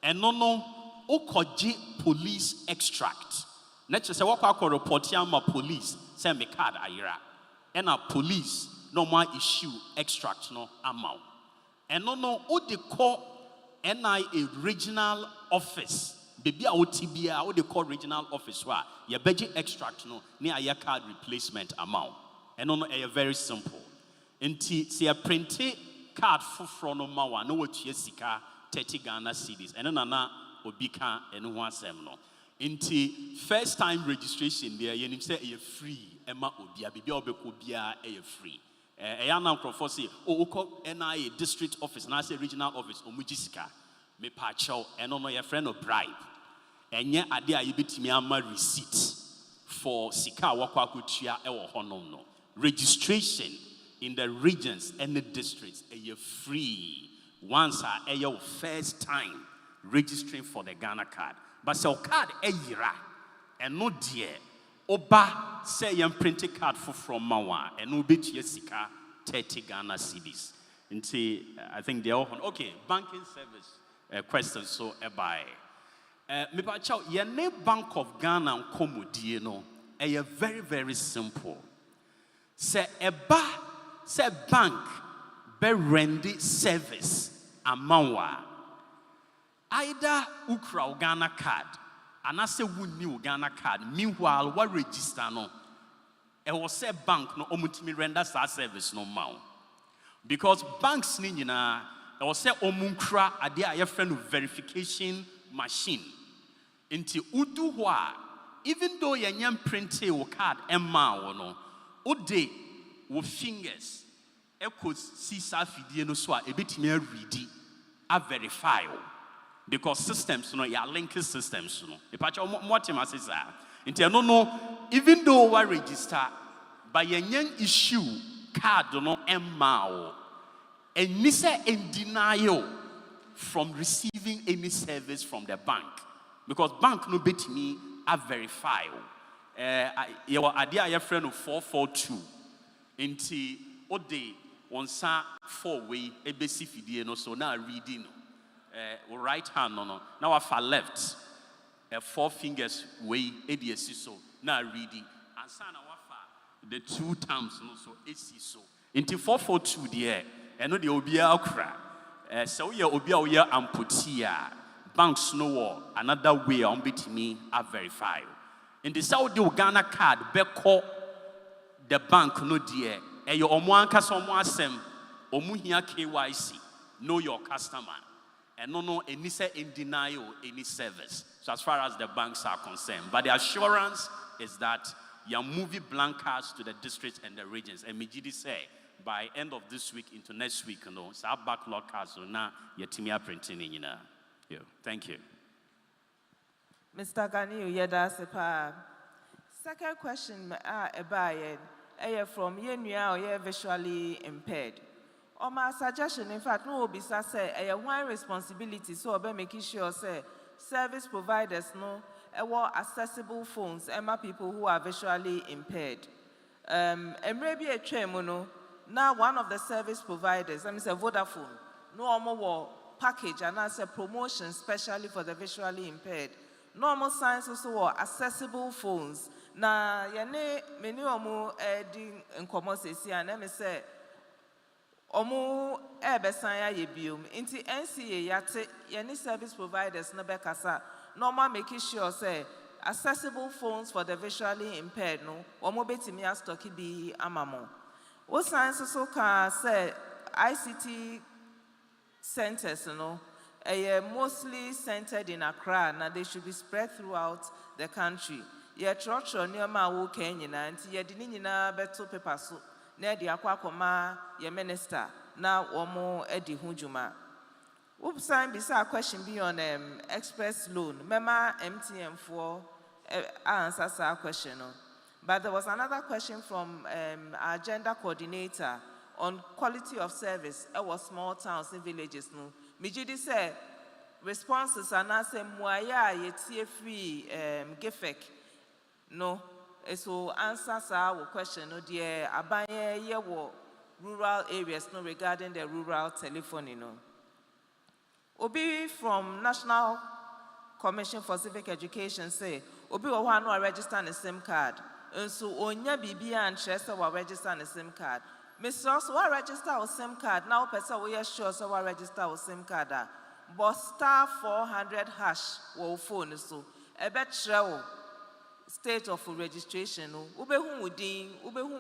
and no okoji police extract. Next say what I report yama police say me card ayira and a police no more issue extract no amount. And no they call NIA regional office. Baby a OTBA what they call regional office wa your budget extract no near your card replacement amount. And no very simple. Inti see a printed card for no mawa no what sika 30 Ghana cedis. And nana obika and one sem no. Inti first time registration there you say a free Emma obia baby obeko bia a free. Ayana Crawford say, NIA district office, and I say regional office, Omujisika, me pacho, and on your friend of bribe. And yet, I dare you bit me a receipt for Sika Wakwakutia or Honono. Registration in the regions and the districts, a free. Once a your first time registering for the Ghana card. But so card a year, and no dear. Oba say yam printed card from Mawa and no bit Sika 30 Ghana cedis. Until I think they're all okay. Banking service question so by me pa chow ye ne Bank of Ghana and Komodie no very very simple. Say eba say bank be rendi service amawa either ukra Ghana card. And I say we new Ghana card. Meanwhile, what register no? It was say bank no omutimi render service no more. Because banks ni na it was say omunkra ade a friend verification machine. Inti udu hwa even though you nyam print your card emma wo no ode wo fingers e could see sa fidie no so a ebetimi ready a verify. Because systems, your linking systems, the patch of what you must say. Even though we register, by a young issue card, no MAO, and Nisa in denial from receiving any service from the bank. Because bank no bet me a verify. Your idea, your friend of 442 into Ode on sa 4-way, a basic video, so now reading. Right hand no now far left 4 fingers way ADC so now reading and sana wafa the 2 times no so AC so into 442 there and no the obia okra so we obia amputia banks no another way on betimi a verify in the Saudi Ghana card beko the bank no there e your omo anka so omo asem omu hia KYC know your customer. And no any say in denial any service. So as far as the banks are concerned. But the assurance is that you're moving blank cards to the districts and the regions. And Mijidi say by end of this week into next week, so our backlog cards so now your team are printing in. Thank you. Mr. Ganiu Yeda Sepa. Second question from Yenua or visually impaired. Or my suggestion, in fact, no be say one responsibility so be making sure say service providers no accessible phones and people who are visually impaired. And maybe a tremono. Now one of the service providers, I mean say Vodafone, no more package and as a promotion especially for the visually impaired. Normal science also accessible phones. Na yene many omo edin nkomo sesi and me say omo ebesan ya biom inti NCA yate yene service providers na bekasa normal making sure say accessible phones for the visually impaired no omo betimi stock bi amamo. What science also can say ICT centers no mostly centered in Accra, now they should be spread throughout the country. Yet, Rocho near my Kenya, and Yadinina Beto Pepaso, near the Aquacoma, your minister, now or more Eddie Hunjuma. Whoop sign beside question beyond express loan, Mema MTM4 answers our question. But there was another question from our agenda coordinator on quality of service at small towns and villages. No. Mijidi say responses are not say muaya yetie free gifek. No, so answers our question no dear abanye ye wo rural areas no regarding the rural telephony no. Obi from National Commission for Civic Education say Obi wa no register a SIM card. And so onya bibia and chester wa register a SIM card. Mr. Also, what register or SIM card? Now, person we are sure so what register or SIM card. But star 400 hash or phone so a bet travel state of registration. Ube who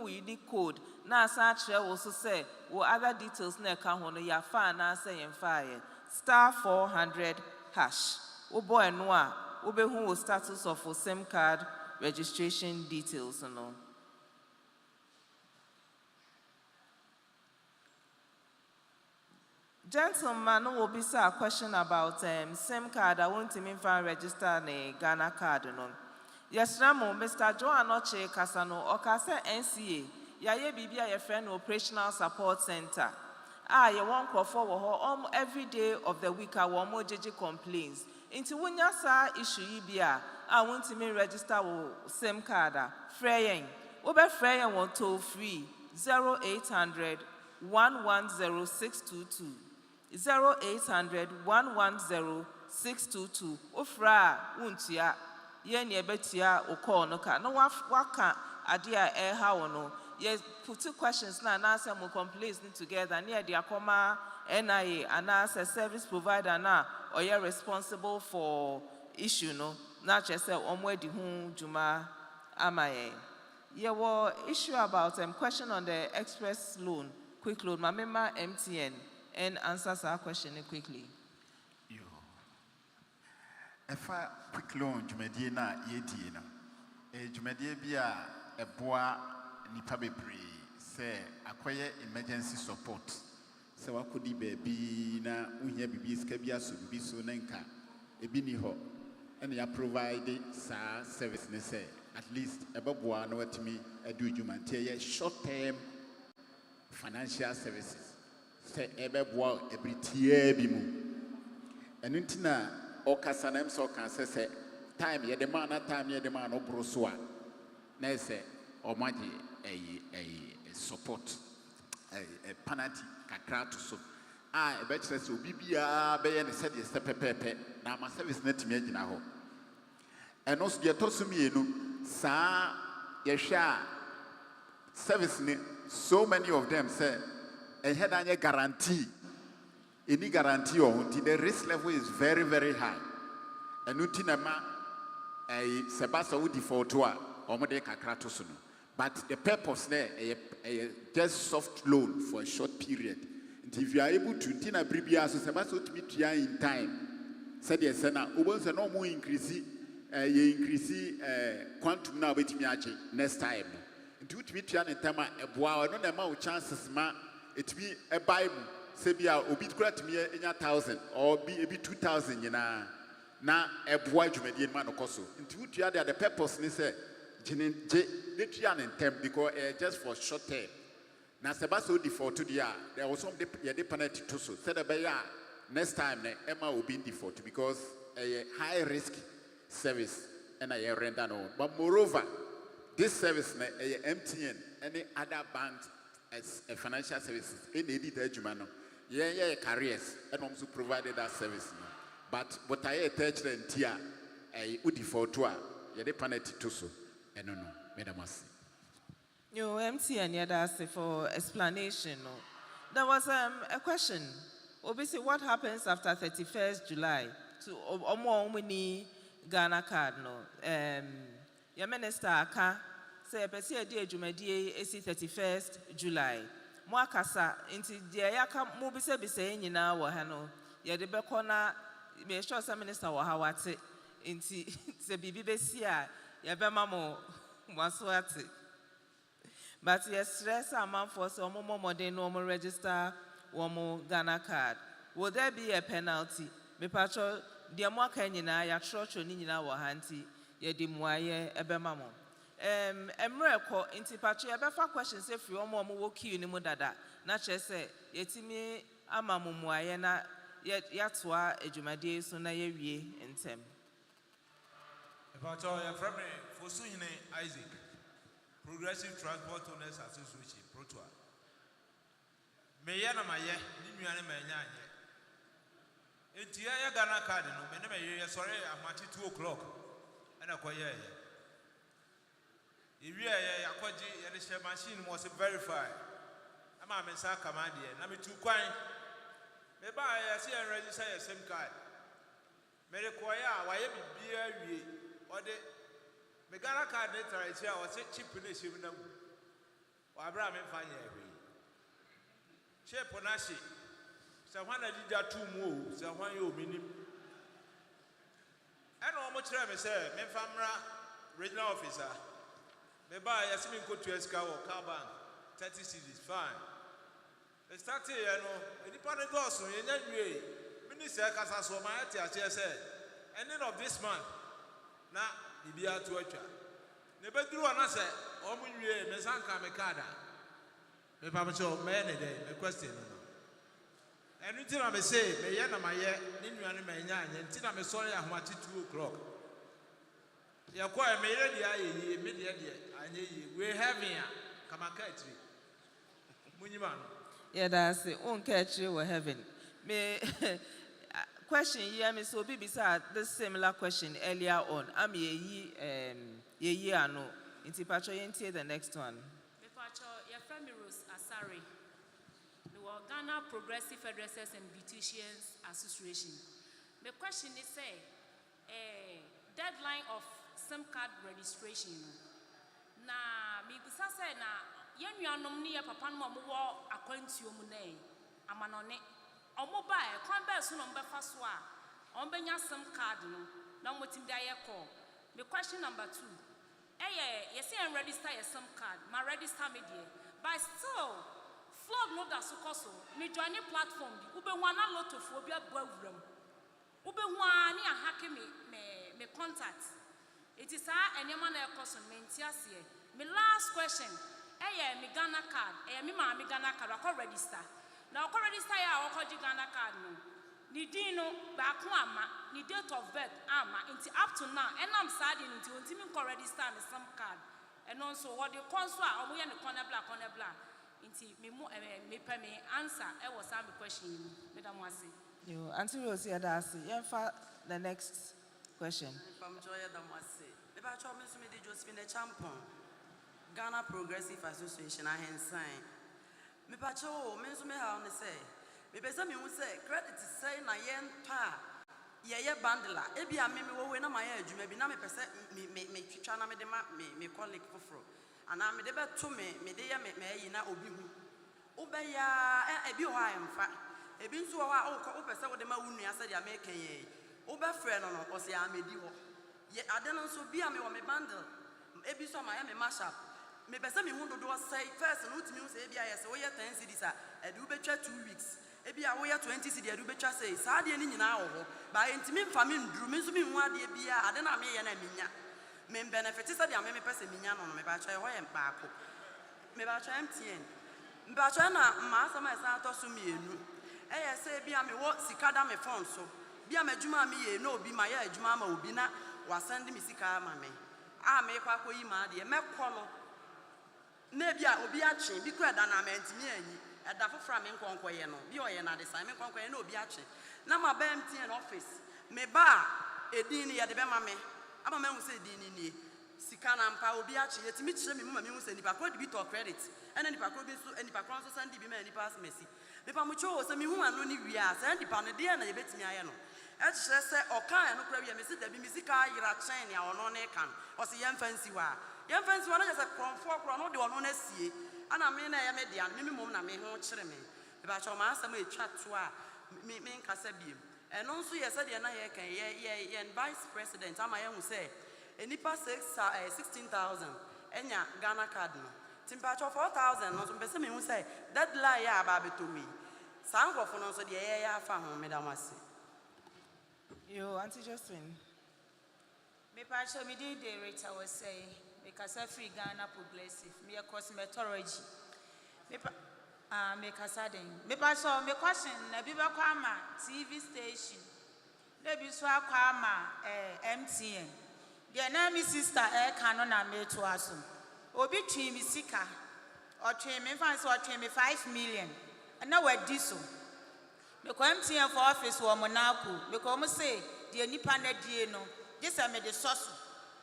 we code. Now, such also say what other details ne can on your fire now saying fire. Star 400 hash. Ubo and noa. Ube who status of SIM card registration details and all. Gentleman, will be a question about SIM card. I want to find register a Ghana card. No. Yes, Ramo, Mr. Joan Noche Casano, or Casa NCA, Yaye Bibia, your friend, Operational Support Center. You won't call forward every day of the week. I want more JJ complaints. Into when you say issue Ibia, I want to register with SIM card. Freying, Uber Freying want toll free 0800 110 622. 0800-110-622. Ofra untia ye betia oko no ka no waka adia ha wono ye put two questions na answer mo complaints together near the akoma NIA and answer service provider na or you responsible for issue no na che say omwe di hu juma amaye. Ye were issue about question on the express loan, quick loan, Mamema MTN. And answers our question quickly. If I quick loan, Jumedie na yedi no. Jumedie bia eboa nipa bebre say acquire emergency support. Se wakodi baby na uhia bibi ska bia so bibi so nenka ebi ni ho. And ya provide sa service ne say at least eboa no watimi edu djuma ntie short term financial services. Say ebeboa ebritie bi mu enu ntina okasa na mso kan say time ye de man na time ye de man no bro so a na say omaje support penalty kakra to so ebe kire say obi bia be ye ne say de pepepe na ma service na timi agina ho eno so de to so mienu sa ye hwa service ni so many of them say and had any guarantee. Any guarantee on the risk level is very, very high. And utinama a sebasa would default to or kakratosuno. But the purpose there just soft loan for a short period. And if you are able to tina bribia so sebasa to meet in time, said yes, and ubos no more increase quantum now with me next time. Do to meet you in time a boa no amount chances ma. It be a Bible, say be a bit great me in 1,000 or be a bit 2,000, na ɛboa dwumadie no ma no kɔ so nti wotua de the purpose ne sɛ gyene ne tua ne ntɛm because just for short term na sɛ ba sɛ odi default deɛ a there was some yɛde penalty to so sɛ de bɛyɛ a next time ne ɛma obi default because ɛyɛ high risk service ɛna yɛ render no but moreover this service na ɛyɛ MTN any other banks as a financial services ɛna ɛdi da adwuma no yɛyɛ careers ɛna ɔmo so provided that service no but I attach the ntia udi for tour yɛde penalty to so ɛno no madam ase Yo, MTN Yadasi for explanation. No. There was a question. Obviously, what happens after 31st July to Omo Ghana card? No, your minister aka say pesi adi ejumadi esi 31st July. Mo akasa inti dia yaka mo bise nyina wo ha no. Ye de beko na me sure some minister wo ha wate inti se bibi besi a ye be ma mo so ate. But yes, stress amount for some more than normal register one Ghana card. Will there be a penalty? Me patrol, dear Mokanina, ya church or Nina or Hanti, ye dimwaye ebemamo. Emreko, inti patria befa questions if you more woki in Mudada, not just say, yetimi amamumwaye na yatwa ejumadi suna ye in tem. About your friend, for soon Isaac. Progressive Transport Owners Association, Protoa. Mayana Maye, Nimiana Mayanya. Intia Ghana card, no, Menema, sorry, I'm at 2 o'clock. And a quiet. If you are Yakwaji, and the machine was verified. I'm a Mesa Commandia, and I'm too quiet. Maybe I see and register a SIM card. May require why be or the me Ghana card net right here was cheap in this even them. Abraham and Fanya. Cheap Ponashi. Someone I did that 2 moves, someone you mean. I know how much time I say, Memfamra, regional officer. Maybe I assume go to Escawa, Carbon, 30 cities, fine. They start here, you know, any part of those, in any way, Minister Casas, my said, ending of this month. Now, Ibia to Echa. Never drew an answer, Omunye, Mesanka Mekada. If I'm so many day, a question. And until I may say, Mayana Maya, Ninuan Mayan, and Tina Messoya, I'm at 2 o'clock. You acquire Mayadi, immediately, and we're having a Kamakatri. Muniman. Yeah, that's the own catch you were having. May. Question here, Miss Obi, beside the similar question earlier on. I'm ye no. Inti Pacho yenti the next one. Me Pacho, your friend Rose Asari. The Ghana Progressive Hairdressers and Beauticians Association. The question is say, deadline of SIM card registration. Na me bisa say na yen yanom ni ya papa no mo wo akwantuo mu na amanone. Mobile, Converse soon on Befaswa, on Benya SIM card, no more team there call. The question number 2. Yes, I register a SIM card, my register media. But still, flog no da sukoso, me join a platform, Ube one a lot of phobia program. Ube one a hacking me contact. It is our and Yaman air person, Mentiasia. My last question. Me Ghana card, me Ghana card, I register. Now, register ya okoji Ghana card no. Ni dino baako ama, ni date of birth ama. Until up to now, and I'm sad until me register me SIM card. And also what the console, omo ya ne corner black. Until me pay me answer. I was some question, Madam Wasi. You Auntie Rosie Adasi. Yeah, the next question. From Joya Damwasi. The Bachelor Miss Midi Josephine Champon, Ghana Progressive Association, I hand sign. Me pacho, me so me ha on say. Me pesa me say credit say na yen pa. Ye bandla. Ebi a me wo we na my adwuma bi na me pesa me twitwa na me de ma me colleague foforo. Ana me de be to me de ye me yi na obi hu. Wo be ya ebi ho ayemfa. Ebi nso ho a wo pesa wo de ma wunu asa de American ye. Wo be frɛ no o se a me di ho. Ye ade no nso bi a me wo me bundle. Ebi so ma ya me mashup. Me pesa me hundo do say first no timi say bia yes we 10 cedis a e do betwa 2 weeks e bia we 20 cedis e do betwa say saa de ni nyina wo By intimate family, Drumis, me one day be a then I may and a minya. Men benefits that I may pass a minyan on me by Chai and Paco. Me by Champion. Bachana, Master, my son, to me. I say, be a me what Sicada me phone so. Be a me Juma me, no, be my Juma Obina, was sending me Sicada mammy. I make Paco Imadi, a me color. Maybe I will be a chain, because I meant me and a from in Conquayano, be another Simon Conquayano, be a chain. Now my BMT office, me bar a dini at the Bemame. I'm a man who say dini. Sikana and Pao be a chain, yet meet me, Mamus, and if I could be to credit, and then if I could be so, and if I cross the Sandy, be many pass messy. The Pamucho, some who are only we are, and the Panadia and I bet me I know. As she said, or can no crave, Mrs. the Missika, you're a chain, or no neck, or see young fancy war. Young fancy one is a crown for crown, the one on a sea, and I mean I am a dear, minimum, I may hold children. About your master may chat to her, me Casabi. And also, yes, I can, and vice president, I'm my own say, and Nipa 16,000, and ya Ghana Cardinal. Temperature 4,000, not some person who say, that lie, Baby to me. Sound of one also the air found, Madame Massey. You, Auntie Josephine. Me pacho me did the rate I was saying because I free Ghana progressive. Me a cosmetology. Me casading. Me pacho me question. Ne biba kwama TV station. Ne biswa kwama MTN. The name sister canon na me to aso. Obi twi mi sika. Or twi me fancy or twi me 5 million. And now we're diesel. Because MTN for office or Monaco, because I say, the nipa na die no, this I made the sauce.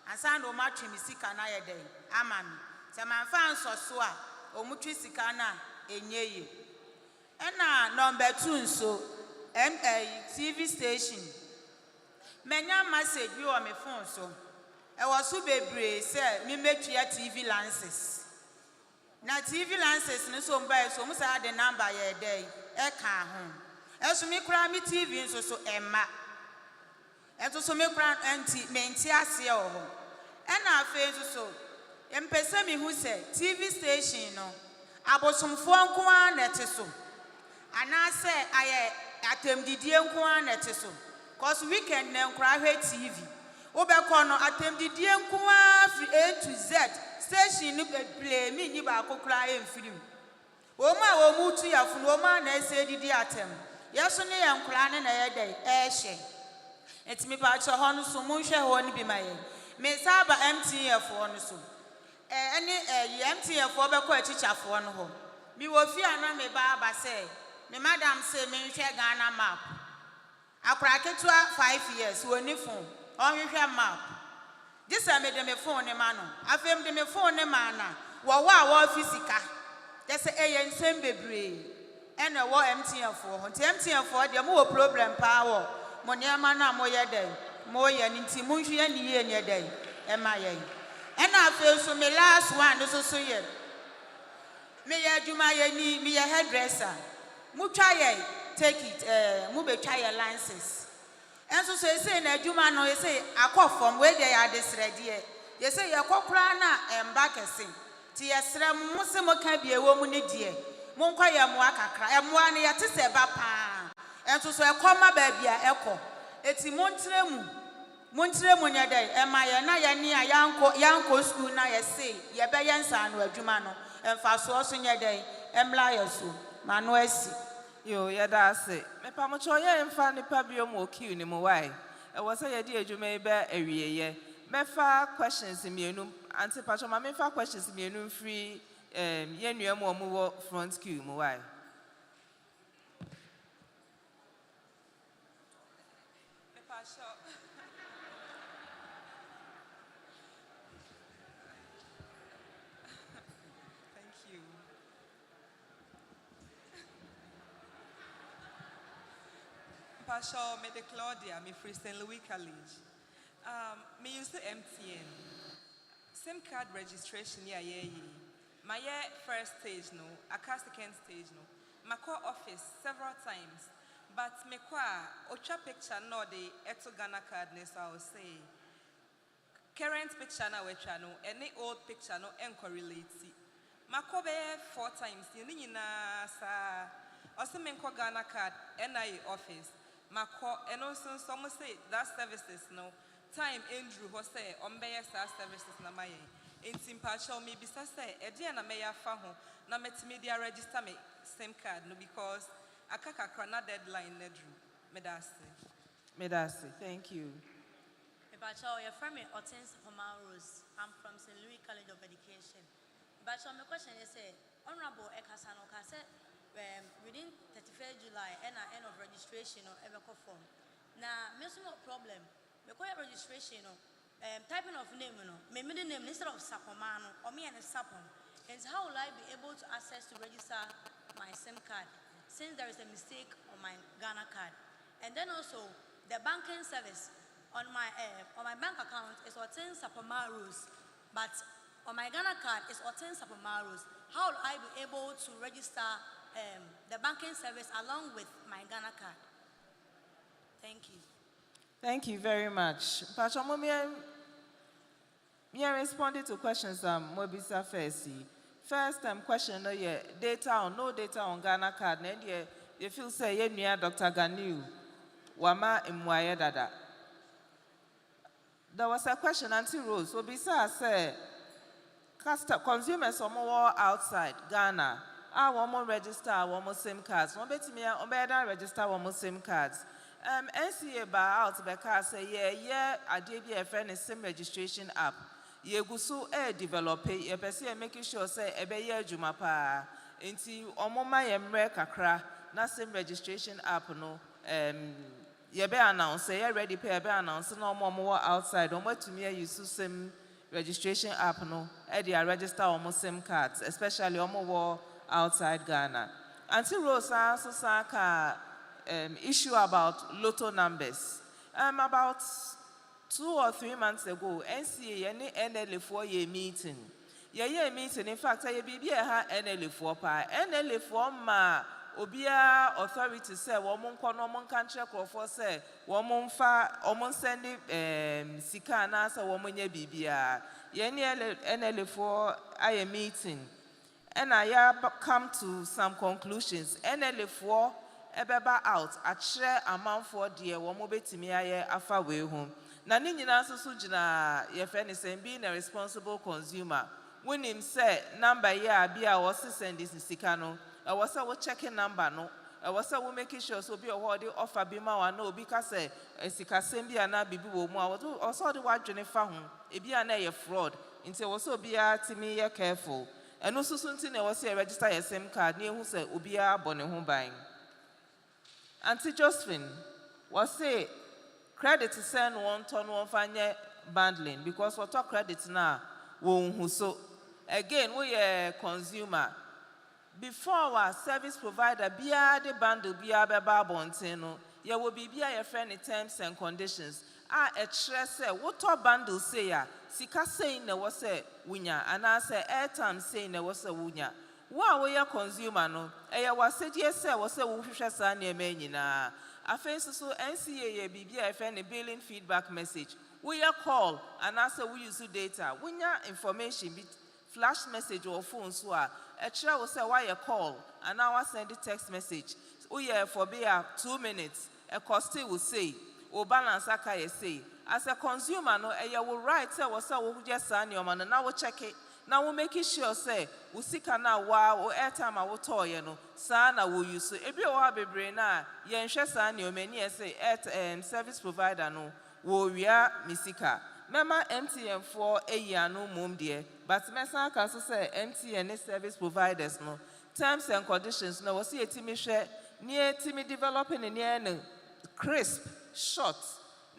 And sand o match me sika na ye day. Amami. Some man found so o mutri sika na enye. And number 2 so TV station. Menya message you on my phone so. I was so bebre say me make TV lenses. Na TV lenses no so buy so musa the number ye day. E ka ho. Eso me kra mi TV nso so emma. Eto so me kra anti menti ase o ho. E na afa nso so empese mi hu se TV station no abosomfo nko an nete so. Ana se aye atemdidie nko an nete so. Cause weekend na nkra hwe TV. Obekọ no atemdidie nko an free A to Z. Station no play me ni ba akokra e mfirim. Oma wo mutu ya funu oma na ese didi atem. Yeso ne yankura ne na yedai ehye. Etimi ba cho ho no so munhwe ho ne bi maye. Me saba MTN fo no so. MTN fo be ko achichafo no ho. Mi wo fi ana me ba ba se. Me madam say me nhwe Ghana map. Akura ketua 5 years woni phone. Onhwe map. This I made me phone ne ma no. Afem de me phone ne ma na. Wo wa fisika. Just say nsem bebre. And a war MTN for MTN for the more problem power. Moniama na moya day, more yan inti munchi and ye in your day, MIA. And I feel so me last one, so ye. May I do my knee, me a hairdresser. Muchaye, take it, move a tire licenses. And so say, na Juma no, you say, I call from where they are this ready. You say, your cockrana and back a sing. Tia Sram Musimo can be a woman, dear. Monka ya mwakakra emwane ya te se ba pa enso so ekoma ba bia eko eti montremu nya dai ema ya na ya ni yanko school na ya say ye be yensa no adwuma no emfa so so nya dai emla ya so manu asi yo ya da se me pa mo cho ye emfa ni pa bio mo kiu ni mo wai e wo say ye di adwuma e ba awieye me fa questions mienu anti pa cho ma me fa questions mienu free yenua mo mo front queue mo why Thank you. Pasha me de Claudia me free St. Louis College. Me use the MTN. SIM card registration yeah. My first stage no, I cast second stage no. My core office several times, but me kwa ocha picture no the eto Ghana card ne so I will say current picture na wecha no any old picture no encorrelate. My core 4 times ni na sa also me Ghana card NIA office Mako, and also some say that services no time Andrew ho say on bear services na my in Timpacho maybe say Ediana Maya Faho na media register me SIM card no because akaka krana deadline nedru Medasi, thank you. Bacho, your friend Hortense Rose. I'm from St. Louis College of Education. Bacho, my question is, Honorable Ekasano Kase, within 31st July, and end of registration or ever form. Now, no problem. Because registration, typing of name, my middle name instead of Sapomano or me and a Sapon. And how will I be able to access to register my SIM card since there is a mistake on my Ghana card? And then also the banking service on my bank account is Hortense Sapamaros, but on my Ghana card is Hortense Sapamaros. How will I be able to register the banking service along with my Ghana card? Thank you. Thank you very much. Pacho, me responding to questions Mobisa first. First question data or no data on Ghana card. And you feel say you near Dr. Ganiu Wama Imwaye Dada. There was a question Auntie Rose. So besides say consumers are more outside Ghana. I want more register, one more SIM cards. One bet me on better register one more SIM cards. NCA by out because say I did be a friend SIM registration app. Ye gusu develop ye person making sure say ye jumapa. Inti omoma yemre kakra na SIM registration app no ye be announce say ye ready pay be announce no more outside. Omo to me use SIM registration app no they register omo SIM cards, especially omo outside Ghana. Until Rosa Sosaka issue about lotto numbers. About 2 or 3 months ago, NCA any NLA4 year meeting. Year meeting, in fact, I be ha NLA4 pa. NLA4 ma obia authority say woman kono mon country for say woman fa omon send sika na say woman ye bibia. Ye NLA4 I meeting. And I come to some conclusions. NLA4 ebeba out a share amount for dear one mobile afa way home. Na ni nyina so jina ye friend is being a responsible consumer. When him say number ya be a was send this sika no. I was checking number no. I was making sure so be a offer be ma no because say sika sembi ana bibi wo mu. I was also the wa dwene fa ho. E bi ana ye fraud. Nti also be a timi ye careful. And also something I was register a SIM card near who said Ubia Bonne buying. Auntie Josephine was say credit to send 1 ton 1 fine bundling because what talk credit now who so again we a consumer before our service provider bia the bundle bia beba bonteno ye will be bia friend in terms and conditions a stress what bundle say ya sika say na was say wunya and I say airtime say na was say wunya wa we consumer no e was say say wo hwehwe sa na ema nyina afenso so NCA ye bibia friend billing feedback message we call and I say we use data wunya information flash message or phone so a kira will say why call and now I send the text message we for be 2 minutes a cost will say o balance aka ye say as a consumer no you will write say we just sign your man now we check it now we make sure say we sika na wa o airtime a wo toy no sa na we use e bi o ha bebre na ye nhwe sa na o mani say service provider no wo wia misika mema MTN for eya no mum de but mesa ka so say MTN service providers no terms and conditions no we see etimi hwe near etimi developing near crisp short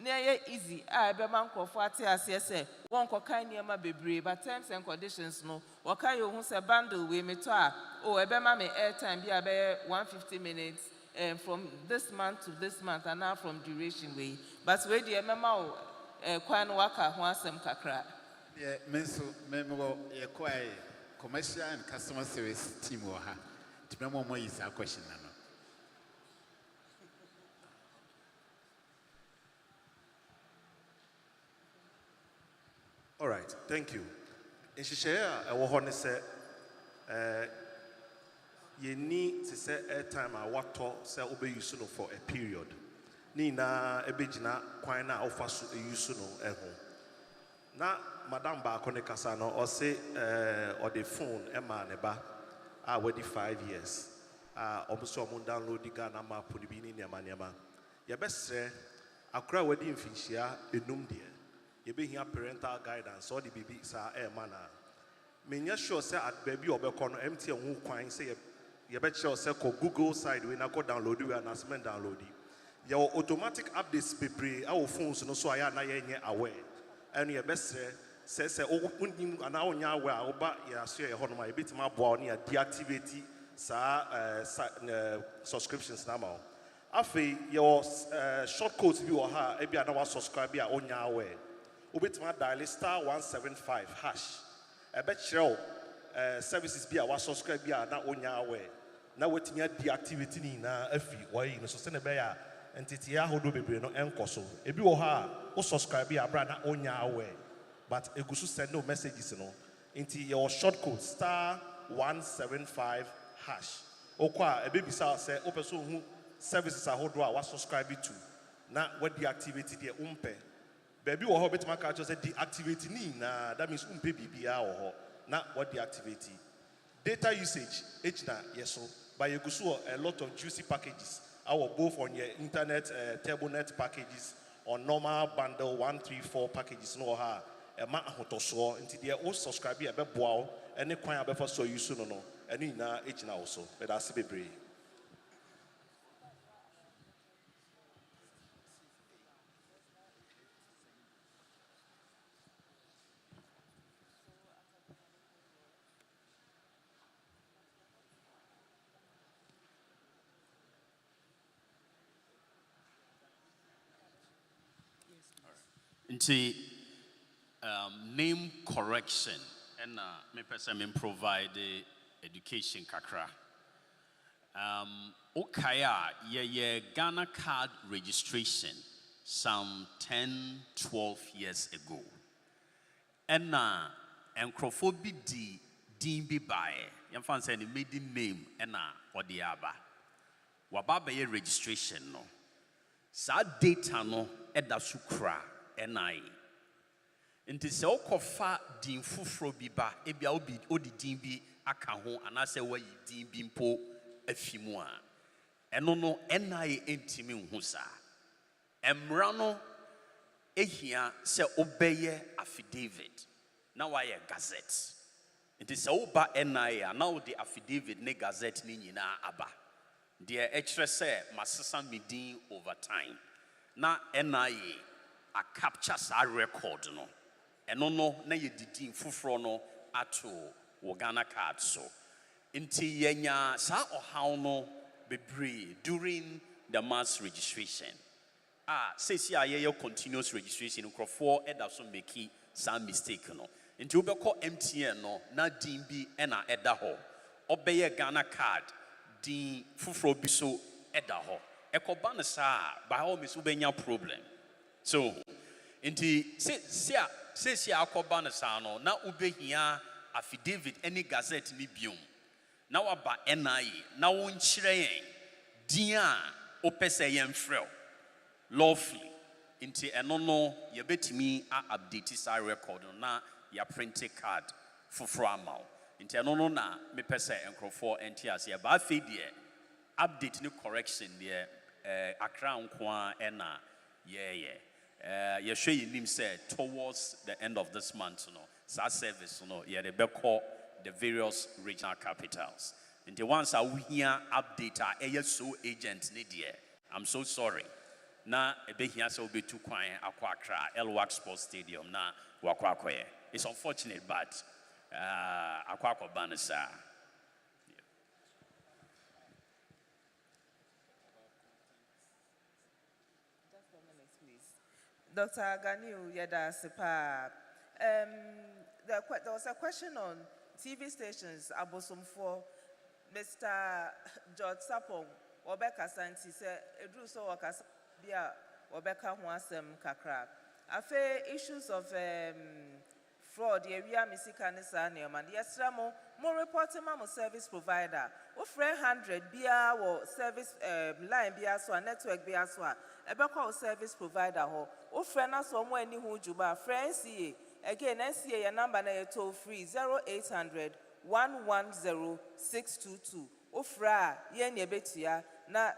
near easy be man ko for ati say won ko kan niam bebre but terms and conditions no wo kan you hu say bundle we me to e be ma me airtime bi be 150 minutes from this month to this month and now from duration we but we dey mema kwan waka ho asem kakra yeah menso memo ye kwai commercial and customer service team wo ha tibemo mo is a question na no. All right, thank you. In Shishaya, I want to say, you need to say airtime I want to say obey you for a period. Nina ebejina kwana ofasu eyusu no eho. Na Madam Bakone Kasano or say or the phone Emma Neba already 5 years. Obuso mun download the Ghana map put the bini nyama. Your best say akra wedding finchia enum dear. You be here parental guidance or the baby sa mana. Menya sure say at baby or bekono empty and who quine say you bet sure say ko Google side when I go download you announcement download it. Your automatic updates be our phones no so I na aware. And your best says oh and now nya where oba ya share hono my bit ma boa ni deactivate sa subscriptions now. Afi your short codes bi or ha e bia na wa subscribe bia onya aware. Obitima dial *175# e be kire services bia wa subscribe bia na onya aware. Na wetimi deactivate ni na afi why no so se ne be ya entity ya hodo bebre no enkoso ebi wo ha o subscribe ya bra na onya aware but egusu send no messages no into your short code *175#. Okwa e be bisa say o person hu services a hodo a wa subscribe to na what deactivate the umpe baby wo ho betima ka say deactivate ni na that means umpe bibia wo ho na what deactivate data usage na yeso by egusu a lot of juicy packages both on your internet TurboNet packages or normal bundle 134 packages no ha e ma ahotoso nti de o subscribe e be boa any kwan abefa so use no no ani na ejina also but that's bebre. Name correction and me person provide education kakra. Okaya ye Ghana card registration some 10-12 years ago. And encrophobi dimbi bae. Yamfan say the maiden name or the aba. Wababa ye registration no. Sa data no eda sukra NI. Nti se okofa din fufuro bi ba ebia obi odi din bi aka ho anase wayi din bi mpo afimu a eno no NI entimi nhu sa emra no ehia se obeye affidavit na waye gazette nti se oba NI a na odi affidavit ne gazette ni nyina aba de ekre se masesa medin over time na NI a capture sa record no eno no na ye didin fufuro no ato wo Ghana card so nti yenya sa ohaw no bebre during the mass registration says ye continuous registration crofo eda so make some mistake no nti obekọ MTN no na din bi na eda ho obeye Ghana card din fufuro bi so eda ho ekoba no sa by all means ubenya problem so inti se akoba no sa no na ubehia affidavit any gazette ni biom na waba NI na wonkyerɛ yɛn din a opese yɛn frɛ lawfully inti ɛno no yɛbɛtumi a update sa record na ya print card foforo ama inti ɛno no na mepɛ sɛ nkrofo enti ase ba afei deɛ update ni correction deɛ akra nkoa ɛna yɛhwɛ yɛnim sɛ towards the end of this month no sa service no yɛde bɛkɔ the various regional capitals. And the ones that we hear update are ASO agent Nidia. I'm so sorry. Na ebe here so be too quiet Aquakra, Elwak Sports Stadium na Wakwakoye. It's unfortunate, but Akwako Banasa. Dr. Ganiu Yeda Sepa. There was a question on TV stations, Abosom for Mr. George Sapong, Obeka Santi said, Edru so Wakasabia, Obeka Huasem Kakra. Afe issues of fraud ye wia misika ne saa ne man yesra mo report ma mo service provider wo frɛ 100 bia wo service line bia so network bia so a ebekwa wo service provider ho wo frɛ na so mo ani hu juba frɛ Ncaa again Ncaa your number na toll free 0800 110 622 wo frɛ ye ne betua na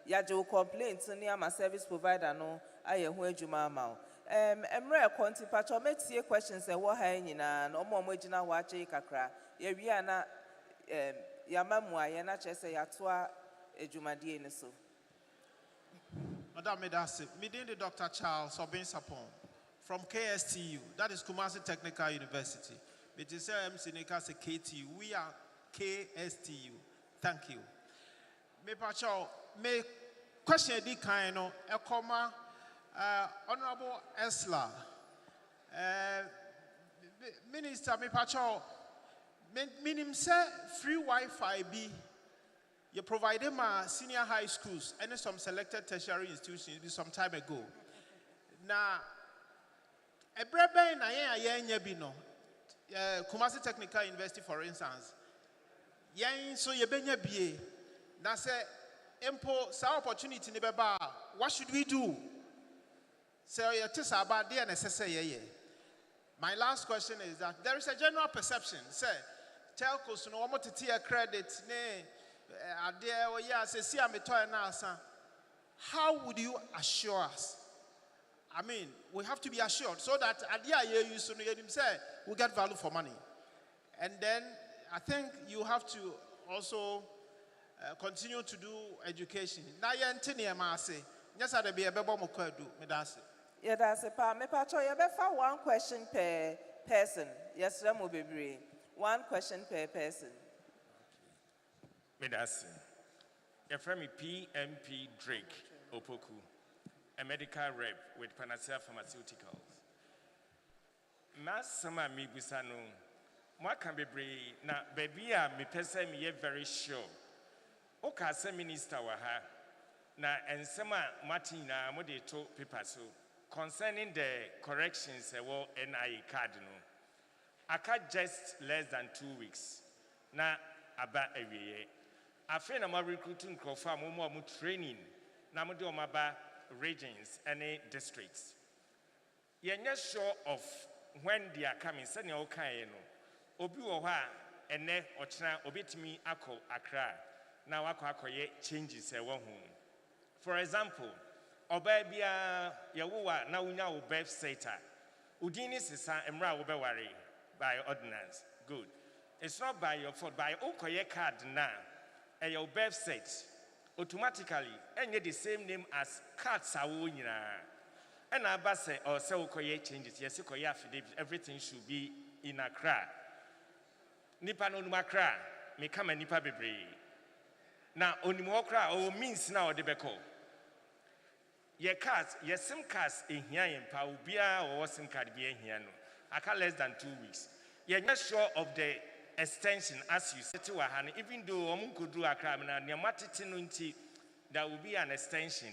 ya je complaint ni ama service provider no aye ho adwuma ama emre konti pacho metie questions e wo ha nyina na omo agina ho ache kakra ye wi ana ya mamu aye na chese ya toa adwumadie ni so. Madam Medase, meeting the Dr. Charles Obin Sapon from KSTU, that is KUMASI Technical University. It is Ncaa say KTU. We are KSTU. Thank you. Me pacho me question di kind no e comma Honorable Esla. Minister me pacho minim say free Wi-Fi be you provided my senior high schools and some selected tertiary institutions some time ago. Now, a brebe na yen bino, KUMASI Technical University, for instance. Yen so ye benya bie. Na say empo sa opportunity ni beba. What should we do? So ye tisa about the necessary. My last question is that there is a general perception. Say, telcos no want to tier credit ne. How would you assure us? I mean, we have to be assured so that we get value for money. And then I think you have to also continue to do education. Yeah, that's a part. Me pacho, you better one question per person. Yes, Ramu. One question per person. Medasi. Your friend PMP Drake Opoku, a medical rep with Panacea Pharmaceuticals. Masama mi busano, what can be brave na baby me person me very sure. Oka se minister waha na ensema Martina modeto paper concerning the corrections ewo NIA card no. Aka just less than 2 weeks. Na aba ewiye. After na recruiting crowdfund more training na mo de omaba regions and districts. You're not sure of when they are coming. Send your kind no. Obi oha ene ochna obetimi ako Accra. Na wako ye changes e wo home. For example, oba bia ye wo wa na unya wo birth center. Udini sisa emra wo be ware by ordinance. Good. It's not by your fault. By okoye card na. Your birth set automatically and the same name as cards are and I say or so changes. Yes, everything should be in Accra. Nipa no Accra, me come and Nipa bebre. Now only more Accra or means now the beko. Your cards, your SIM cards in here in Paubia or SIM card be in here no. I can't less than 2 weeks. You're not sure of the extension as you said to Wahani, even though Omun could do a crime and Yamatiti, there will be an extension.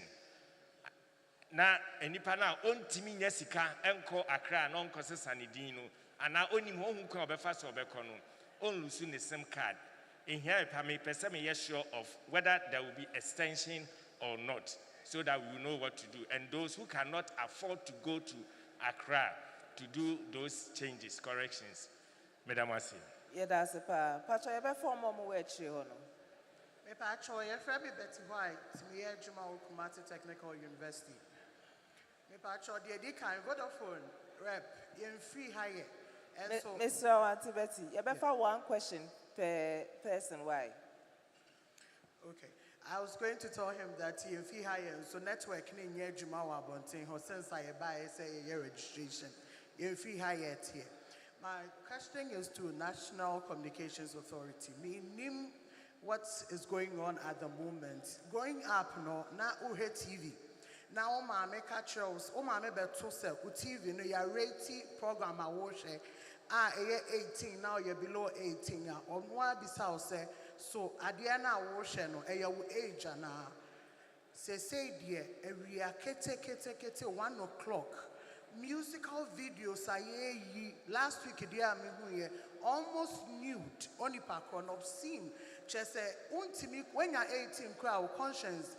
Na enipana on timi nyesika enko Accra non causes anidino and now only one who come fast or becono on losing the same card. In here, me person yes sure of whether there will be extension or not, so that we know what to do. And those who cannot afford to go to Accra to do those changes, corrections. Madam Wasi. Yeah, that's a part. Pacho, you better form more work, Chihono. Me Pacho, you Betty White, me Juma KUMASI Technical University. Me Pacho, the Edika and Vodafone rep in free hire. And so, Mr. Betty, you better one question per person. Why? Okay. I was going to tell him that he in fee hire, so network in year Juma Wabonting, since I buy a registration in fee hire here. My question is to National Communications Authority. Meaning what is going on at the moment. Growing up, no, na uhe TV. Now, my catch shows, my better say, TV, no, your rating program, I watch it. 18, now you're below 18. On one beside say, so Adiana watch no, age and say, dear, we are kete 1 o'clock. Musical videos I last week almost nude, only park obscene. Just say, when you're 18, crowd conscience,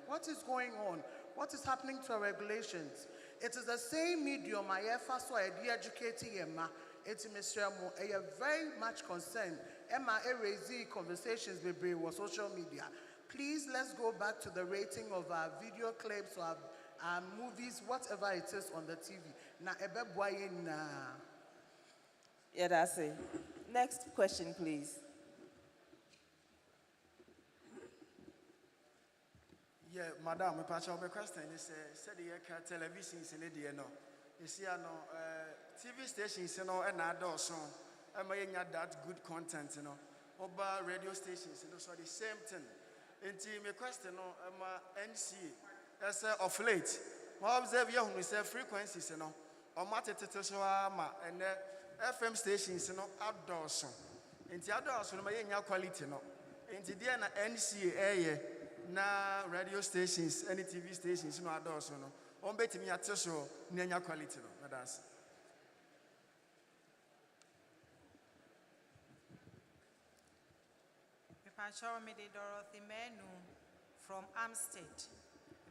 what is going on? What is happening to our regulations? It is the same medium I ever saw educating Emma. It's Mr. Mo, very much concerned. Emma raising conversations with social media. Please let's go back to the rating of our video clips or our movies, whatever it is on the TV. Na ebe boye na. Yeah, that's it. Next question, please. Yeah, madam, my patch of a question is said the television in the no. You see, TV stations, and adults, and that good content, over radio stations, so the same thing. And my question, NCA, as of late, I observe you who say frequencies, or matter and FM stations, outdoors. And the outdoors, quality, and the NCA, na radio stations, any TV stations, outdoors, on betting me at social, near quality, that's. Pacho me de Dorothy Menu from Amstead.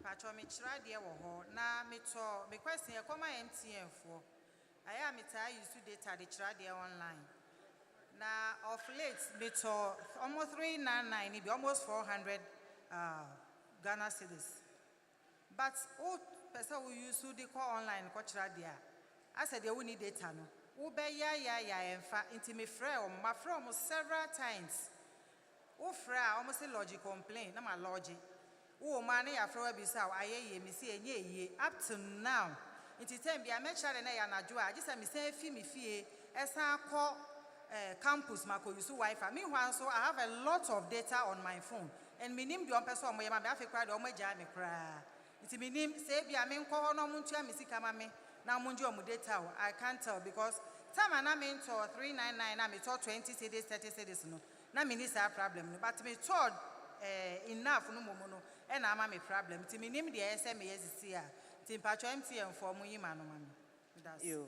Pacho me try dear wo na me to me question e come MTN for. I am used to data the try dear online. Na of late me to almost 399 be almost 400 Ghana cedis. But all person who use to the call online ko try dear. I said they will need data no. Ube ya en fa into me friend my friend several times. Ufra almost a logic complaint, no my logic. Oh, man, I throw a bizarre, I me up to now. It's time be I make sure I just am saying, fee, as I call campus, Marco, use Wi Fi. Meanwhile, so I have a lot of data on my phone. And my name, the person, my Africa, or my jammy cry. It's my name, say, be I mean, call no muntia, Missy Kamame, now munjo data. I can't tell because time and I mean to 399, I mean, 20 cities, 30 cities, no. Na minister problem but me told enough no mono and I'm a problem to me name the SMS here to patch MTN for mu man that's you.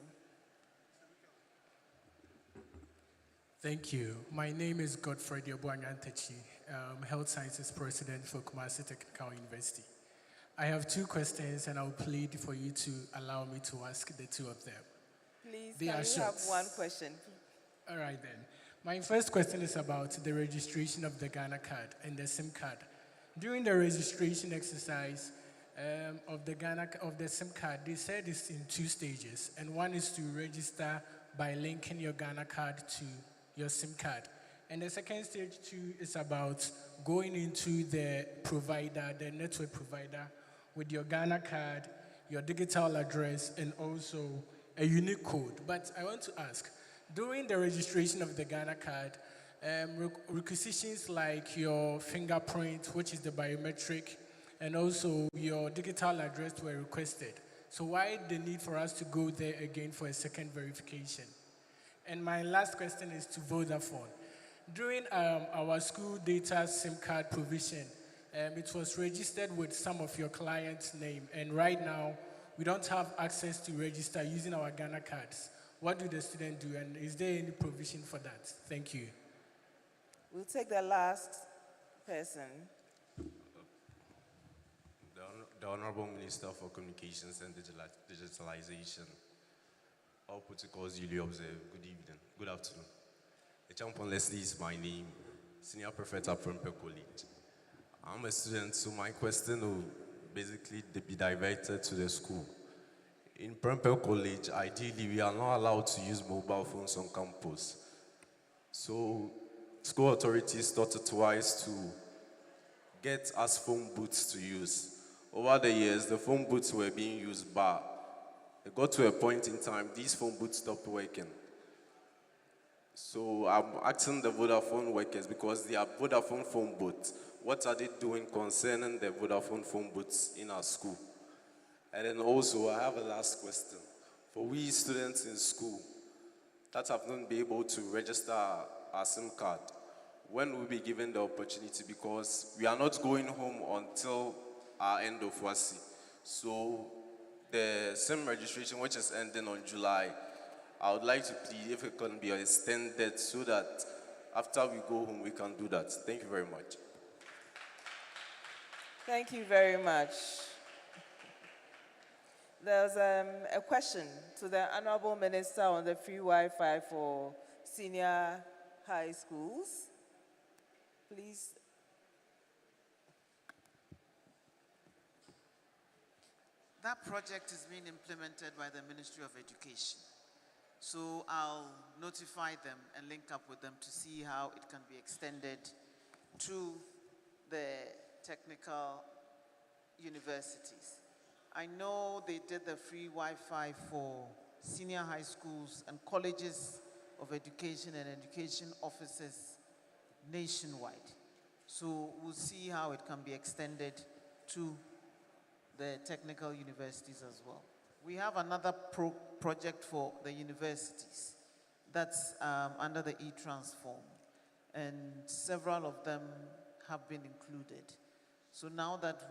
Thank you. My name is Godfrey Ncaa, Health Sciences President for KUMASI Technical University. I have two questions and I'll plead for you to allow me to ask the two of them. Please, they can are you short. have one question? All right then. My first question is about the registration of the Ghana card and the SIM card. During the registration exercise of the SIM card, they said it's in two stages, and one is to register by linking your Ghana card to your SIM card, and the second stage too is about going into the provider, the network provider, with your Ghana card, your digital address, and also a unique code. But I want to ask, during the registration of the Ghana card, requisitions like your fingerprint, which is the biometric, and also your digital address were requested. So why the need for us to go there again for a second verification? And my last question is to Vodafone. During our school data SIM card provision, it was registered with some of your clients' name, and right now, we don't have access to register using our Ghana cards. What do the students do, and is there any provision for that? Thank you. We'll take the last person. The Honorable Minister for Communications and Digitalization. All protocols duly observed. Good evening. Good afternoon. Ncaa Leslie is my name, Senior Prefect at Prempeh College. I'm a student, so my question will basically be diverted to the school. In Prempeh College, ideally, we are not allowed to use mobile phones on campus. So, school authorities thought it wise to get us phone booths to use. Over the years, the phone booths were being used, but it got to a point in time, these phone booths stopped working. So, I'm asking the Vodafone workers, because they are Vodafone phone booths, what are they doing concerning the Vodafone phone booths in our school? And then also, I have a last question. For we students in school that have not been able to register our SIM card, when will we be given the opportunity? Because we are not going home until our end of WASI. So the SIM registration, which is ending on July, I would like to plead if it can be extended so that after we go home, we can do that. Thank you very much. Thank you very much. There's a question to the Honorable Minister on the free Wi-Fi for senior high schools. Please. That project is being implemented by the Ministry of Education. So I'll notify them and link up with them to see how it can be extended to the technical universities. I know they did the free Wi-Fi for senior high schools and colleges of education and education offices nationwide. So we'll see how it can be extended to the technical universities as well. We have another project for the universities that's under the e-transform, and several of them have been included. So now that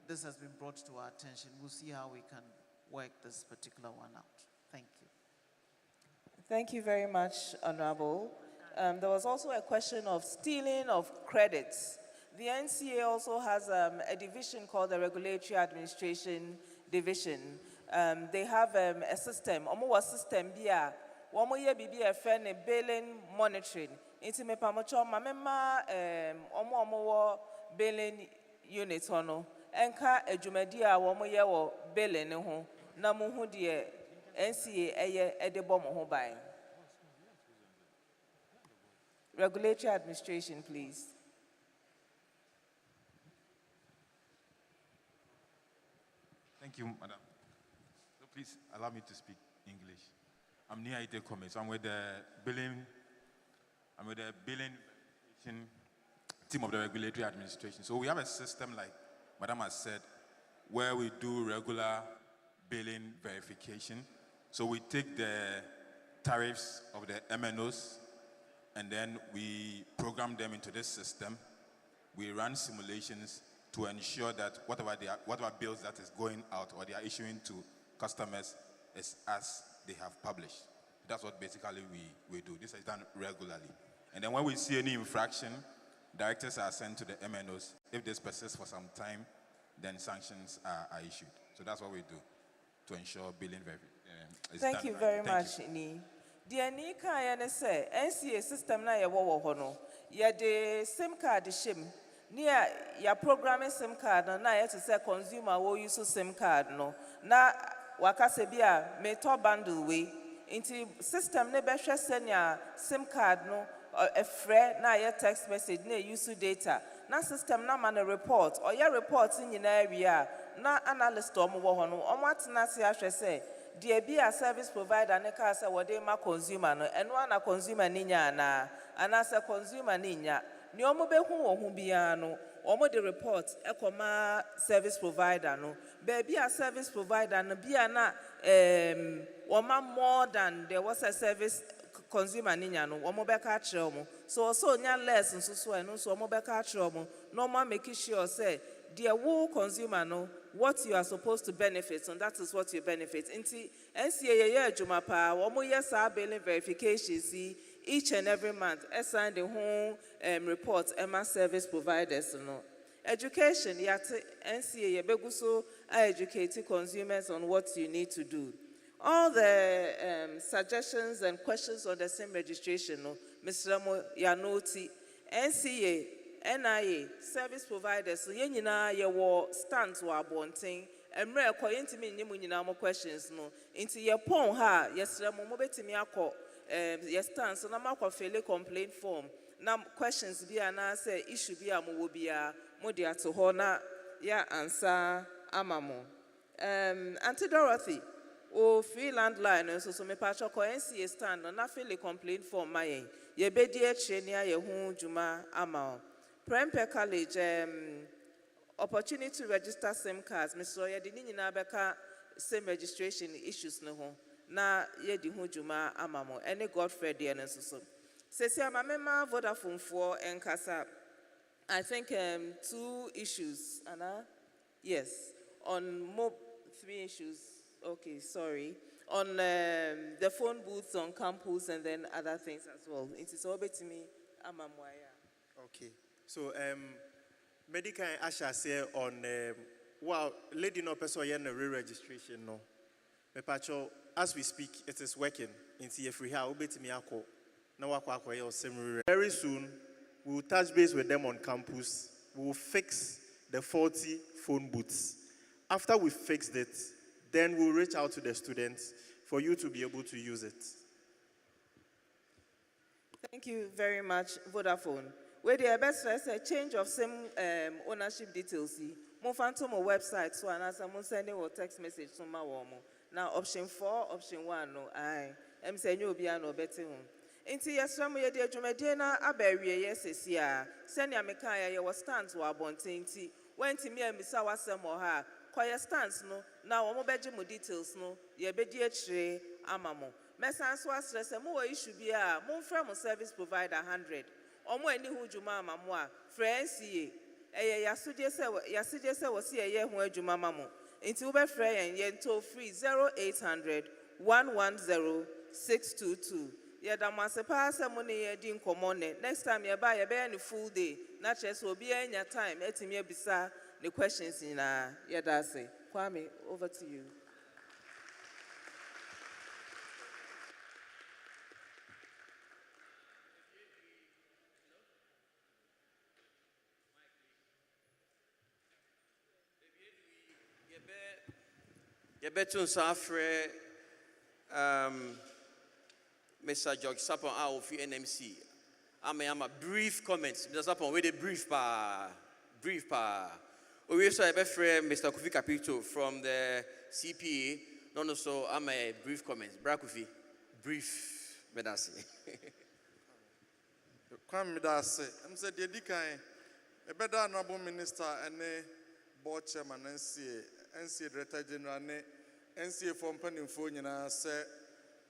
this has been brought to our attention, we'll see how we can work this particular one out. Thank you. Thank you very much, Honorable. There was also a question of stealing of credits. The Ncaa also has a division called the Regulatory Administration Division. They have a system, a system here. One year be a friend billing monitoring. Into me pamocho mamema billing unit hono. Enka ejumedia one year wo billing ho. Na muhu die Ncaa eye edebo mo ho bai. Regulatory Administration, please. Thank you, Madam. So please allow me to speak English. I'm Ncaa, so I'm with the billing team of the Regulatory Administration. So we have a system, like Madam has said, where we do regular billing verification. So we take the tariffs of the MNOs and then we program them into this system. We run simulations to ensure that whatever bills that is going out or they are issuing to customers is as they have published. That's what basically we do. This is done regularly. And then when we see any infraction, directives are sent to the MNOs. If this persists for some time, then sanctions are issued. So that's what we do to ensure billing is done. Thank you very much, Ni. The Ncaa say Ncaa system na ye wo no. Ye the SIM card shim. Near your programming SIM card na ye to say consumer will use SIM card no. Na wakase bia me to bundle we. Into system ne be hwe senya SIM card no a free na ye text message na use data. Na system na man report or your report in your area na analyst omo wo ho no. Omo atena se ahwe say there be a service provider ne ka say what dey ma consumer no eno na consumer ni nya na anasa consumer ni nya ni omo be hu wo hu bia no omo the report ekoma service provider no be a service provider no bia na woma more than there was a service consumer ni nya no omo be ka kire omo so nya less nso so eno so omo be ka kire omo no ma make sure say the wo consumer no what you are supposed to benefit, and that is what you benefit. Inti Ncaa adwuma pa omo yes billing verification see each and every month assign the whole report Emma service providers no. Education yet Ncaa beguso educate consumers on what you need to do. All the suggestions and questions on the same registration no Mr. Yanoti Ncaa Nia service providers so ye nyina ye wo stands wo abonten emre ekọ yentimi nyimu nyina mo questions no inti ye pon ha ye sre mo betimi akọ ye stands so na makọ fill complaint form na questions bi ana say issue bi amowo bia mo de ato ho na ya answer amamo Auntie Dorothy o free landline so me pa chọkọ Ncaa stand no na fill complaint form mayen ye bedi etire ni aye hu juma ama Prempeh College, opportunity to register SIM cards. Mr. Yedini Nabeka SIM registration issues no ho. Na yedi hu juma amamo. Any Godfrey dear and so. Sesi amamema Vodafone for Ncaa. I think 2 issues. Anna, yes, on between issues. Okay, sorry. On the phone booths on campus and then other things as well. It is all to me. Okay. So medical Asha say on lady no person yen re-registration no. Me pacho as we speak it is working. Inti free ha obetimi akọ na wakọ akoye osem. Very soon we will touch base with them on campus. We will fix the 40 phone booths. After we fixed it, then we'll reach out to the students for you to be able to use it. Thank you very much, Vodafone. Where the best first a change of SIM ownership details. Move on to my website so and as I'm sending a text message to my woman. Now option 4, option 1 no I'm saying you'll be no better. Inti yasramu ye de dwumadie abewie yes ya send ya mekaya ye was stands wa bontinti wenti me amisa wasem ha koye stands no na wo mo beje mo details no ye bedi akire amamo mesan so asre se mo issue bi a mo mfra mo service provider 100 omo ani hu dwuma amamo a Ncaa eye yasuje se wo se ye hu adwuma amamo inti wo be frɛ yen to free 0800 110 622. Next time you buy a full day, not just will be in your time, letting me beside the questions in Yadase. Kwame, over to you. Yebetun Safre Mr. George Sapon out of NMC. I am a brief comments. Mr. Sapon, with a brief pa. We also have a friend, Mr. Kofi Capito from the CPA. No, so I'm a brief comments. Brakofi, brief, Medasi. Kwame Medasi. I'm saying the Dikai, a better honorable minister and a board chairman NCA Director General NCA from Pennyphone say.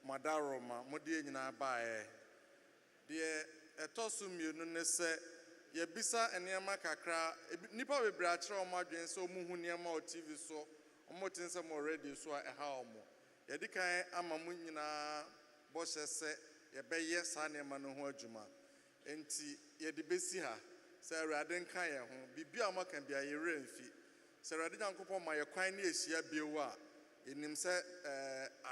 Madaroma, Modi na bae. The etosum you no se ye bisa enema kakra nipa bebre akere o madwen so muhu niema o TV so o motin se mo radio so e ha o mo ye dikan ama mu nyina bo se ye beye sa niema no ho adwuma enti ye de besi ha se awrade nkan ye ho bibia o makan bia ye remfi se awrade nyankopon ma ye kwan na ehia biewu a enim say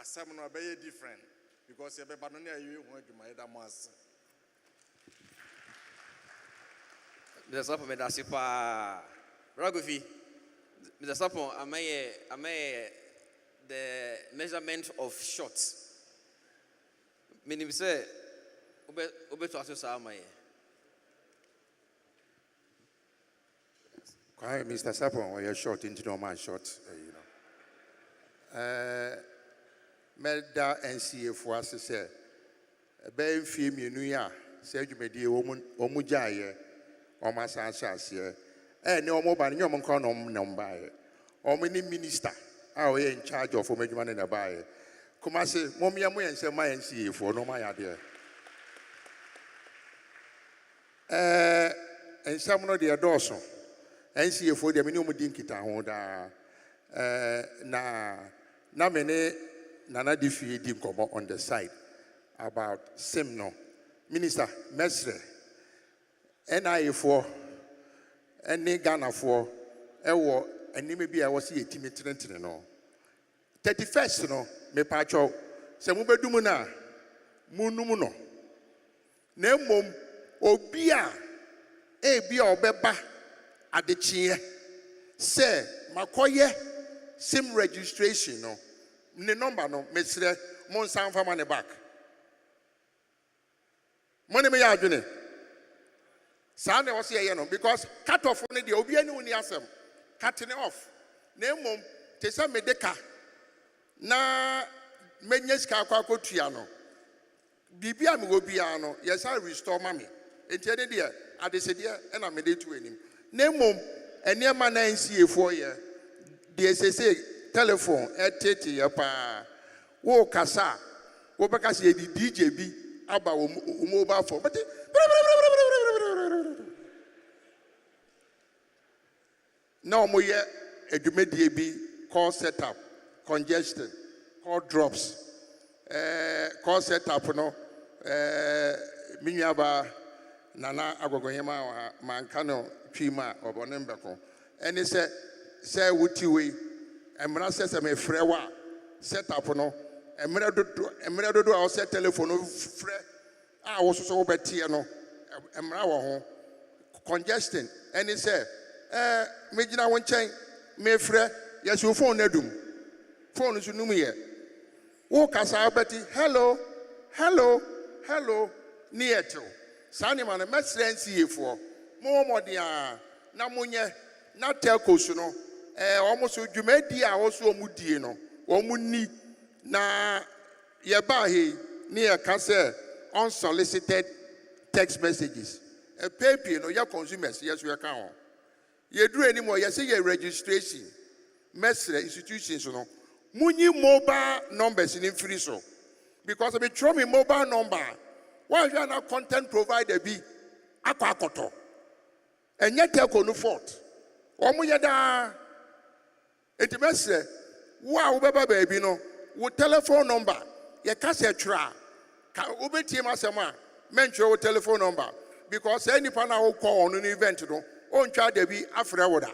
asem no be different because you be banoni ayi hu adwuma ye da mo ase. Mr. Sapon Medasi pa Ragofi. Mr. Sapon am I the measurement of shots. Meaning say obe to aso sa amaye. Kwai Mr. Sapon we are short into no man short Melda Ncaa for us say be mfie mienu ya say dwumedie omu jaaye o ma san hyase ne omo ba ne omo nkọ no mbaye omo ni minister a we in charge of omedwuma ne na baye KUMASI momia mo yense ma Ncaa for no ma ya de ensam no de doso Ncaa for de me ni omo din kita ho da na mene nana difi di komo on the side about SIM minister mesre NIA for any Ghana for ewo anime bi a wose yetimi trentre no 31st no me pacho se mu bedum na munum no na mom obi a bi a obeba adechie se makoye SIM registration no ne number no mesre mon san fama ne back money me ya adwene sa na wose ye no because cut off ne de obi ani woni asem cut ne off na mom te se medeka na menye ska akwa kotua no bibia me obi a no yes I restore mami enti ene de adesede e na me de tu anim na mom ene ma na Ncaa for ye de say telephone etete ya pa wo kasa wo be kasa ye DJ bi aba wo mobile phone but no mo ye edwumadie bi call setup congestion, call drops, call setup, no, Minyaba, Nana Agogoyama, Mancano, Pima, or Bonembako. And he said, say, would you wait? And when I said, I'm a frewa, set up, no, and when I do, I'll set telephone, I was so better, no, and home. Congestion, and he said, Majina won't change, me fre, yes, your phone, Nedum. Phone is new here. Walk as I betty, hello, near to. Sandy man, a message see for more dia, Namunya, not telco, no, almost you made dear also mudino, or muni, na yabahi, near cancer, unsolicited text messages. A paper, no, your consumers, yes, we are count. You do anymore, you say your registration, message institutions, no. Muni mobile numbers in free so. Because if you throw me mobile number, why you are not content provider be aquacoto? And yet tell no fault. Omuyada it message, wow, baby, no, with telephone number, you can't say tra. Can obey masama, mention your telephone number. Because any partner who call on an event, no, on child they be after order.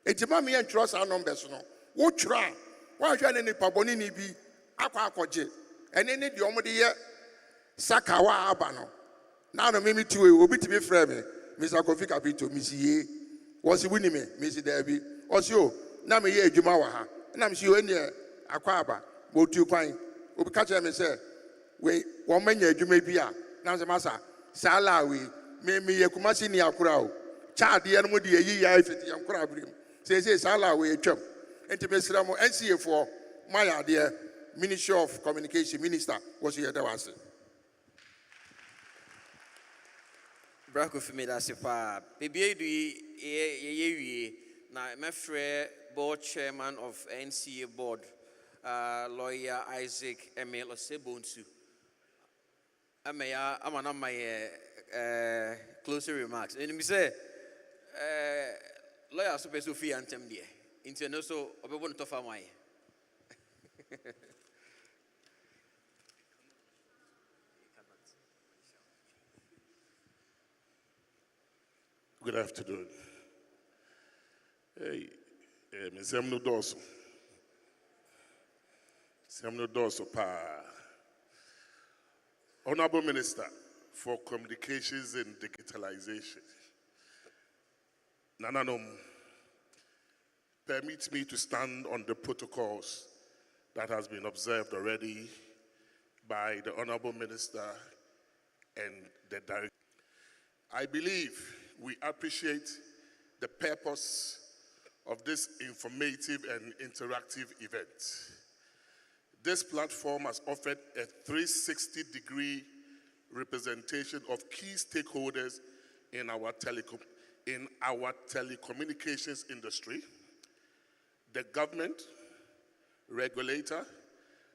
It's mammy and trust our numbers, no. What try? Why should any pabonini be aquacoje? And any the omodi Sakawa abano. Now the mimi two will be to be frame. Mr. Kofi Kapito, Miss Ye, was he winning me, Mrs. Debbie, also, Nami Ye Jumawaha, and I'm sure any aquaba, go to quine, will catch him and say, wait, 1 minute you may be a now the massa. Salawi, me KUMASI ni akurao. Child the animal the ye if it young crabrim. Says Salawi a chum. And to Mr. Ncaa for my idea, Ministry of Communication Minister was here. That was it. Braco for me, that's a far. Baby, do ye now, my friend, board chairman of Ncaa board, lawyer Isaac Emil Osebonsu. I'm on my closing remarks. And we say, lawyer supposed to fee and them there. Into no so, I want to find my. Good afternoon. Hey, Semno Dorso. Semno Dorso, pa. Honorable Minister for Communications and Digitalization, Nananom, permit me to stand on the protocols that has been observed already by the Honorable Minister and the Director. I believe we appreciate the purpose of this informative and interactive event. This platform has offered a 360-degree representation of key stakeholders in our telecommunications industry, the government, regulator,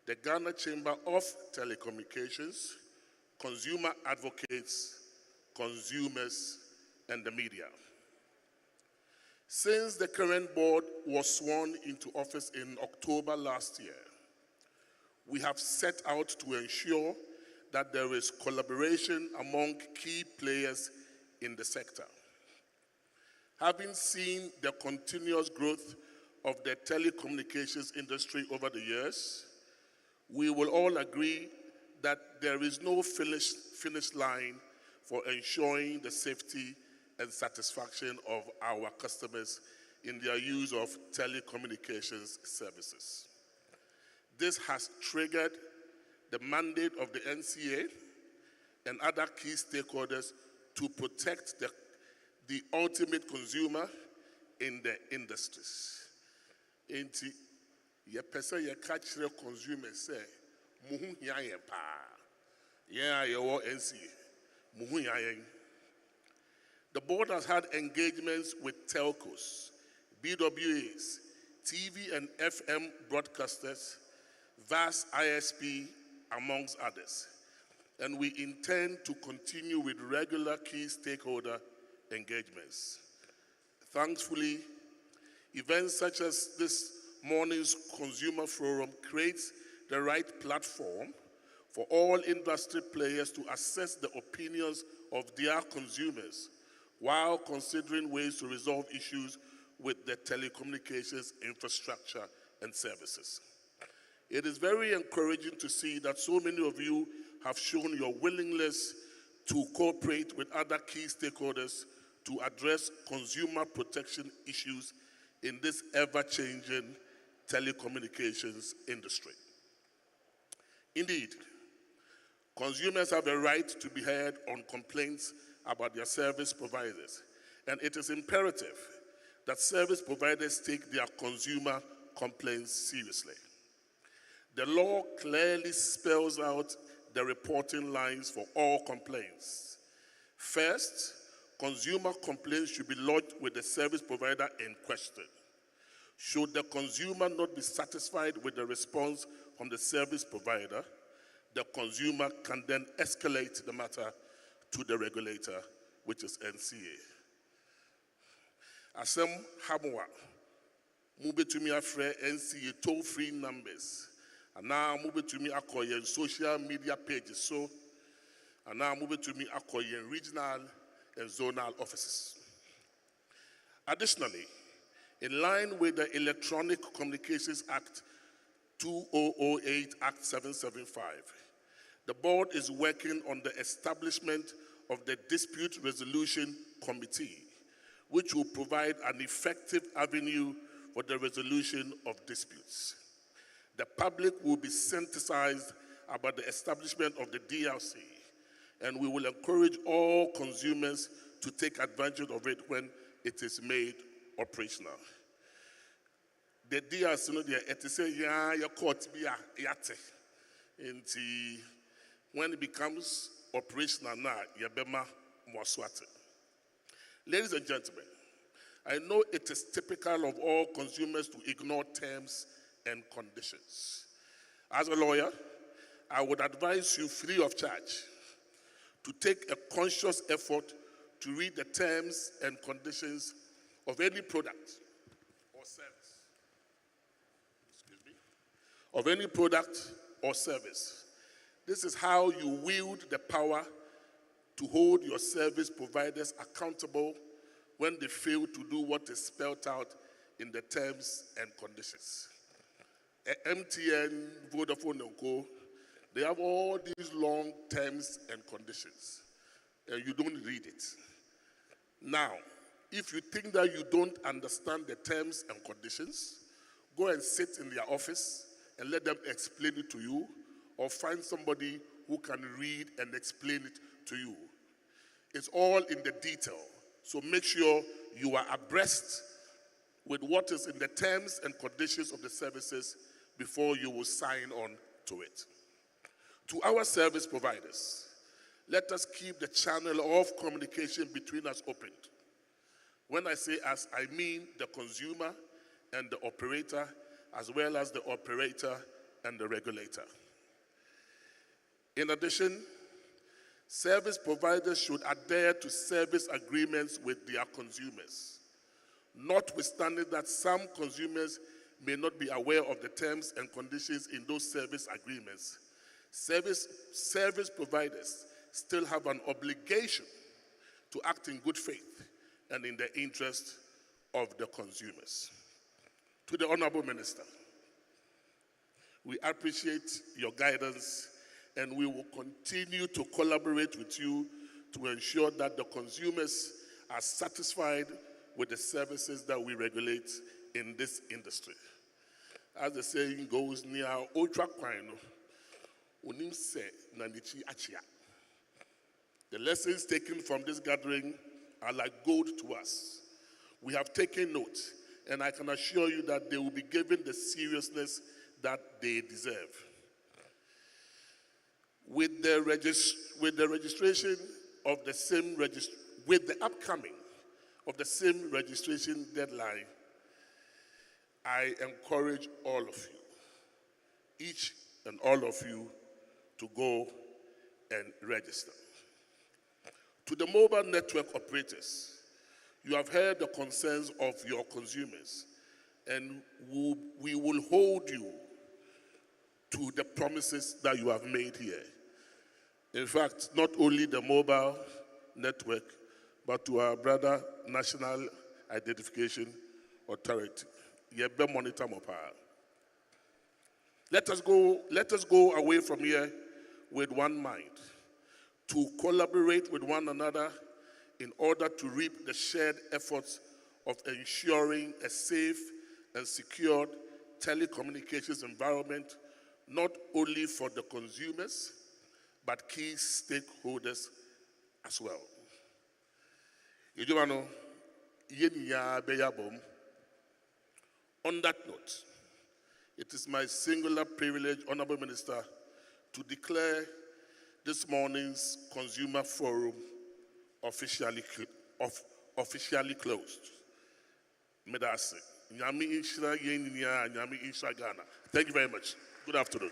the Ghana Chamber of Telecommunications, consumer advocates, consumers, and the media. Since the current board was sworn into office in October last year, we have set out to ensure that there is collaboration among key players in the sector. Having seen the continuous growth of the telecommunications industry over the years, we will all agree that there is no finish line for ensuring the safety and satisfaction of our customers in their use of telecommunications services. This has triggered the mandate of the Ncaa and other key stakeholders to protect the ultimate consumer in the industries. Inti, ye pesa ye catch the consumer say, muhu yayen pa, yeah ye wo Ncaa, muhu yayen. The board has had engagements with telcos, BWAs, TV and FM broadcasters, VAS ISP, amongst others. And we intend to continue with regular key stakeholder engagements. Thankfully, events such as this morning's Consumer Forum creates the right platform for all industry players to assess the opinions of their consumers while considering ways to resolve issues with the telecommunications infrastructure and services. It is very encouraging to see that so many of you have shown your willingness to cooperate with other key stakeholders to address consumer protection issues in this ever-changing telecommunications industry. Indeed, consumers have a right to be heard on complaints about their service providers, and it is imperative that service providers take their consumer complaints seriously. The law clearly spells out the reporting lines for all complaints. First, consumer complaints should be lodged with the service provider in question. Should the consumer not be satisfied with the response from the service provider, the consumer can then escalate the matter to the regulator, which is Ncaa. Asem Hamwa, mube to me afre Ncaa toll-free numbers, and now move to me akoyen social media pages, so and now move to me akoyen regional and zonal offices. Additionally, in line with the Electronic Communications Act 2008 Act 775, the board is working on the establishment of the Dispute Resolution Committee, which will provide an effective avenue for the resolution of disputes. The public will be sensitized about the establishment of the DRC, and we will encourage all consumers to take advantage of it when it is made operational. The DRC, no, it is a court be a yate. When it becomes operational now, yabema mwaswate. Ladies and gentlemen, I know it is typical of all consumers to ignore terms and conditions. As a lawyer, I would advise you free of charge to take a conscious effort to read the terms and conditions of any product or service. Excuse me. Of any product or service. This is how you wield the power to hold your service providers accountable when they fail to do what is spelled out in the terms and conditions. MTN, Vodafone, and Co., they have all these long terms and conditions, and you don't read it. Now, if you think that you don't understand the terms and conditions, go and sit in their office and let them explain it to you, or find somebody who can read and explain it to you. It's all in the detail, so make sure you are abreast with what is in the terms and conditions of the services before you will sign on to it. To our service providers, let us keep the channel of communication between us open. When I say us, I mean the consumer and the operator, as well as the operator and the regulator. In addition, service providers should adhere to service agreements with their consumers, notwithstanding that some consumers may not be aware of the terms and conditions in those service agreements. Service providers still have an obligation to act in good faith and in the interest of the consumers. To the Honorable Minister, we appreciate your guidance, and we will continue to collaborate with you to ensure that the consumers are satisfied with the services that we regulate in this industry. As the saying goes, near ultra kwino, unim se nanichi achia. The lessons taken from this gathering are like gold to us. We have taken note, and I can assure you that they will be given the seriousness that they deserve. With the registration of the same with the upcoming of the same registration deadline, I encourage all of you, each and all of you, to go and register. To the mobile network operators, you have heard the concerns of your consumers, and we will hold you to the promises that you have made here. In fact, not only the mobile network, but to our brother National Identification Authority. Yebe monitor mo pa. Let us go away from here with one mind, to collaborate with one another in order to reap the shared efforts of ensuring a safe and secured telecommunications environment, not only for the consumers, but key stakeholders as well. On that note, it is my singular privilege, Honorable Minister, to declare this morning's Consumer Forum officially closed. Medase. Nyami Inshra Yeniya, Nyami Inshra Ghana. Thank you very much. Good afternoon.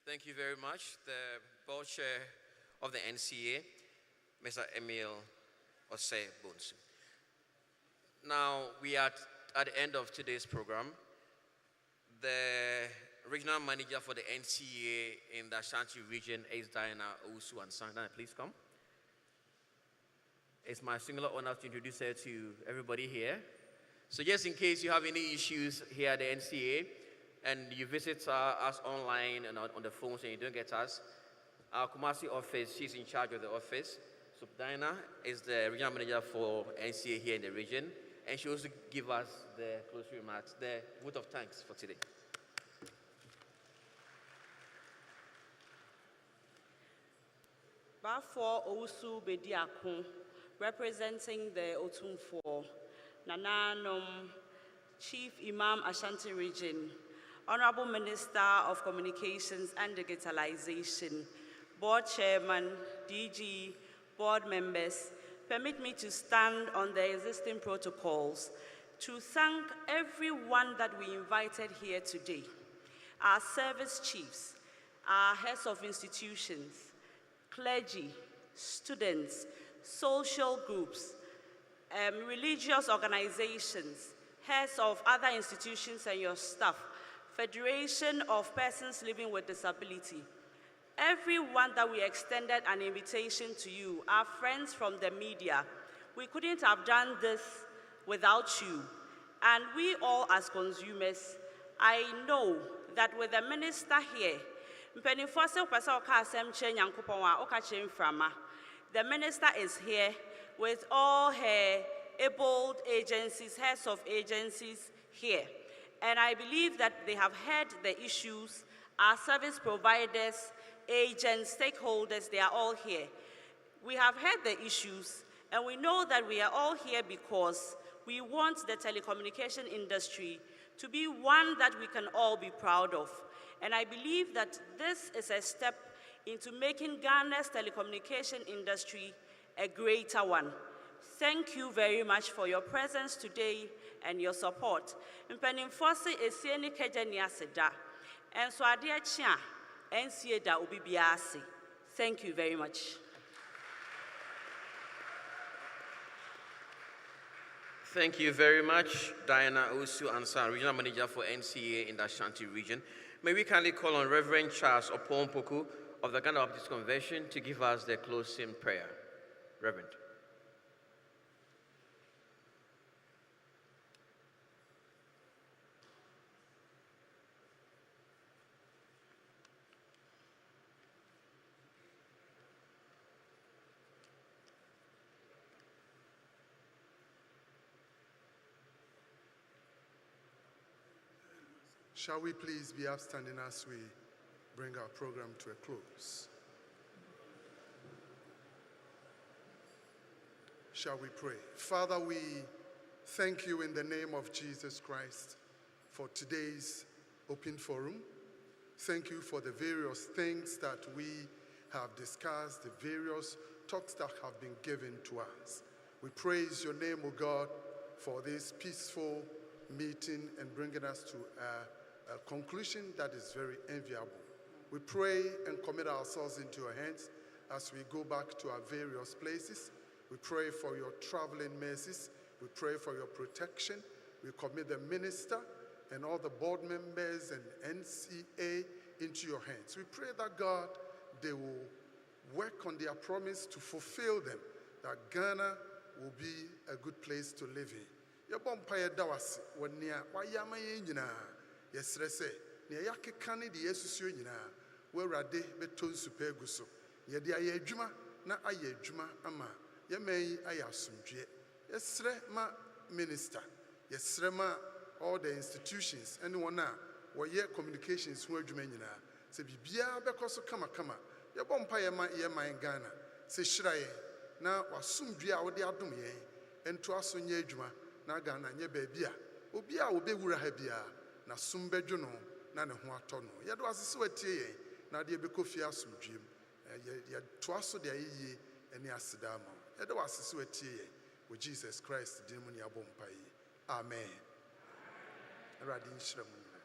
Thank you very much. The board chair of the Ncaa, Mr. Emil Osei Bonsu. Now, we are at the end of today's program. The regional manager for the Ncaa in the Ashanti region is Diana Owusu Ansah. Diana, please come. It's my singular honor to introduce her to everybody here. So just in case you have any issues here at the Ncaa and you visit us online and on the phones and you don't get us, our KUMASI office, she's in charge of the office. So Diana is the regional manager for Ncaa here in the region, and she also give us the closing remarks, the vote of thanks for today. Bafo Owusu Bediakun, representing the Otumfor, Nananom, Chief Imam Ashanti Region, Honorable Minister of Communications and Digitalization, Board Chairman, DG, Board members, permit me to stand on the existing protocols to thank everyone that we invited here today, our service chiefs, our heads of institutions, clergy, students, social groups, religious organizations, heads of other institutions and your staff, Federation of Persons Living with Disability, everyone that we extended an invitation to you, our friends from the media. We couldn't have done this without you. And we all as consumers, I know that with the minister here, the minister is here with all her able agencies, heads of agencies here. And I believe that they have heard the issues. Our service providers, agents, stakeholders, they are all here. We have heard the issues, and we know that we are all here because we want the telecommunication industry to be one that we can all be proud of. And I believe that this is a step into making Ghana's telecommunication industry a greater one. Thank you very much for your presence today and your support. Mpenimfosi esieni kejeni aseda. And so adia chia Ncaa da obibiase. Thank you very much. Thank you very much, Diana Owusu Ansah, Regional Manager for Ncaa in the Ashanti region. May we kindly call on Reverend Charles Opompoku of the Ghana Baptist Convention to give us the closing prayer. Reverend. Shall we please be upstanding as we bring our program to a close? Shall we pray? Father, we thank you in the name of Jesus Christ for today's open forum. Thank you for the various things that we have discussed, the various talks that have been given to us. We praise your name, O God, for this peaceful meeting and bringing us to a conclusion that is very enviable. We pray and commit ourselves into your hands as we go back to our various places. We pray for your traveling mercies. We pray for your protection. We commit the minister and all the board members and Ncaa into your hands. We pray that, God, they will work on their promise to fulfill them, that Ghana will be a good place to live in. Yɛbɔ dawasi wɔ nea wayama yɛn nyinaa. Yɛsrɛ sɛ nea yɛakeka ne deɛ yɛasusuo nyinaa, wo Awurade bɛtɔ nsupa agu so. Yɛde ayɛ adwuma na ayɛ adwuma ama yɛma yi ayɛ asomdwoeɛ. Yɛsrɛ ma minister, yɛsrɛ ma all the institutions, anyone a wɔyɛ communications ho adwuma nyinaa. Sɛ biribiara bɛkɔ so kamakama, yɛbɔ mpaeɛ ma yɛman Ghana. Sɛ hyira yɛn na wasomdwoeɛ a wode adom yɛn ɛntoa so nyɛ adwuma na Ghana nyɛ baabi a obi a wobɛwura ha biara na som bɛdwo no na ne ho atɔ no. Yɛde wase sɛ watie yɛn na adeɛ bɛkɔ fie asomdwoeɛ mu. Yɛtoa so de ayɛyie ne aseda ama wo. Yɛde wase sɛ watie yɛn wɔ Jesus Christ din mu ne abɔ mpaeɛ. Amen. Awurade nhyira mo nyinaa.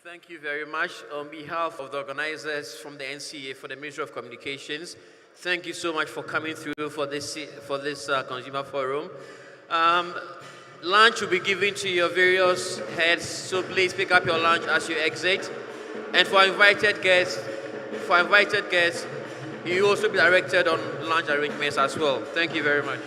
Thank you very much. On behalf of the organizers from the Ncaa for the Ministry of Communications, thank you so much for coming through for this consumer forum. Lunch will be given to your various heads, so please pick up your lunch as you exit. And for invited guests, you will also be directed on lunch arrangements as well. Thank you very much.